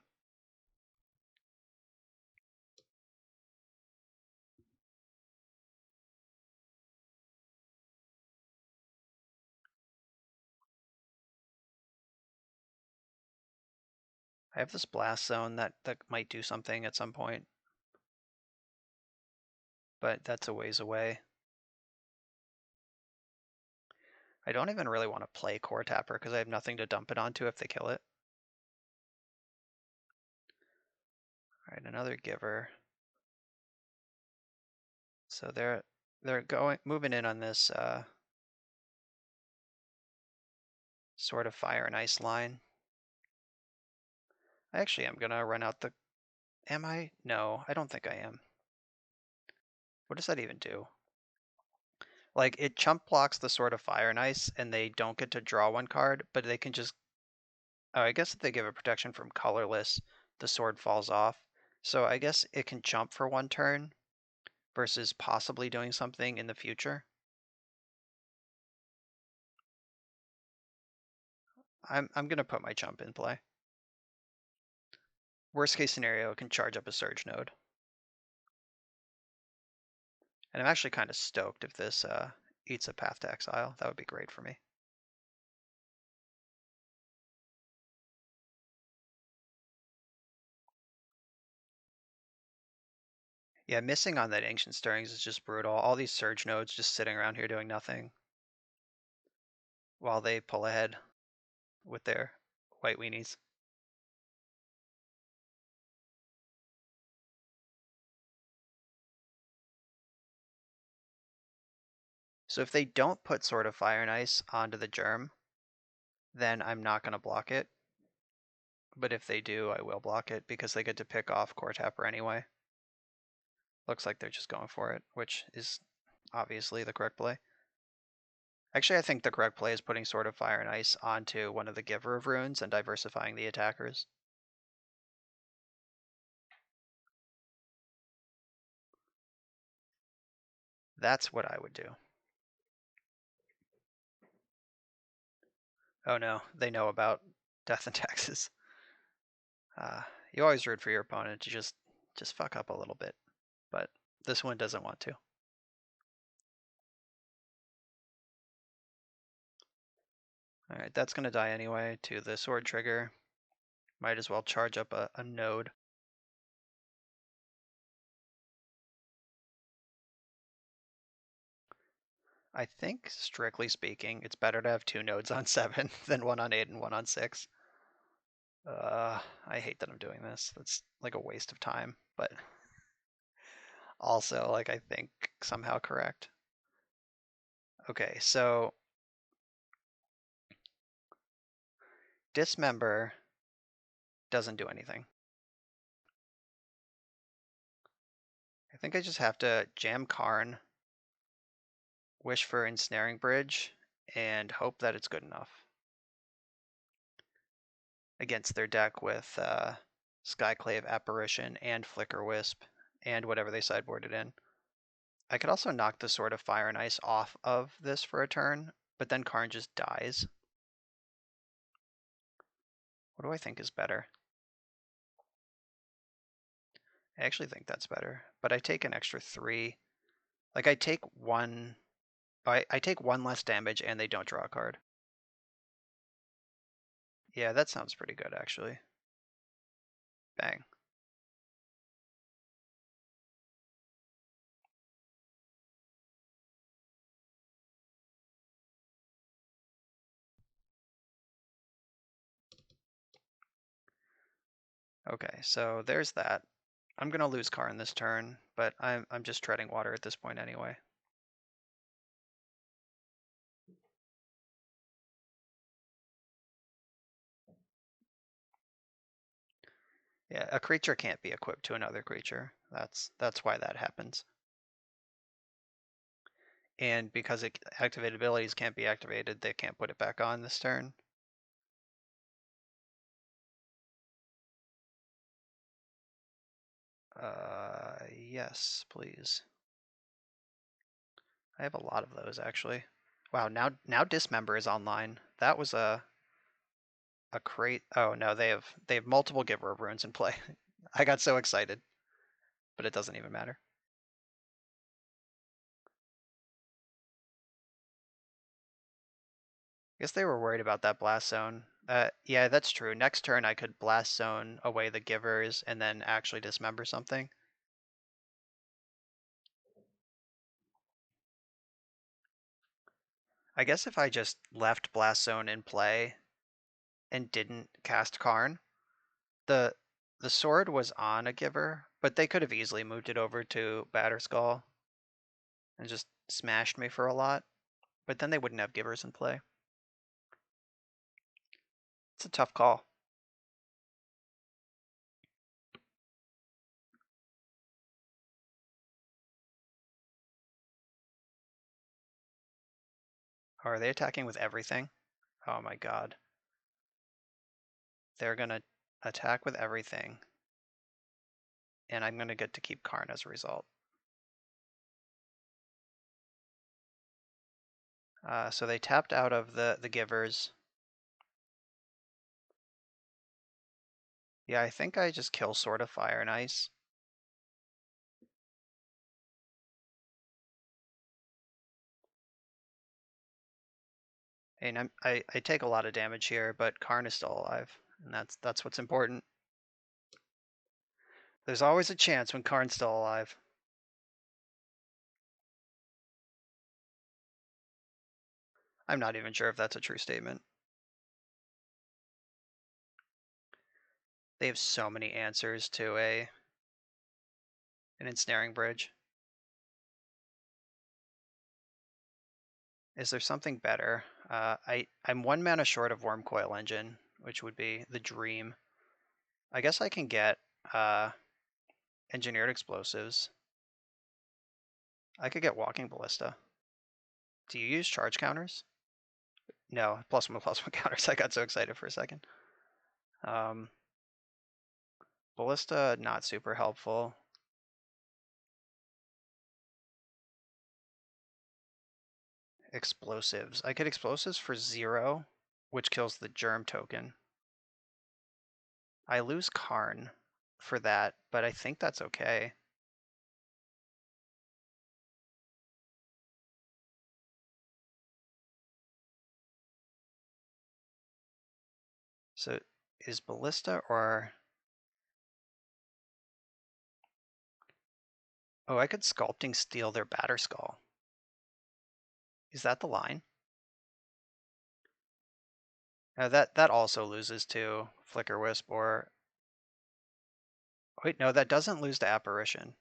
I have this blast zone that might do something at some point, but that's a ways away. I don't even really want to play Core Tapper because I have nothing to dump it onto if they kill it. All right, another Giver. So they're moving in on this sort of fire and ice line. Actually, I'm gonna run out the. Am I? No, I don't think I am. What does that even do? Like it chump blocks the Sword of Fire and Ice, and they don't get to draw one card, but they can just. Oh, I guess if they give a protection from colorless, the sword falls off. So I guess it can jump for one turn, versus possibly doing something in the future. I'm gonna put my jump in play. Worst case scenario, it can charge up a Surge Node. And I'm actually kind of stoked if this eats a path to exile. That would be great for me. Yeah, missing on that Ancient Stirrings is just brutal. All these Surge nodes just sitting around here doing nothing while they pull ahead with their white weenies. So if they don't put Sword of Fire and Ice onto the Germ, then I'm not going to block it. But if they do, I will block it because they get to pick off Core Tapper anyway. Looks like they're just going for it, which is obviously the correct play. Actually, I think the correct play is putting Sword of Fire and Ice onto one of the Giver of Runes and diversifying the attackers. That's what I would do. Oh no, they know about Death and Taxes. You always root for your opponent to just fuck up a little bit, but this one doesn't want to. Alright, that's going to die anyway to the sword trigger. Might as well charge up a node. I think, strictly speaking, it's better to have 2 nodes on 7 than 1 on 8 and 1 on 6. I hate that I'm doing this. That's like a waste of time, but also, like, I think somehow correct. Okay, so Dismember doesn't do anything. I think I just have to jam Karn, wish for Ensnaring Bridge, and hope that it's good enough against their deck with Skyclave Apparition and Flicker Wisp and whatever they sideboarded in. I could also knock the Sword of Fire and Ice off of this for a turn, but then Karn just dies. What do I think is better? I actually think that's better, but I take an extra 3. Like I take one less damage and they don't draw a card. Yeah, that sounds pretty good actually. Bang. Okay, so there's that. I'm gonna lose Karn this turn, but I'm just treading water at this point anyway. Yeah, a creature can't be equipped to another creature. That's why that happens. And because activated abilities can't be activated, they can't put it back on this turn. Yes, please. I have a lot of those actually. Wow, now Dismember is online. That was a crate. Oh no, they have multiple Giver of Runes in play. I got so excited, but it doesn't even matter. I guess they were worried about that Blast Zone. Yeah, that's true. Next turn I could Blast Zone away the Givers and then actually Dismember something. I guess if I just left Blast Zone in play and didn't cast Karn, the sword was on a Giver, but they could have easily moved it over to Batterskull and just smashed me for a lot, but then they wouldn't have Givers in play. It's a tough call. Are they attacking with everything? Oh my god. They're gonna attack with everything, and I'm gonna get to keep Karn as a result. So they tapped out of the Givers. Yeah, I think I just kill Sword of Fire and Ice. And I take a lot of damage here, but Karn is still alive, and that's what's important. There's always a chance when Karn's still alive. I'm not even sure if that's a true statement. They have so many answers to an ensnaring bridge. Is there something better? I'm 1 mana short of Wormcoil Engine, which would be the dream. I guess I can get Engineered Explosives. I could get Walking Ballista. Do you use charge counters? No, +1/+1 counters. I got so excited for a second. Ballista, not super helpful. Explosives. I get Explosives for 0, which kills the Germ token. I lose Karn for that, but I think that's okay. So is Ballista or... Oh, I could Sculpting Steel their Batterskull. Is that the line? That also loses to Flicker Wisp or... Wait, no, that doesn't lose to Apparition.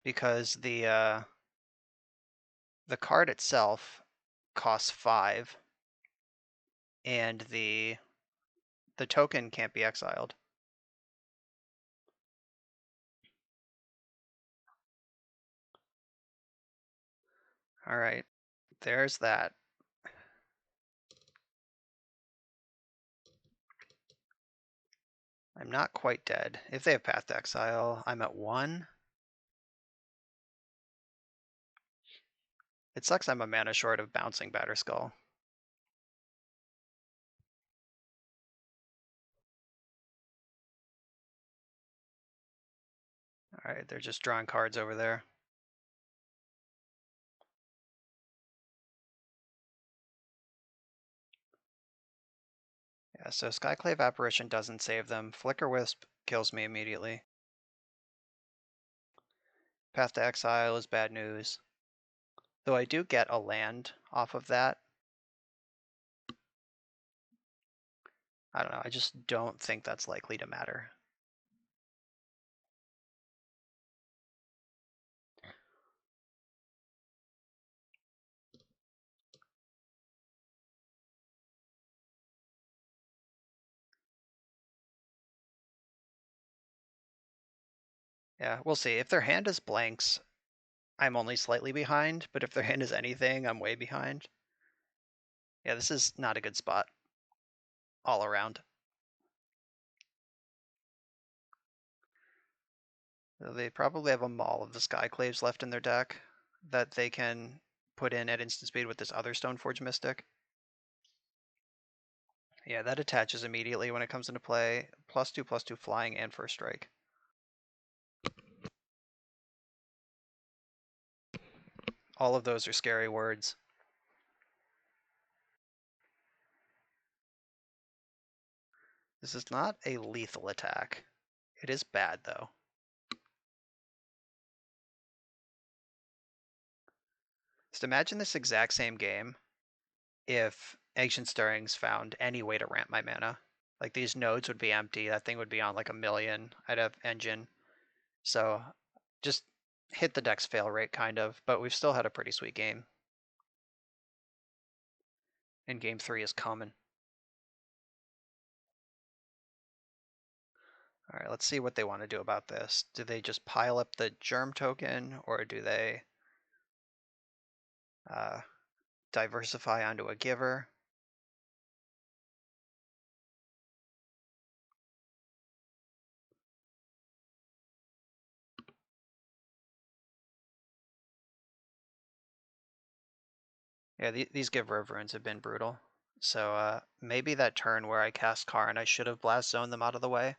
Because the card itself costs 5, and the token can't be exiled. All right, there's that. I'm not quite dead. If they have Path to Exile, I'm at 1. It sucks I'm a mana short of bouncing Batterskull. All right, they're just drawing cards over there. Yeah, so Skyclave Apparition doesn't save them. Flicker Wisp kills me immediately. Path to Exile is bad news. Though I do get a land off of that. I don't know, I just don't think that's likely to matter. Yeah, we'll see. If their hand is blanks, I'm only slightly behind, but if their hand is anything, I'm way behind. Yeah, this is not a good spot all around. They probably have a Maul of the Skyclaves left in their deck that they can put in at instant speed with this other Stoneforge Mystic. Yeah, that attaches immediately when it comes into play. +2/+2 flying and first strike. All of those are scary words. This is not a lethal attack. It is bad, though. Just imagine this exact same game if Ancient Stirrings found any way to ramp my mana. Like, these nodes would be empty, that thing would be on like 1,000,000, I'd have Engine. So just hit the deck's fail rate, kind of, but we've still had a pretty sweet game. And game 3 is coming. All right, let's see what they want to do about this. Do they just pile up the Germ token, or do they diversify onto a Giver? Yeah, these Giver of Runes have been brutal. So maybe that turn where I cast Karn, I should have Blast Zoned them out of the way.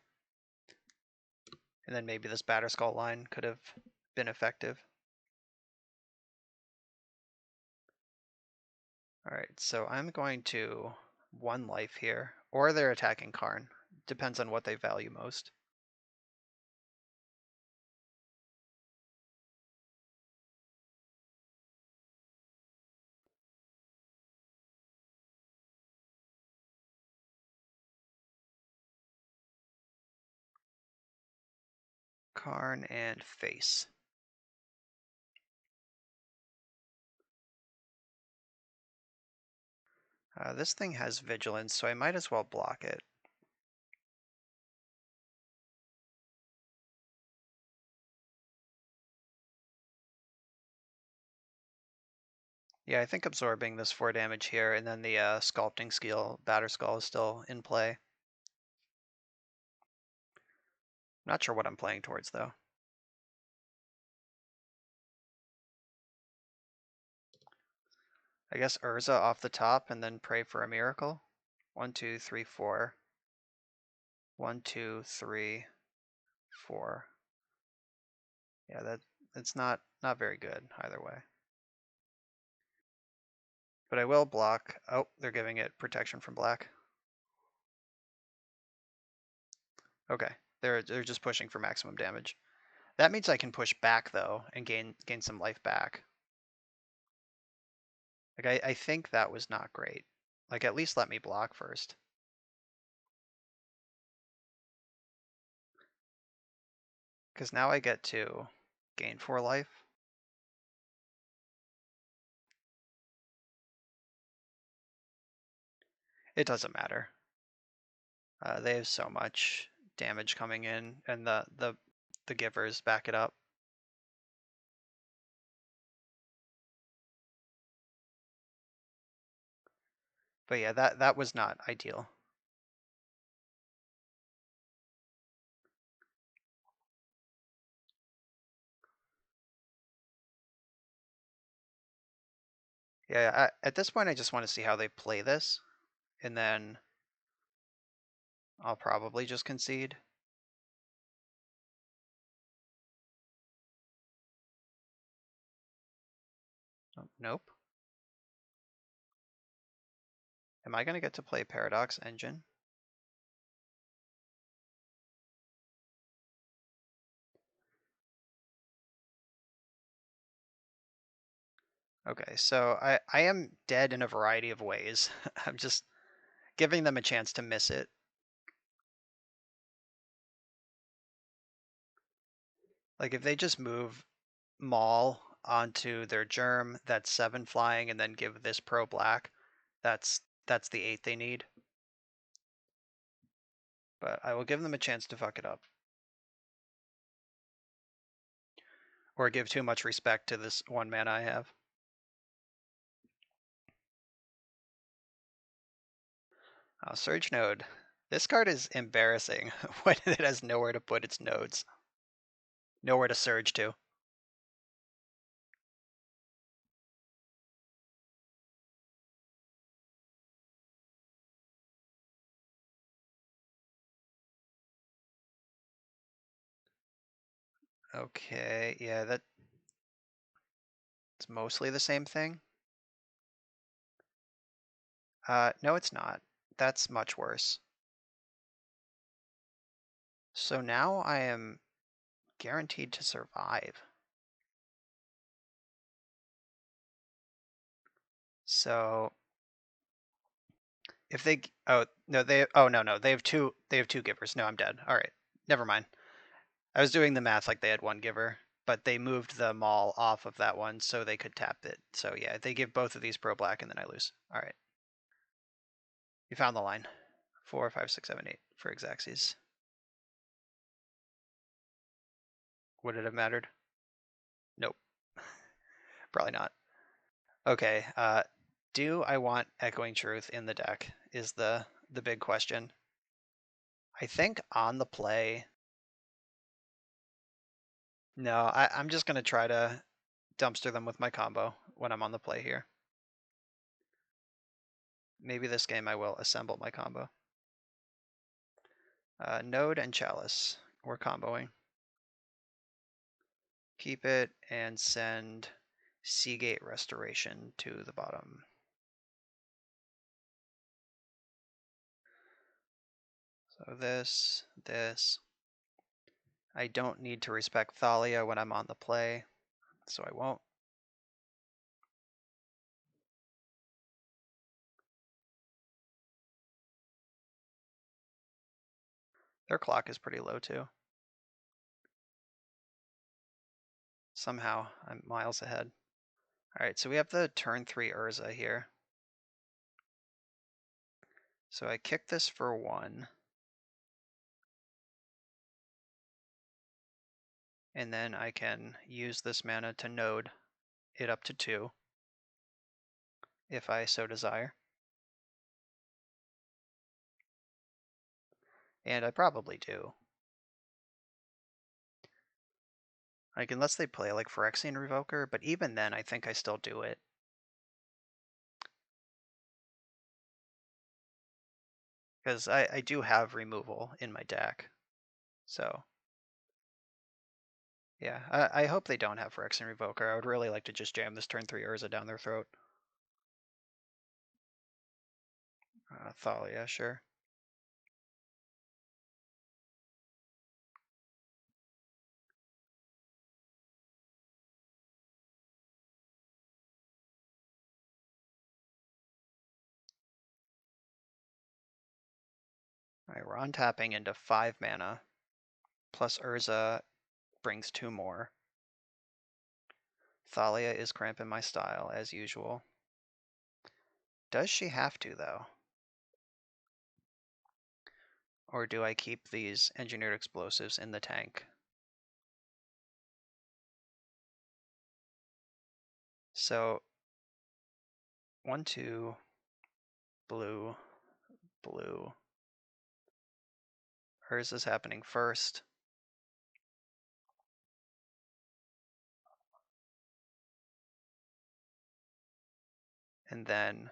And then maybe this Batterskull line could have been effective. All right, so I'm going to 1 life here, or they're attacking Karn. Depends on what they value most. Karn and face. This thing has vigilance, so I might as well block it. Yeah, I think absorbing this 4 damage here, and then the sculpting skill, Batter Skull, is still in play. Not sure what I'm playing towards, though. I guess Urza off the top, and then pray for a miracle. 1, 2, 3, 4. 1, 2, 3, 4. Yeah, it's not very good either way. But I will block. Oh, they're giving it protection from black. Okay, they're just pushing for maximum damage. That means I can push back though and gain some life back. Like I think that was not great. Like at least let me block first. Because now I get to gain 4 life. It doesn't matter. They have so much damage coming in, and the givers back it up. But yeah, that was not ideal. Yeah, at this point I just want to see how they play this, and then I'll probably just concede. Oh, nope. Am I going to get to play Paradox Engine? Okay, so I am dead in a variety of ways. I'm just giving them a chance to miss it. Like if they just move Maul onto their germ, that's 7 flying, and then give this pro black, that's the 8 they need. But I will give them a chance to fuck it up. Or give too much respect to this 1 mana I have. Surge Node. This card is embarrassing when it has nowhere to put its nodes. Nowhere to surge to. Okay, yeah, that's mostly the same thing. No, it's not. That's much worse. So now I am guaranteed to survive. So if they, oh no, they have two givers. No, I'm dead. All right, never mind. I was doing the math like they had 1 giver, but they moved the Maul off of that one so they could tap it. So yeah, they give both of these pro black and then I lose. All right. You found the line. 4, 5, 6, 7, 8 for Xaxes. Would it have mattered? Nope. Probably not. Okay. Do I want Echoing Truth in the deck is the big question. I think on the play. No, I'm just gonna try to dumpster them with my combo when I'm on the play here. Maybe this game I will assemble my combo. Node and Chalice. We're comboing. Keep it and send Seagate Restoration to the bottom. So this. I don't need to respect Thalia when I'm on the play, so I won't. Their clock is pretty low too. Somehow I'm miles ahead. All right, so we have the turn 3 Urza here. So I kick this for 1. And then I can use this mana to node it up to 2, if I so desire. And I probably do. Like, unless they play like Phyrexian Revoker, but even then I think I still do it. Because I do have removal in my deck. So, yeah, I hope they don't have Phyrexian Revoker. I would really like to just jam this turn 3 Urza down their throat. Thalia, sure. Alright, we're untapping into 5 mana, plus Urza brings 2 more. Thalia is cramping my style, as usual. Does she have to, though? Or do I keep these engineered explosives in the tank? So, 1, 2, blue, blue. Hers is happening first. And then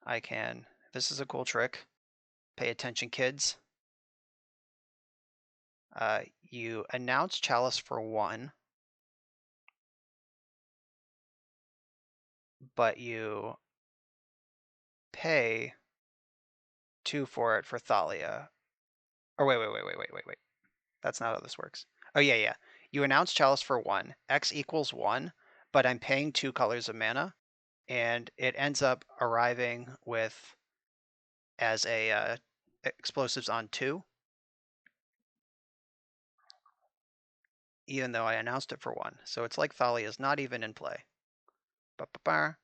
I can, this is a cool trick. Pay attention, kids. You announce Chalice for 1, but you pay 2 for it for Thalia. Or wait. That's not how this works. Oh, yeah. You announce Chalice for 1. X equals 1, but I'm paying 2 colors of mana, and it ends up arriving with as a explosives on 2, even though I announced it for 1. So it's like Thalia is not even in play. Ba-ba-ba.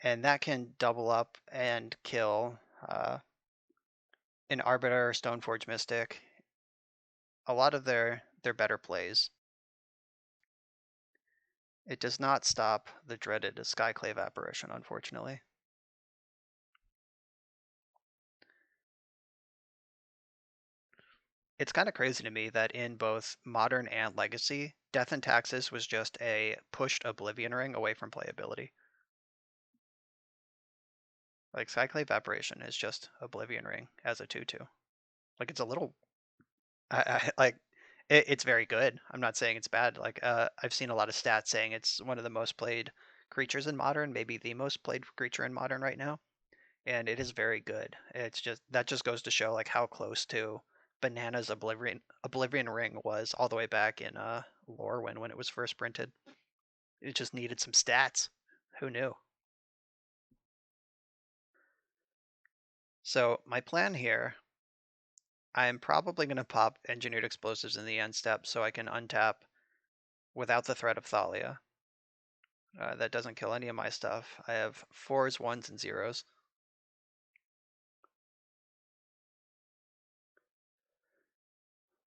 And that can double up and kill an Arbiter, Stoneforge Mystic. A lot of their better plays. It does not stop the dreaded Skyclave Apparition, unfortunately. It's kind of crazy to me that in both Modern and Legacy, Death and Taxes was just a pushed Oblivion Ring away from playability. Like, Skyclave Apparition is just Oblivion Ring as a 2/2. Like, it's a little... it's very good. I'm not saying it's bad. Like, I've seen a lot of stats saying it's one of the most played creatures in Modern, maybe the most played creature in Modern right now. And it is very good. It's just, that just goes to show like how close to bananas Oblivion Ring was all the way back in Lorwyn when it was first printed. It just needed some stats. Who knew? So my plan here, I'm probably going to pop Engineered Explosives in the end step so I can untap without the threat of Thalia. That doesn't kill any of my stuff. I have 4s, 1s, and 0s.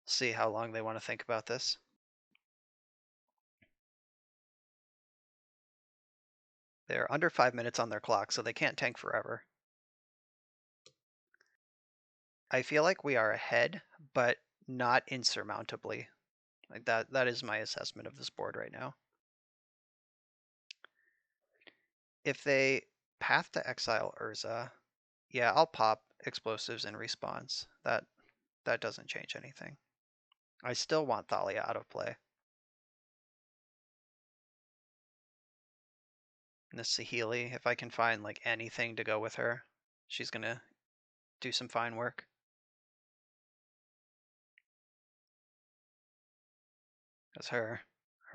See how long they want to think about this. They're under 5 minutes on their clock, so they can't tank forever. I feel like we are ahead, but not insurmountably. Like that is my assessment of this board right now. If they path to exile Urza, yeah, I'll pop explosives in response. That doesn't change anything. I still want Thalia out of play. And this Saheeli, if I can find like anything to go with her, she's gonna do some fine work. Because her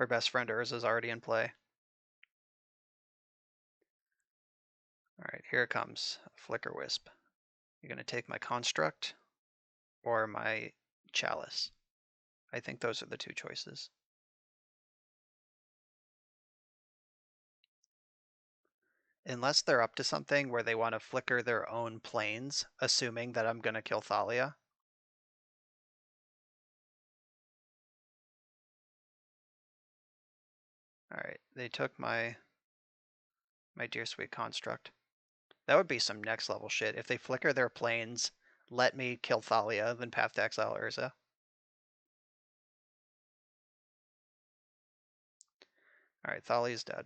best friend Urza is already in play. Alright, here it comes. Flicker Wisp. You're gonna take my construct or my chalice. I think those are the two choices. Unless they're up to something where they want to flicker their own planes, assuming that I'm gonna kill Thalia. Alright, they took my dear sweet construct. That would be some next level shit. If they flicker their planes, let me kill Thalia, then Path to Exile Urza. Alright, Thalia's dead.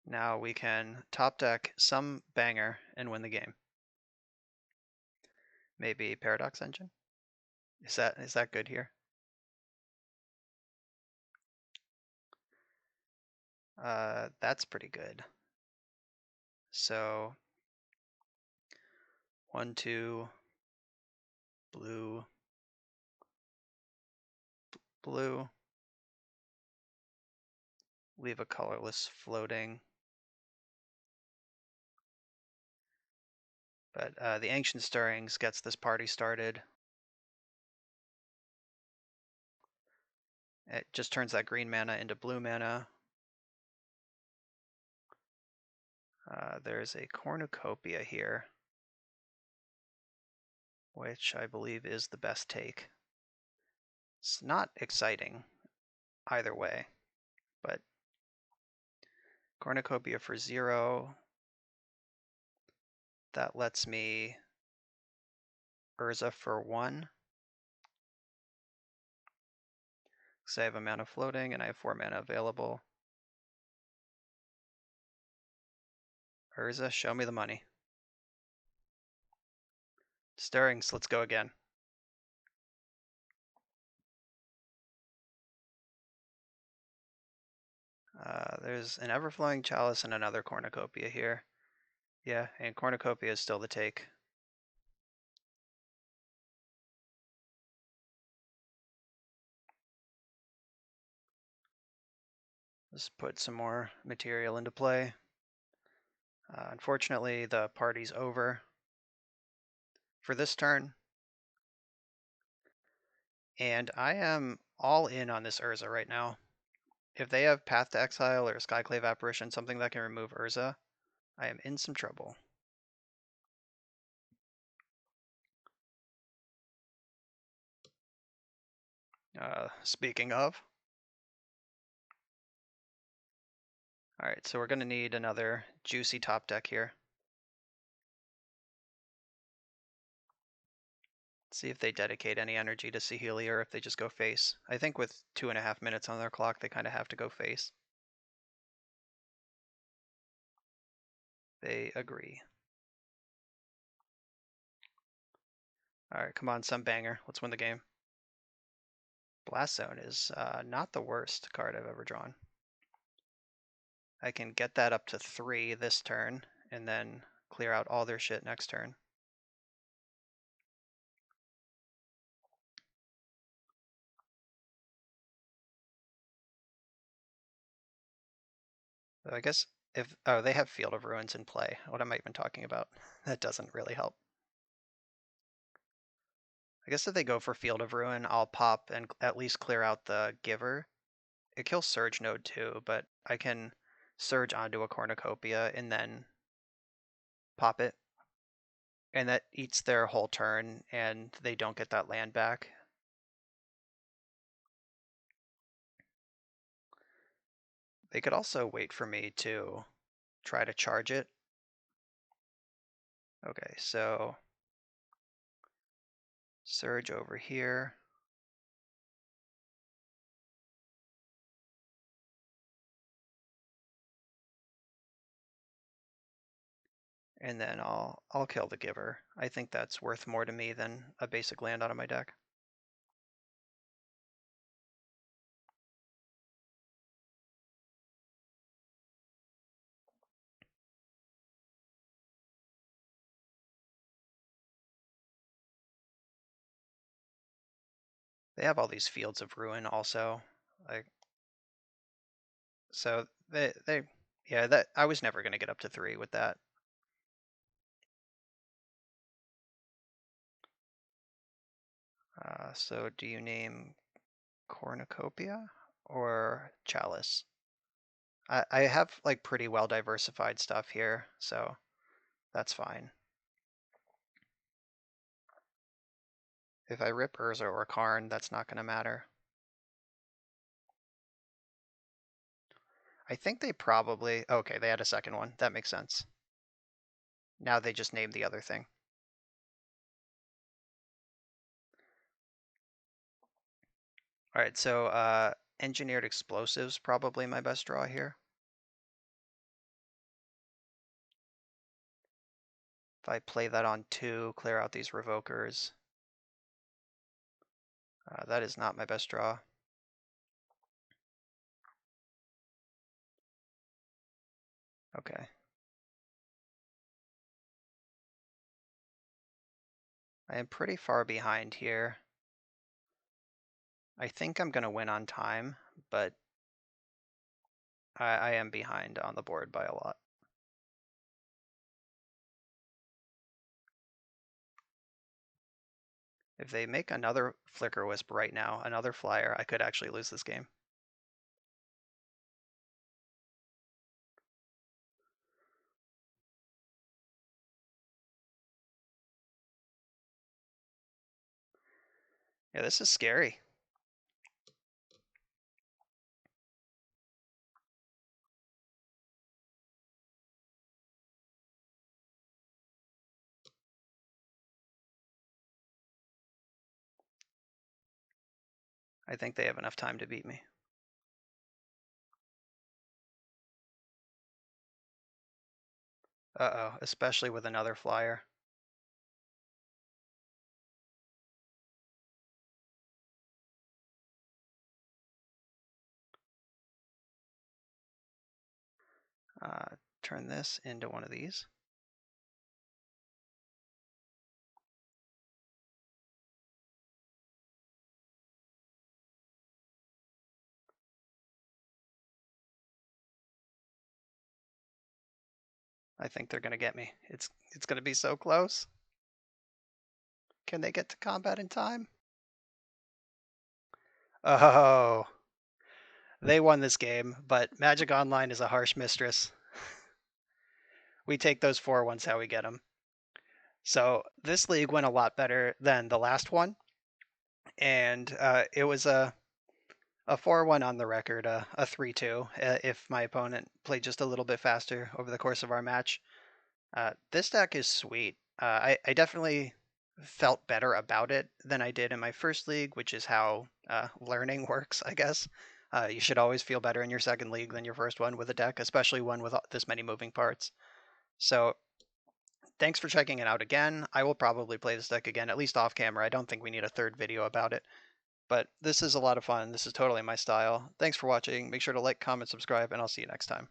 Now we can top deck some banger and win the game. Maybe Paradox Engine? Is that good here? That's pretty good. So 1, 2, blue, blue. Leave a colorless floating. But the Ancient Stirrings gets this party started. It just turns that green mana into blue mana. There's a Cornucopia here, which I believe is the best take. It's not exciting either way, but Cornucopia for 0. That lets me Urza for 1. Because I have a mana floating and I have 4 mana available. Urza, show me the money. Stirrings, let's go again. There's an Everflowing Chalice and another Cornucopia here. Yeah, and Cornucopia is still the take. Let's put some more material into play. Unfortunately, the party's over for this turn. And I am all in on this Urza right now. If they have Path to Exile or Skyclave Apparition, something that can remove Urza, I am in some trouble. Speaking of. Alright, so we're going to need another juicy top deck here. See if they dedicate any energy to Saheeli or if they just go face. I think with 2.5 minutes on their clock, they kind of have to go face. They agree. Alright, come on, some banger. Let's win the game. Blast Zone is not the worst card I've ever drawn. I can get that up to 3 this turn, and then clear out all their shit next turn. So I guess if, oh, they have Field of Ruins in play. What am I even talking about? That doesn't really help. I guess if they go for Field of Ruin, I'll pop and at least clear out the Giver. It kills Surge Node too, but I can Surge onto a Cornucopia and then pop it. And that eats their whole turn, and they don't get that land back. They could also wait for me to try to charge it. Okay, so Surge over here. And then I'll kill the Giver. I think that's worth more to me than a basic land out of my deck. They have all these Fields of Ruin also. Like, so yeah, that I was never going to get up to 3 with that. So do you name Cornucopia or Chalice? I have like pretty well diversified stuff here, so that's fine. If I rip Urza or Karn, that's not going to matter. I think they probably, okay, they had a second one. That makes sense. Now they just named the other thing. All right, so engineered explosives, probably my best draw here. If I play that on 2, clear out these revokers. That is not my best draw. Okay. I am pretty far behind here. I think I'm going to win on time, but I am behind on the board by a lot. If they make another Flicker Wisp right now, another flyer, I could actually lose this game. Yeah, this is scary. I think they have enough time to beat me. Uh-oh, especially with another flyer. Turn this into one of these. I think they're going to get me. It's going to be so close. Can they get to combat in time? Oh, they won this game, but Magic Online is a harsh mistress. We take those 4-1s how we get them. So this league went a lot better than the last one, and it was a 4-1 on the record, a 3-2 if my opponent played just a little bit faster over the course of our match. This deck is sweet. I definitely felt better about it than I did in my first league, which is how learning works, I guess. You should always feel better in your second league than your first one with a deck, especially one with this many moving parts. So thanks for checking it out again. I will probably play this deck again, at least off camera. I don't think we need a third video about it. But this is a lot of fun. This is totally my style. Thanks for watching. Make sure to like, comment, subscribe, and I'll see you next time.